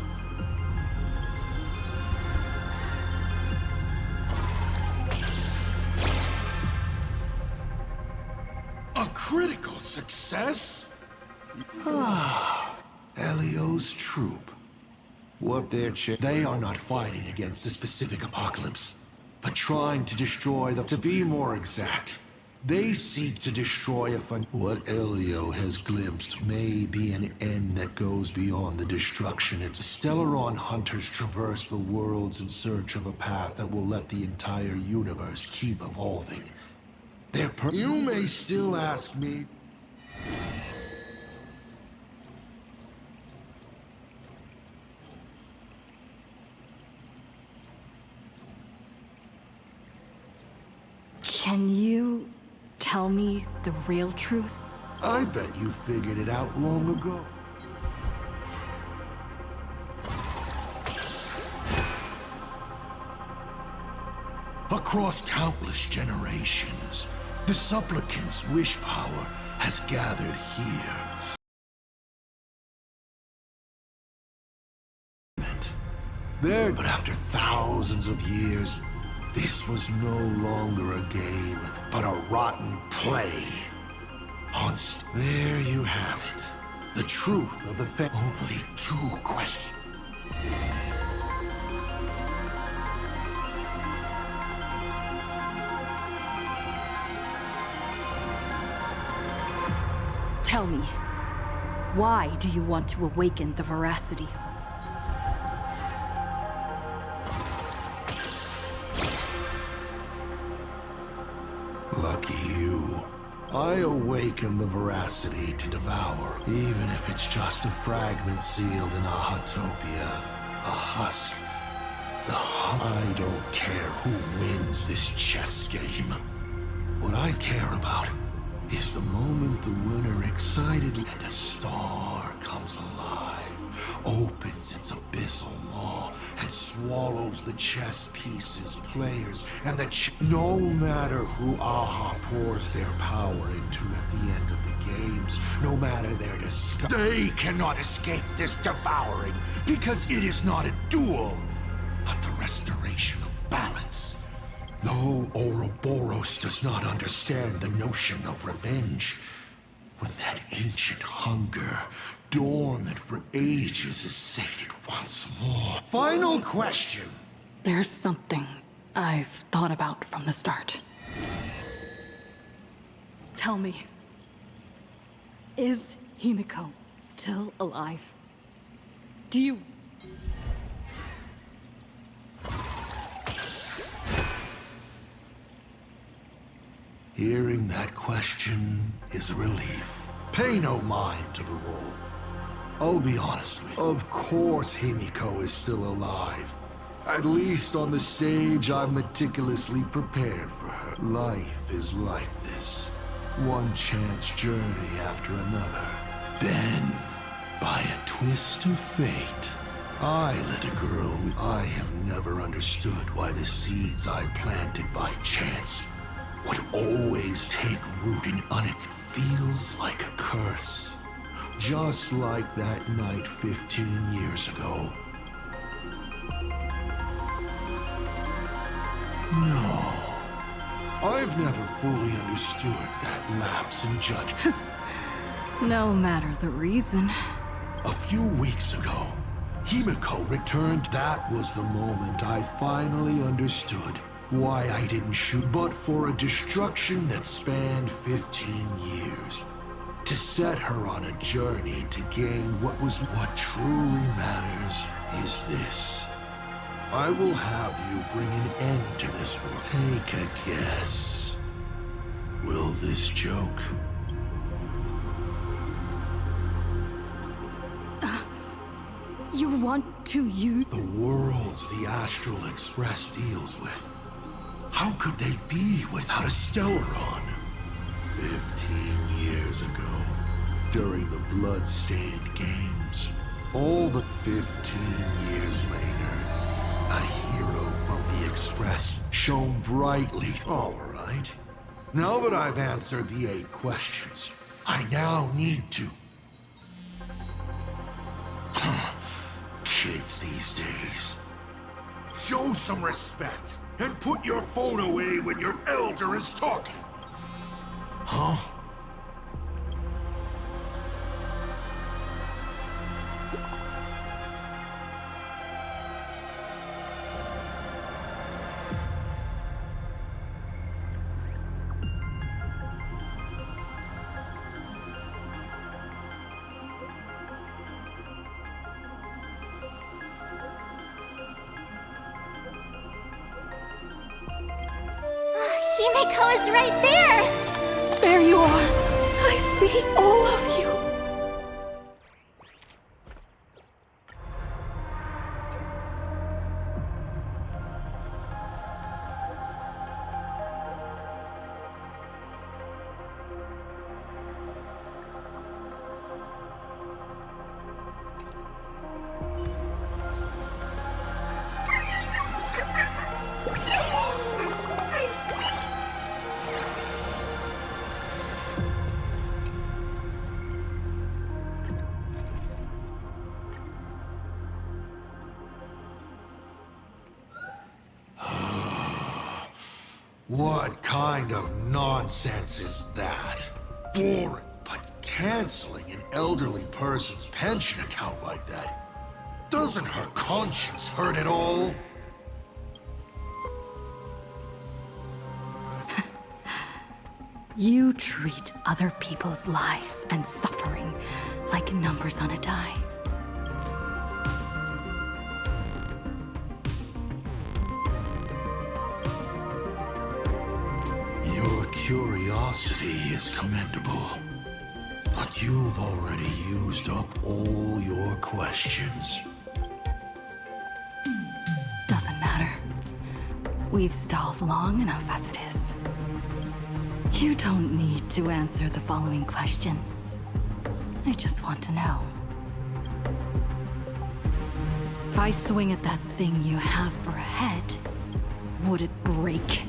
A critical success? Ah, Elio's troop. What they are not fighting against a specific apocalypse, but trying to destroy the... To be more exact, they seek to destroy What Elio has glimpsed may be an end that goes beyond the destruction. It's Stellaron hunters traverse the worlds in search of a path that will let the entire universe keep evolving. You may still ask me... Can you tell me the real truth? I bet you figured it out long ago. Across countless generations, the supplicant's wish power has gathered here. But after thousands of years, this was no longer a game, but a rotten play. There you have it. The truth of the only 2 questions. Tell me, why do you want to awaken the veracity? Lucky you. I awaken the veracity to devour, even if it's just a fragment sealed in a Hotopia, a husk. I don't care who wins this chess game. What I care about is the moment the winner excitedly and a star comes alive, opens its abyssal maw, It swallows the chess pieces, players, and no matter who Aha pours their power into at the end of the games, no matter their disgust, they cannot escape this devouring, because it is not a duel, but the restoration of balance. Though Ouroboros does not understand the notion of revenge, when that ancient hunger, dormant for ages, is sated once more. Final question. There's something I've thought about from the start. Tell me, is Himiko still alive? Do you... Hearing that question is a relief. Pay no mind to the role. I'll be honest with you. Of course Himiko is still alive. At least on the stage, I'm meticulously prepared for her. Life is like this. One chance journey after another. Then, by a twist of fate, I let a girl with... I have never understood why the seeds I planted by chance would always take root in it feels like a curse. Just like that night 15 years ago. No. I've never fully understood that lapse in judgment. No matter the reason. A few weeks ago, Himiko returned. That was the moment I finally understood why I didn't shoot, but for a destruction that spanned 15 years. To set her on a journey to gain what truly matters is this. I will have you bring an end to this world. Take a guess. Will this joke? You want to use... The worlds the Astral Express deals with. How could they be without a Stellaron? 15 years ago, during the blood-stained games, all but 15 years later, a hero from the Express shone brightly. All right. Now that I've answered the 8 questions, I now need to... Kids these days. Show some respect, and put your phone away when your elder is talking. Huh? Himiko is right there! There you are! I see all of you! What kind of nonsense is that? Boring, but canceling an elderly person's pension account like that, doesn't her conscience hurt at all? You treat other people's lives and suffering like numbers on a die. Your curiosity is commendable, but you've already used up all your questions. Doesn't matter. We've stalled long enough as it is. You don't need to answer the following question. I just want to know. If I swing at that thing you have for a head, would it break?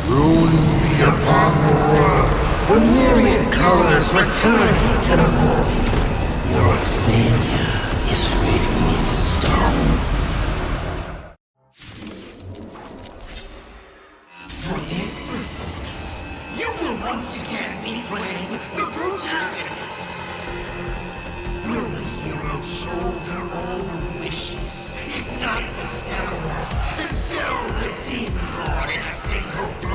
Ruin be upon the world. The myriad colors return to the void. Your failure is written in stone. For this performance, you will once again be playing the protagonist. Will the hero shoulder all the wishes, ignite the stellar wall, and fill the demon lord in a single blow?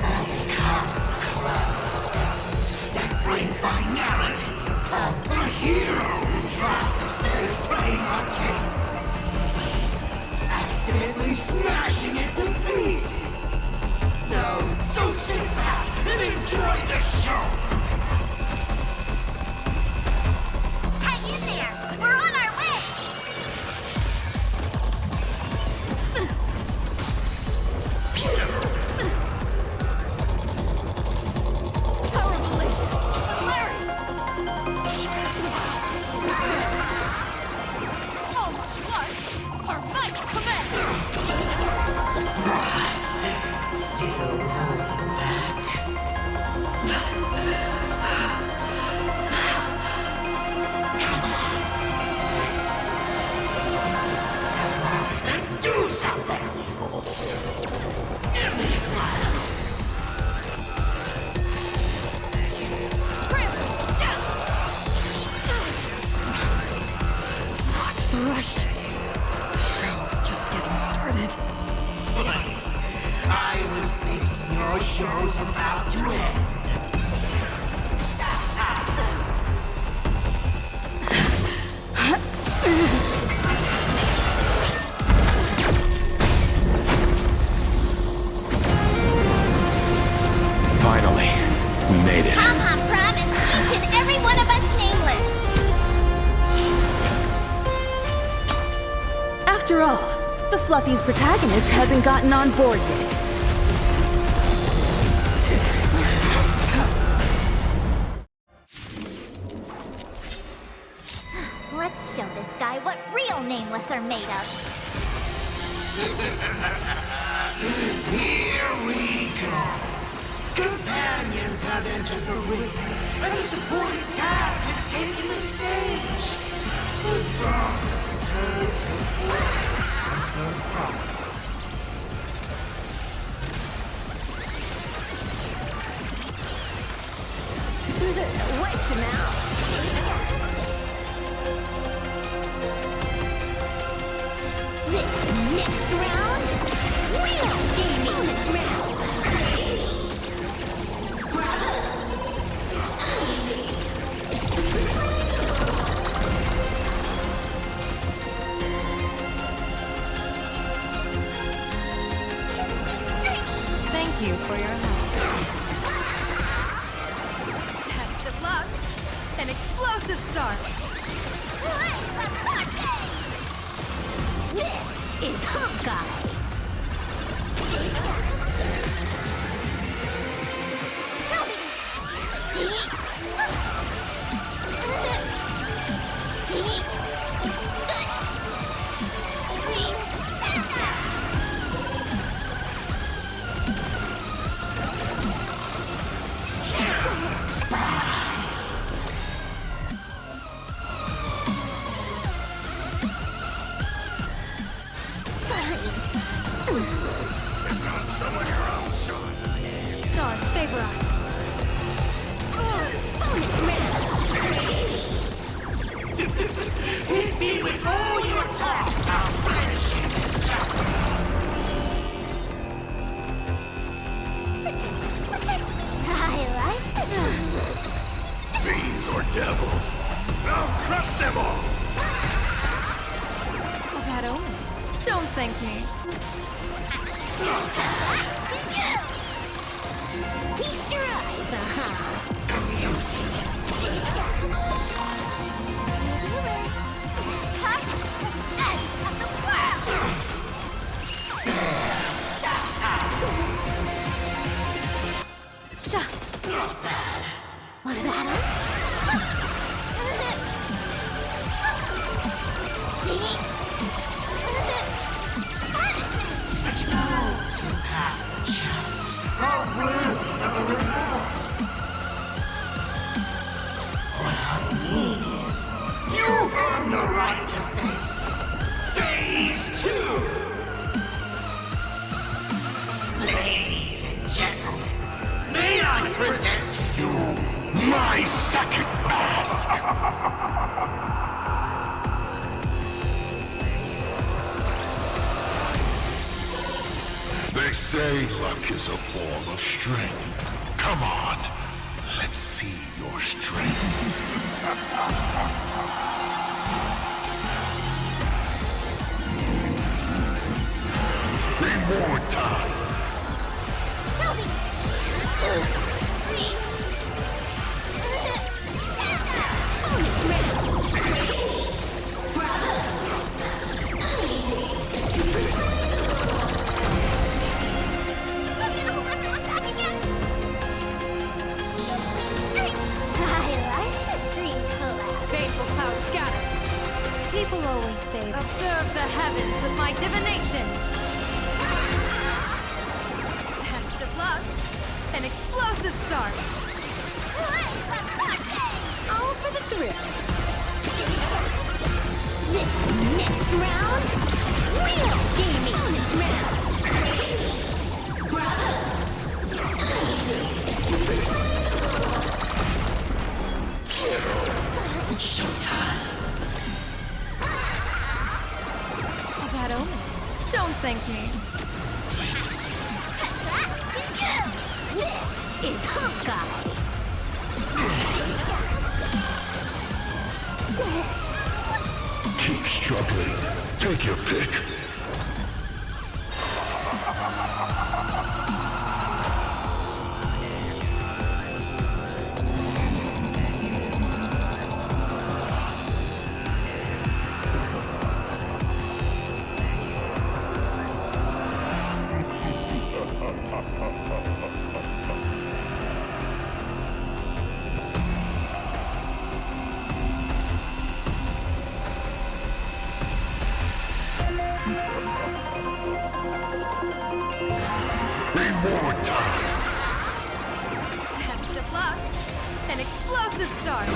Or become the cloudless spells that bring finality upon the hero who tried to save Brain Arcade, accidentally smashing it to pieces? No, so sit back and enjoy the show! Hang in there! We're on our way! Powerful Link! Larry! Oh, what? Our might command! Right. Still holding back. And do something! Give me a smile! What's the rush? The show is just getting started. I was thinking your show's about to end. Finally, we made it. Papa promised each and every one of us nameless. After all, the Fluffy's protagonist hasn't gotten on board yet. Let's show this guy what real nameless are made of. Here we go. Companions have entered the ring, and the supporting cast has taken the stage. The drama turns to Wiped him out. This next round, real gaming. Bonus round. Thank you for your help. Best of luck! An explosive start! This is Hawkeye. Stars favor us. Bonus round. hit me with all your talk about friendship and justice. I like it. Fiends or devils, I'll crush them all! Well, that omen. Don't thank me. Feast your eyes, What about him? Such those who pass the challenge are worthy of a reward. What I mean is, you earn the right to face Phase 2. Ladies and gentlemen, may I present to you my second mask? They say luck is a form of strength. Come on, let's see your strength. Reward time. Toby! Bonus round. Fateful clouds scatter. People always say, observe the heavens with my divination. Best of luck. An explosive start. All for the thrill. This next round, real gaming. Bonus round. Showtime. That omen. Don't thank me. This is Hawkeye. Keep struggling. Take your pick. Reward time. Best of luck. An explosive start.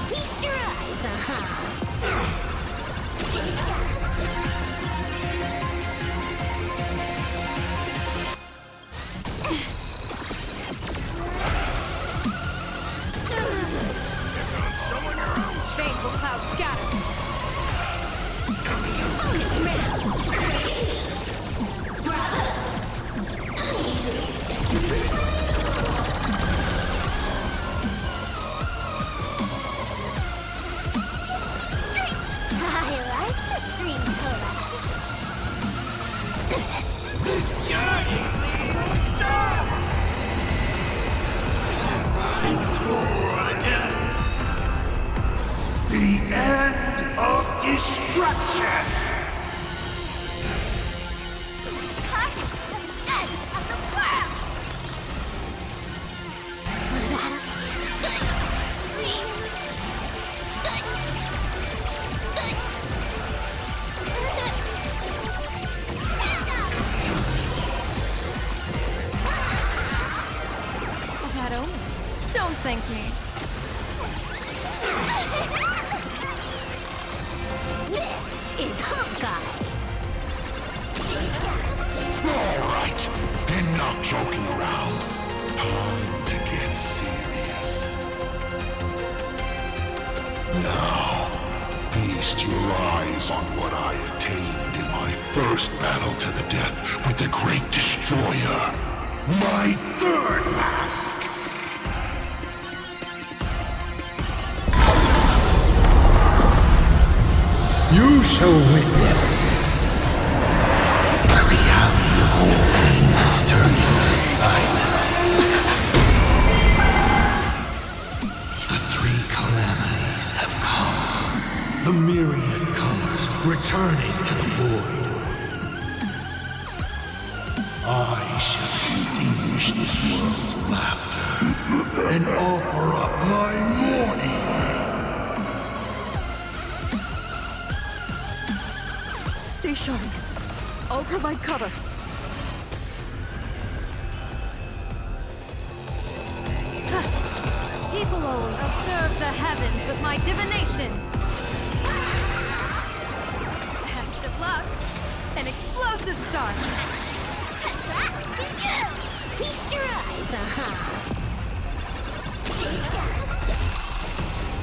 Feast your eyes, Fateful clouds scatter. Bonus round. I like the green color. This journey will stop! The end of destruction! That omen. Don't thank me. This is Hawkeye. All right, enough joking around. Time to get serious. Now, feast your eyes on what I attained in my first battle to the death with the Great Destroyer. My third mask! You shall witness. The reality of all things turned into silence. The three calamities have come. The myriad colors returning to the void. I shall extinguish this world's laughter and offer up my mourning. Stay sharp. I'll provide cover. People always observe the heavens with my divinations. Best of luck. An explosive start. Feast your eyes,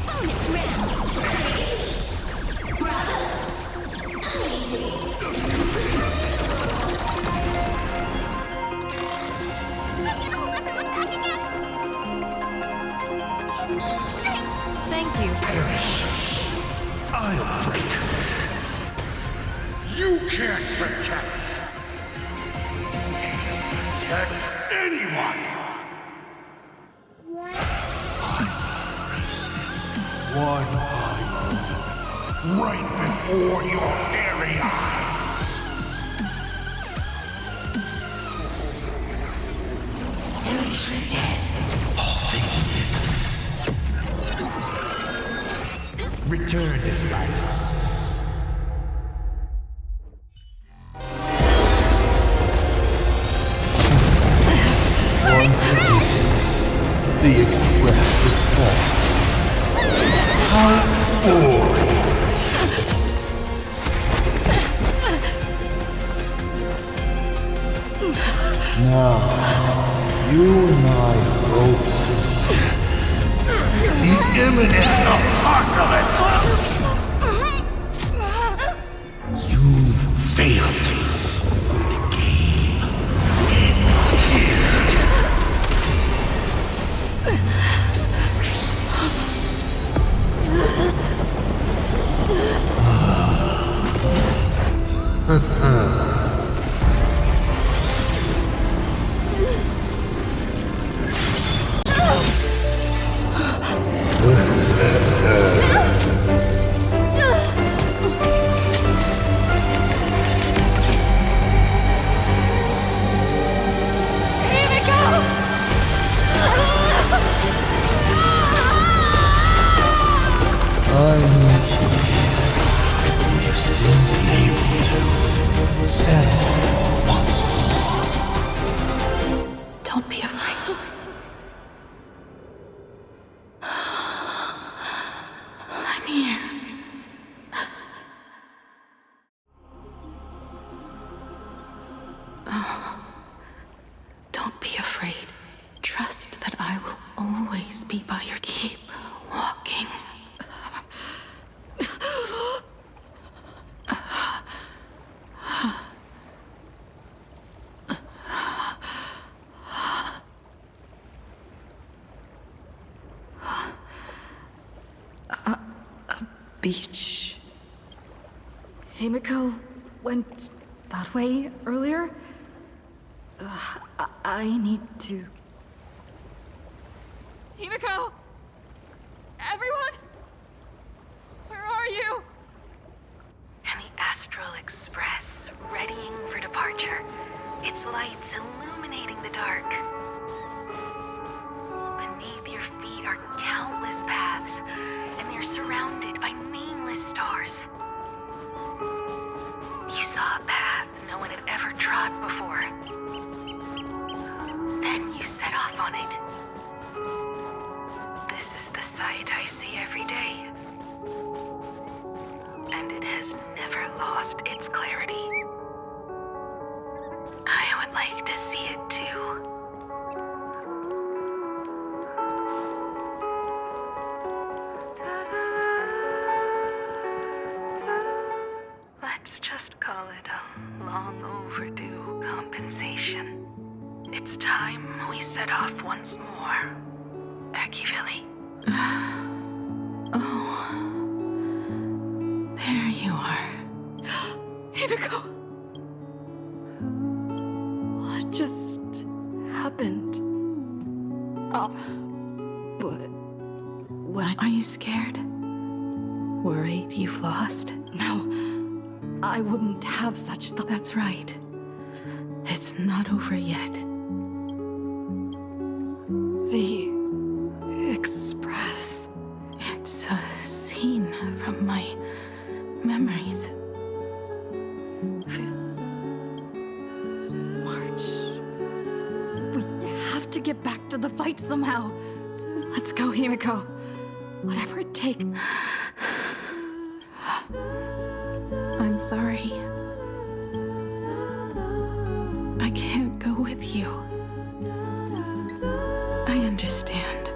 Bonus round. Thank you. Perish. I'll break. You can't protect. Protect anyone. I erase this one by one, right before your very eyes. Illusion's dead. All things return to silence. Once again, the Express is full. How boring. Now, you and I both see the imminent apocalypse. You've failed. The game ends here. Don't be afraid. I'm here. Oh, don't be afraid. Trust that I will always be by your keep, walking. Beach. Himiko went that way earlier. I need to. Himiko! Everyone? Where are you? And the Astral Express, readying for departure. Its lights illuminating the dark. Beneath your feet are countless paths, and they're surrounded by nameless stars. You saw a path no one had ever trod before. Then you set off on it. This is the sight I see every day. And it has never lost its clarity. I would like to see it too. Let's just call it a long overdue compensation. It's time we set off once more. Akivili. Oh. There you are. Himiko! What just happened? What? Are you scared? Worried you've lost? No, I wouldn't have such thoughts. That's right. It's not over yet. The Express. It's a scene from my memories. March. We have to get back to the fight somehow. Let's go, Himiko. Whatever it takes. I'm sorry. I can't go with you. I understand.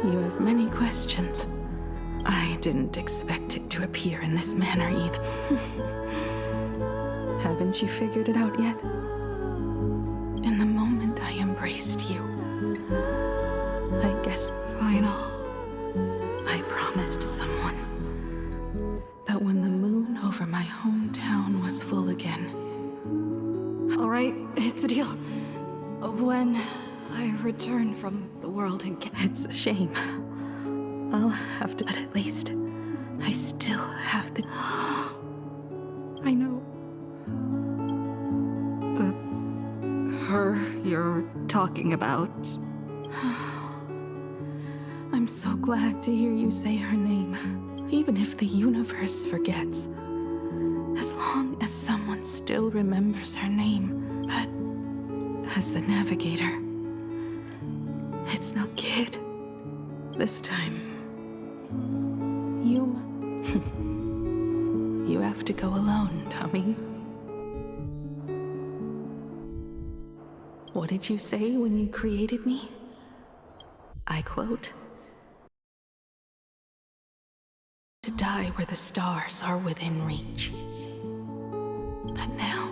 You have many questions. I didn't expect it to appear in this manner either. Haven't you figured it out yet? In the moment I embraced you, I guess final. I promised someone that when the moon over my hometown was full again. All right, it's a deal. When I return from the world and get... It's a shame. I'll have to, but at least I still have the... I know. Her you're talking about. I'm so glad to hear you say her name, even if the universe forgets. As long as someone still remembers her name, but as the navigator, it's not Kid. This time, Yuma. You have to go alone, Tommy. What did you say when you created me? I quote, "To die where the stars are within reach." But now,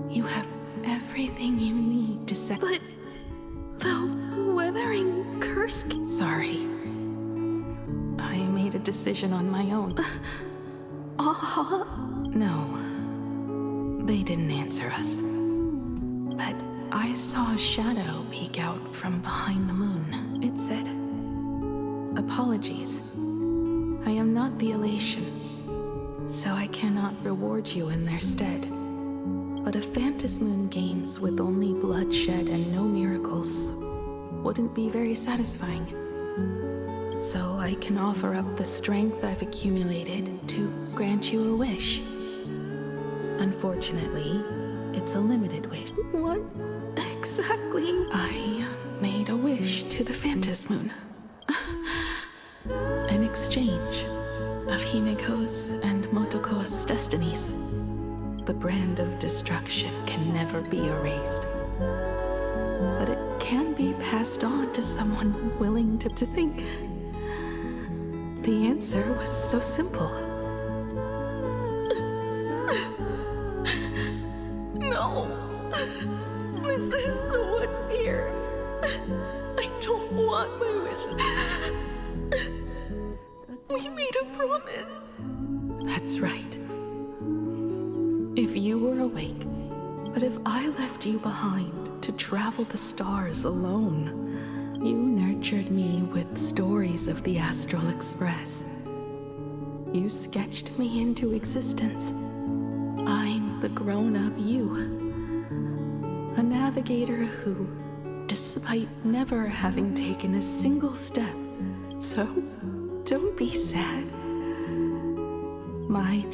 you have everything you need to set. But the weathering curse. Sorry. I made a decision on my own. No. They didn't answer us. But I saw a shadow peek out from behind the moon. It said, "Apologies. I am not the elation, so I cannot reward you in their stead. But a Phantasmoon Games with only bloodshed and no miracles wouldn't be very satisfying. So I can offer up the strength I've accumulated to grant you a wish. Unfortunately, it's a limited wish." What exactly? I made a wish to the Phantasmoon. An exchange of Himiko's and Motoko's destinies. The brand of destruction can never be erased. But it can be passed on to someone willing to think. The answer was so simple. No! This is so unfair. I don't want my wish. We made a promise. That's right. If you were awake, but if I left you behind to travel the stars alone, you nurtured me with stories of the Astral Express. You sketched me into existence. I'm the grown-up you. A navigator who, despite never having taken a single step, so don't be sad. My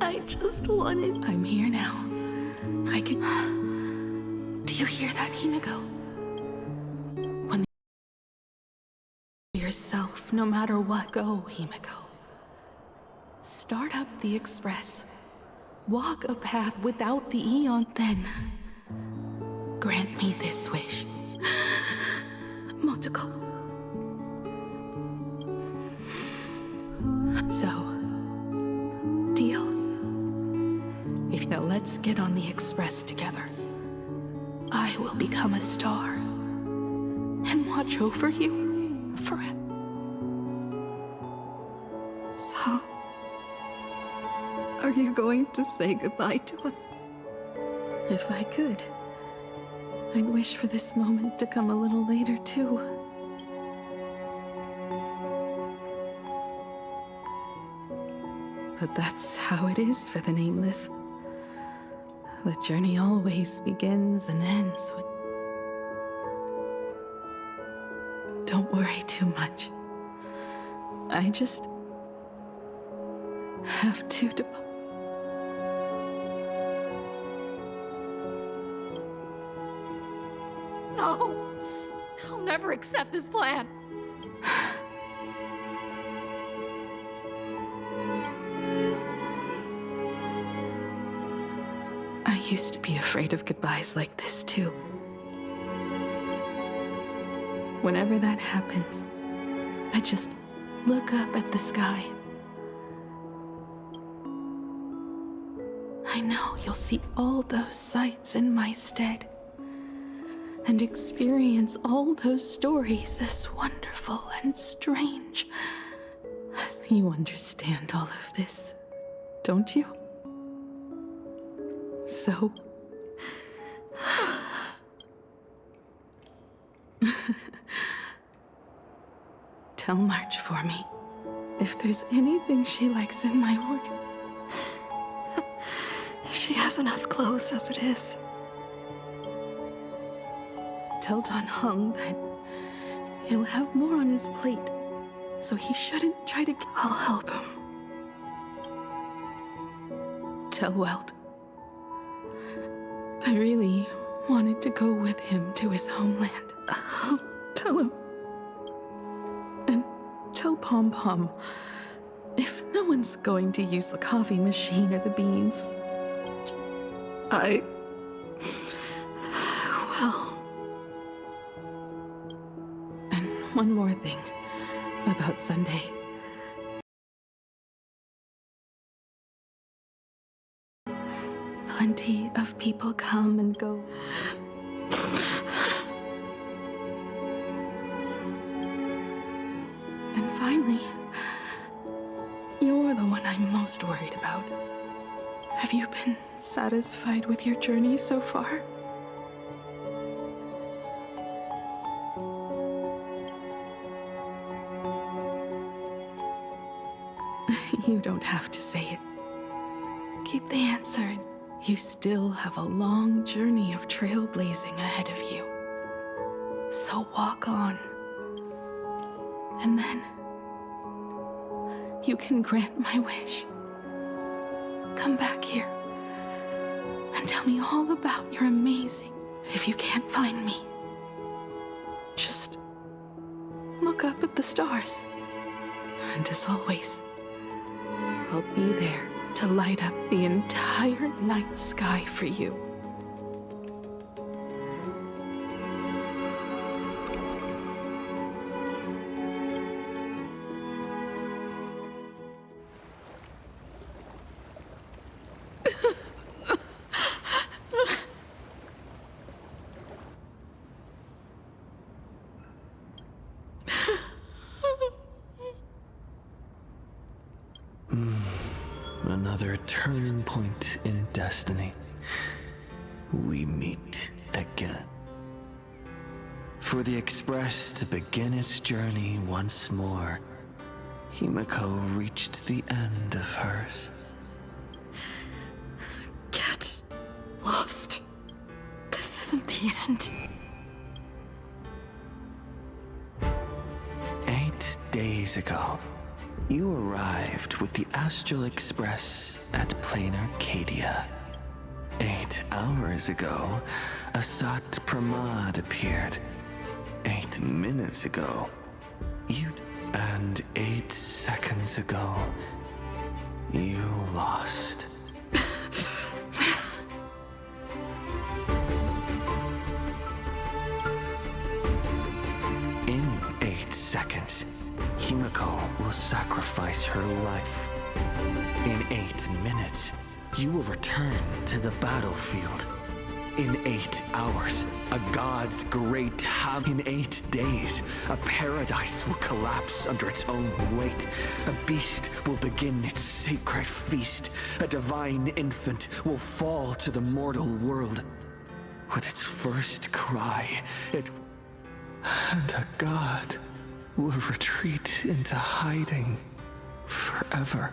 I just wanted... I'm here now. I can... Do you hear that, Himiko? When yourself, no matter what, go, Himiko. Start up the Express. Walk a path without the Eon, then grant me this wish. Motoko. So, deal. If now let's get on the Express together. I will become a star and watch over you forever. So, are you going to say goodbye to us? If I could, I'd wish for this moment to come a little later, too. But that's how it is for the Nameless. The journey always begins and ends with... Don't worry too much. I just have to depart. No! I'll never accept this plan! I used to be afraid of goodbyes like this, too. Whenever that happens, I just look up at the sky. I know you'll see all those sights in my stead and experience all those stories as wonderful and strange as you understand all of this, don't you? So... Tell March for me if there's anything she likes in my wardrobe. She has enough clothes as it is. Tell Don Hung that he'll have more on his plate, so he shouldn't try to... I'll help him. Tell Welt I really wanted to go with him to his homeland. I'll tell him. And tell Pom Pom if no one's going to use the coffee machine or the beans. I will. And one more thing about Sunday. Plenty of people come and go. And finally, you're the one I'm most worried about. Have you been satisfied with your journey so far? You don't have to say it. Keep the answer. You still have a long journey of trailblazing ahead of you. So walk on. And then you can grant my wish. Come back here and tell me all about your amazing... If you can't find me, just look up at the stars. And as always, I'll be there to light up the entire night sky for you. Another turning point in destiny. We meet again. For the Express to begin its journey once more, Himiko reached the end of hers. Get lost. This isn't the end. 8 days ago, you arrived with the Astral Express at Plain Arcadia. 8 hours ago, Asat Pramad appeared. 8 minutes ago, you... And 8 seconds ago, you lost. In 8 seconds, Himiko will sacrifice her life. In 8 minutes, you will return to the battlefield. In 8 hours, a god's great in 8 days, a paradise will collapse under its own weight. A beast will begin its sacred feast. A divine infant will fall to the mortal world. With its first cry, and a god will retreat into hiding forever.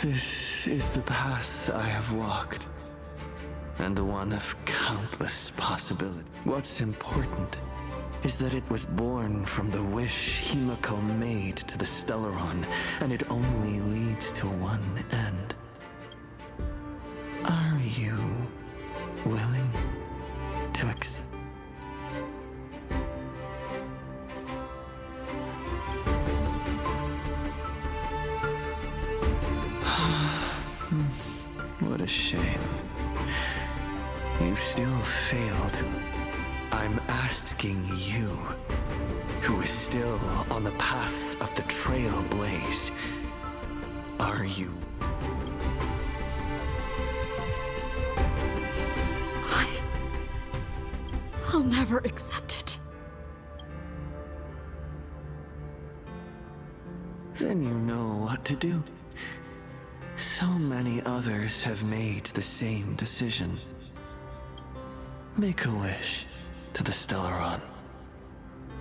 This is the path I have walked, and one of countless possibilities. What's important is that it was born from the wish Himiko made to the Stellaron, and it only leads to one end. Are you willing to accept? What a shame. You still failed. I'm asking you, who is still on the path of the Trailblaze, are you? I'll never accept it. Then you know what to do. So many others have made the same decision. Make a wish to the Stellaron.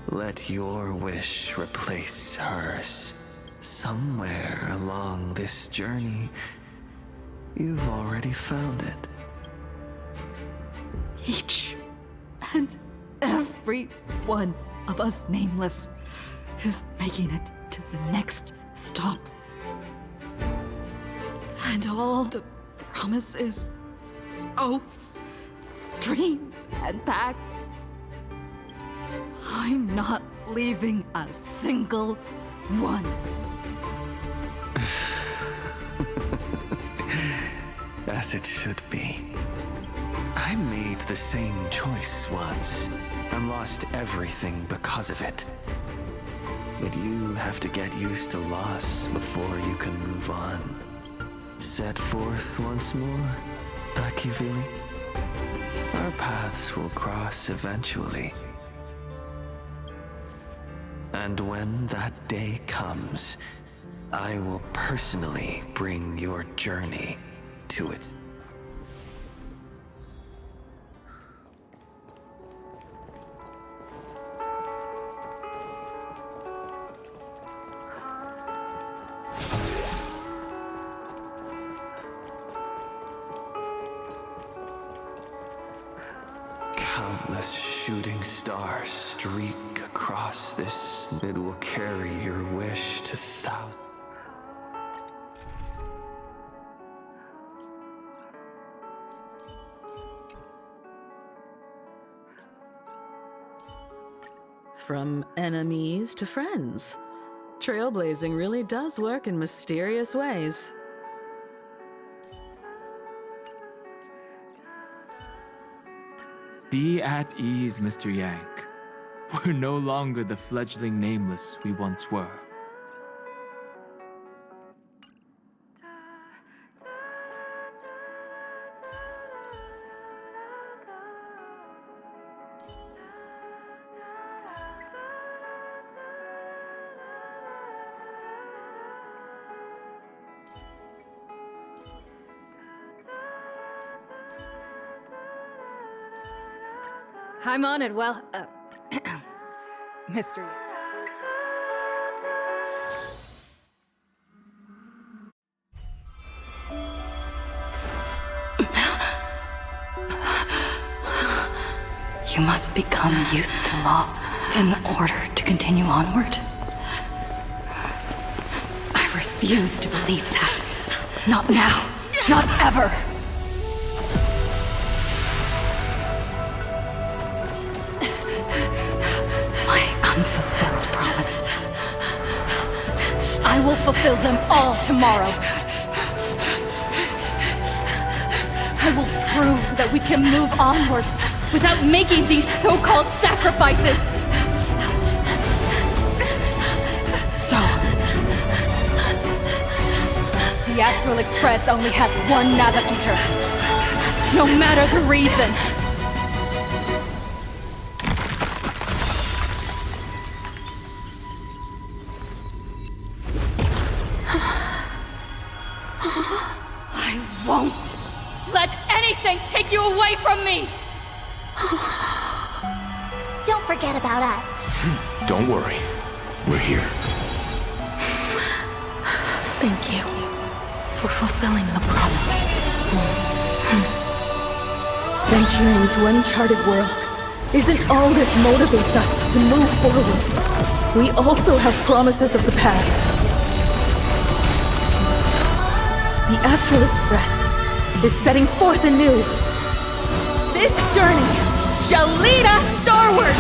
Let your wish replace hers. Somewhere along this journey, you've already found it. Each and every one of us nameless is making it to the next stop. And all the promises, oaths, dreams, and pacts. I'm not leaving a single one. As it should be. I made the same choice once, and lost everything because of it. But you have to get used to loss before you can move on. Set forth once more, Akivili. Our paths will cross eventually. And when that day comes, I will personally bring your journey to its countless shooting stars streak across this. It will carry your wish to thousands. From enemies to friends, trailblazing really does work in mysterious ways. Be at ease, Mr. Yank. We're no longer the fledgling nameless we once were. I'm on it. Well, Mr. You must become used to loss in order to continue onward. I refuse to believe that. Not now. Not ever. Unfulfilled promises. I will fulfill them all tomorrow. I will prove that we can move onward without making these so-called sacrifices. The Astral Express only has one navigator, no matter the reason. I won't let anything take you away from me! Don't forget about us. Don't worry. We're here. Thank you for fulfilling the promise. Venturing into uncharted worlds isn't all that motivates us to move forward. We also have promises of the past. The Astral Express is setting forth anew. This journey shall lead us starward!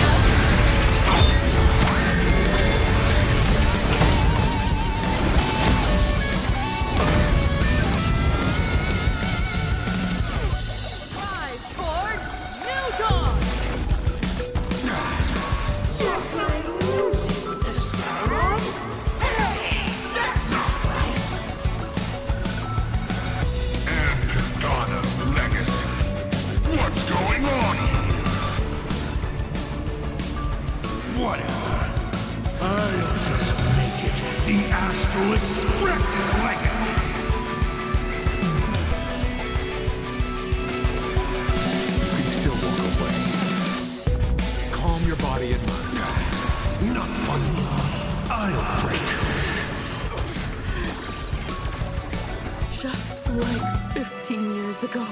Just like 15 years ago.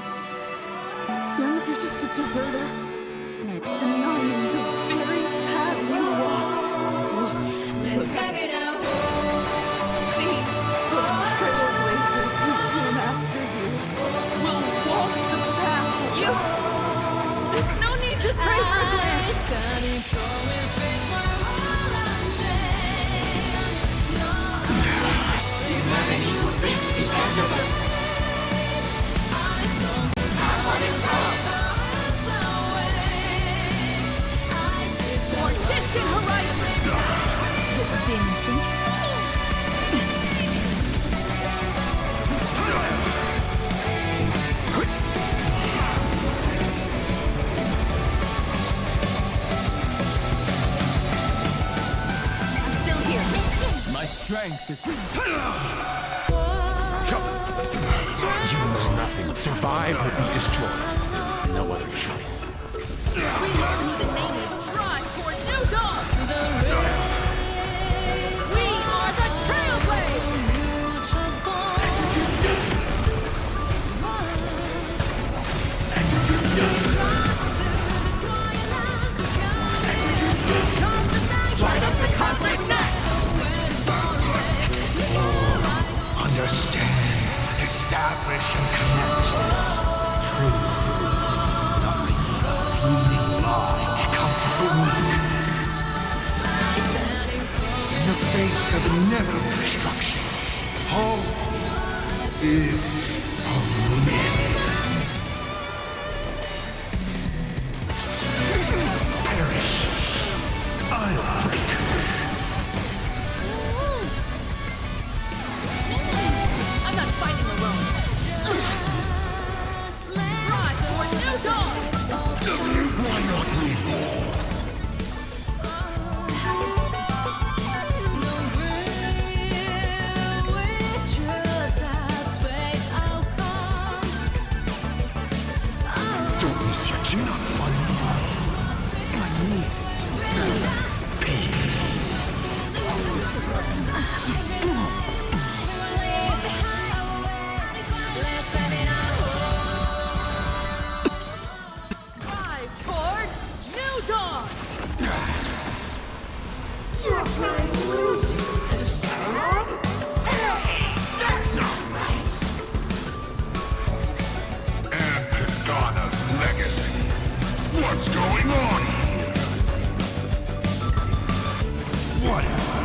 Now you're just a deserter, denying the very path you walked. Let's back it out. See, the trailblazers who came after you will walk the path you... There's no need to pray for this. Humanity's reached the end of it. More distant horizons! This is being think. I'm still here. My strength is... You know nothing. Survive or be destroyed. There's no other choice. We learn who the nameless drive toward new dawn! We are the Trailblazers! Light up the conflict next! Explore, understand, establish, and connect. True heroism is nothing but a fleeting lie to comfort the weak. In the face of inevitable destruction, hope is a myth. Perish. I'll break. I'm not fighting alone. Drive toward new dawn! Why not we all? Don't miss your chance. I need Drive toward new dawn! You're playing losing this time. That's not right. And Pagana's legacy. What's going on here? Whatever.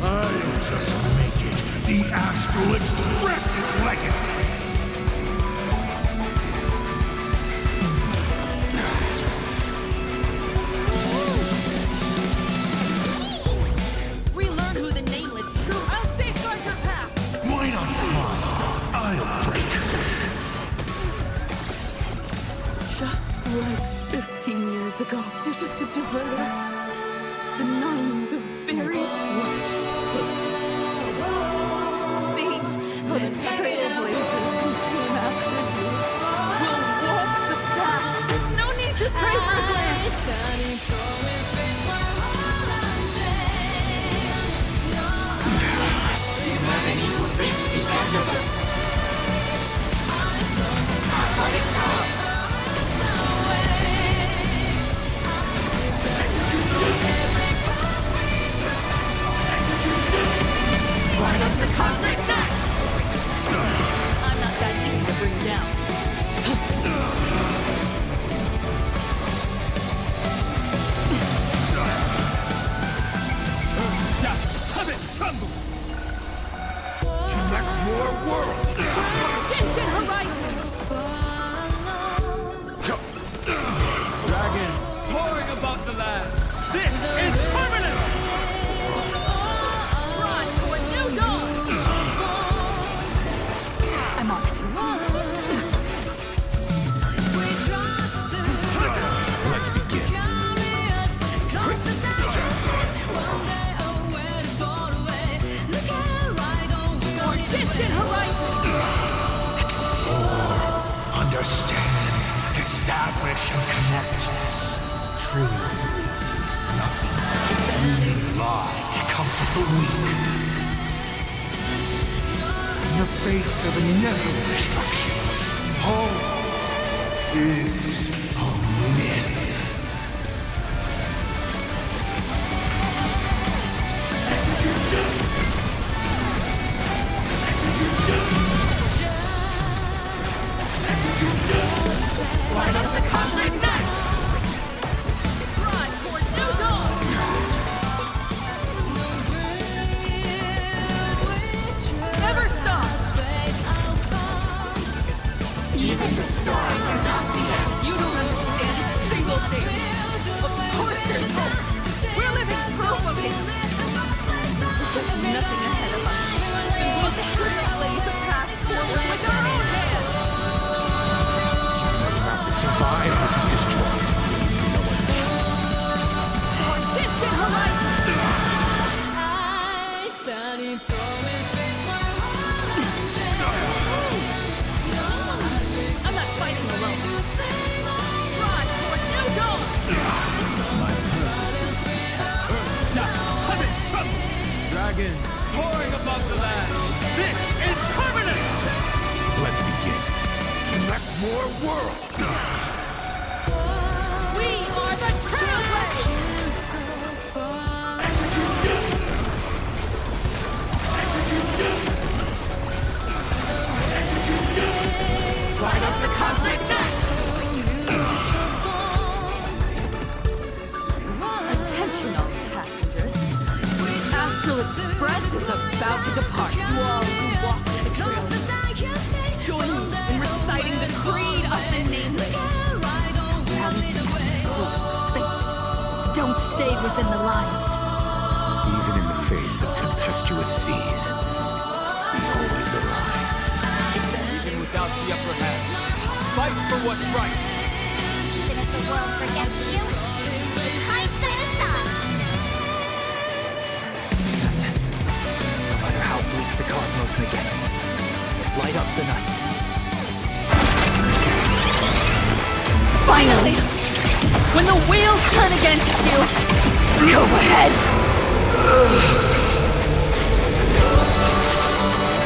I'll just make it the Astral Express's legacy. Relearn who the nameless true. I'll safeguard your path! Why not smile? a deserter, denying the very life they see. Those trailblazers who came after you will walk the path. There's no need to pray for glance. Humanity will reach the end of the athletic top. Line up the cosmic net! I'm not that easy to bring down. Connect more worlds! Distant horizons! Dragon soaring above the lands! This is permanent! Run to a new dawn! I'm on it. Let's begin. For distant horizons! Explore, understand, establish, and connect. Trailblazers, nothing. Only lie to comfort the weak. In the face of inevitable destruction, hope is a myth. Line up the cosmic net! Run toward new dawn! Never stop! Even the stars are not the end. You don't understand a single thing! Of course there's hope! We're living proof of it! There's nothing ahead of us. And we'll surely blaze a path forward with our own hands! Survive or be destroyed. For distant horizons! I'm not fighting alone. Run toward new dawn! My purpose is to I'm in trouble! Dragon soaring above the land! This is permanent! Let's begin. Connect more worlds. We are the Trailblazers! Light up the cosmic net! Attention all passengers. Astral Express is about to depart. To all who walk the trail, join me in reciting the creed of the nameless. Fate. Don't stay within the lines. Even in the face of tempestuous seas, be always alive. Even without the upper hand, fight for what's right. Even if the world forgets you, I set aside. Captain, no matter how bleak the cosmos may get, light up the night. Finally! When the wheels turn against you, go ahead!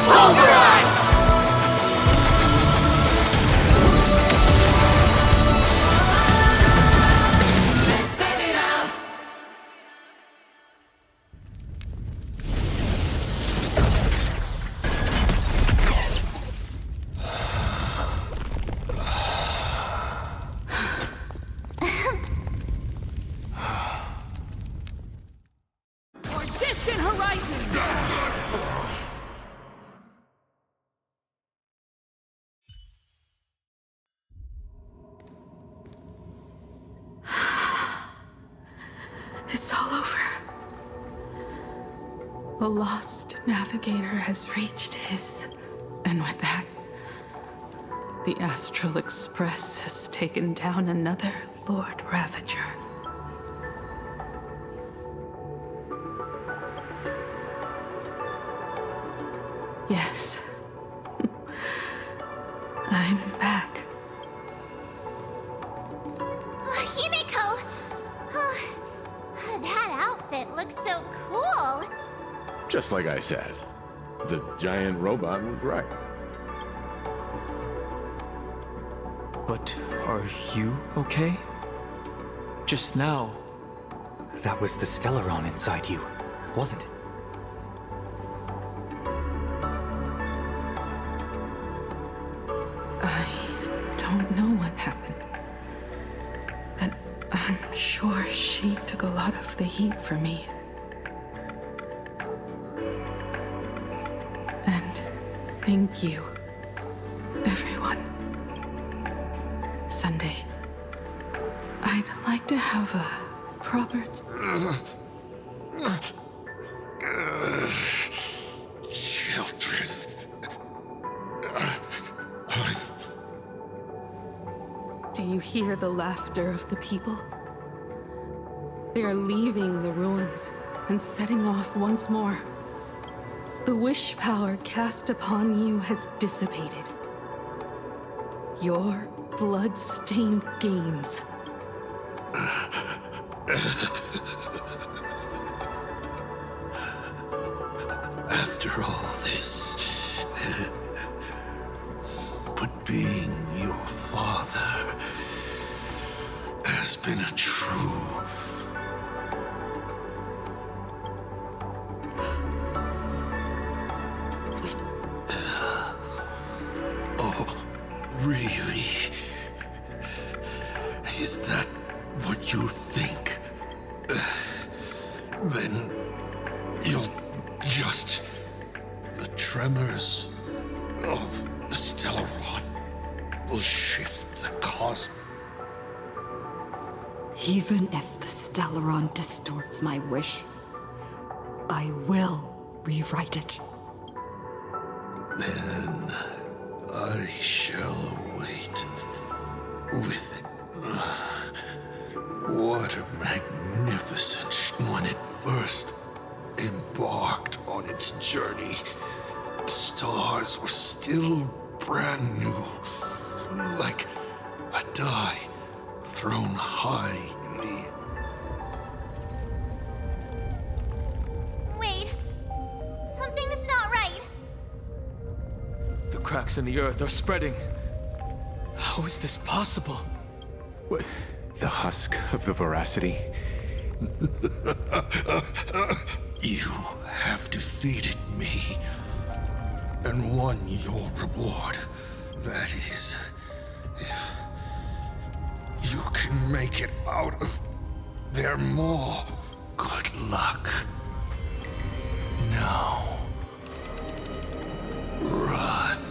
Pulverize! Let's spell it out. For distant horizons! It's all over. The lost navigator has reached his... And with that, the Astral Express has taken down another Lord Ravager. Yes. I'm back. Himiko! Oh, that outfit looks so cool! Just like I said, the giant robot was right. But are you okay? Just now. That was the Stellaron inside you, wasn't it? I don't know what happened. But I'm sure she took a lot of the heat for me. And thank you, everyone. Sunday, I'd like to have a proper... Children. Do you hear the laughter of the people? They are leaving the ruins and setting off once more. The wish power cast upon you has dissipated. Your blood-stained games. After all this, but being your father has been a true... Wait. Oh, really? Is that what you think? Then you'll just... The tremors of the Stellaron will shift the cosmos. Even if the Stellaron distorts my wish, I will rewrite it. Then I shall wait with it. What a magnificent... When it first embarked on its journey, the stars were still brand new, like a die thrown high in the... Wait, something's not right. The cracks in the earth are spreading. How is this possible? What? The husk of the veracity? You have defeated me and won your reward. That is, if you can make it out of there more. Good luck. Now, run.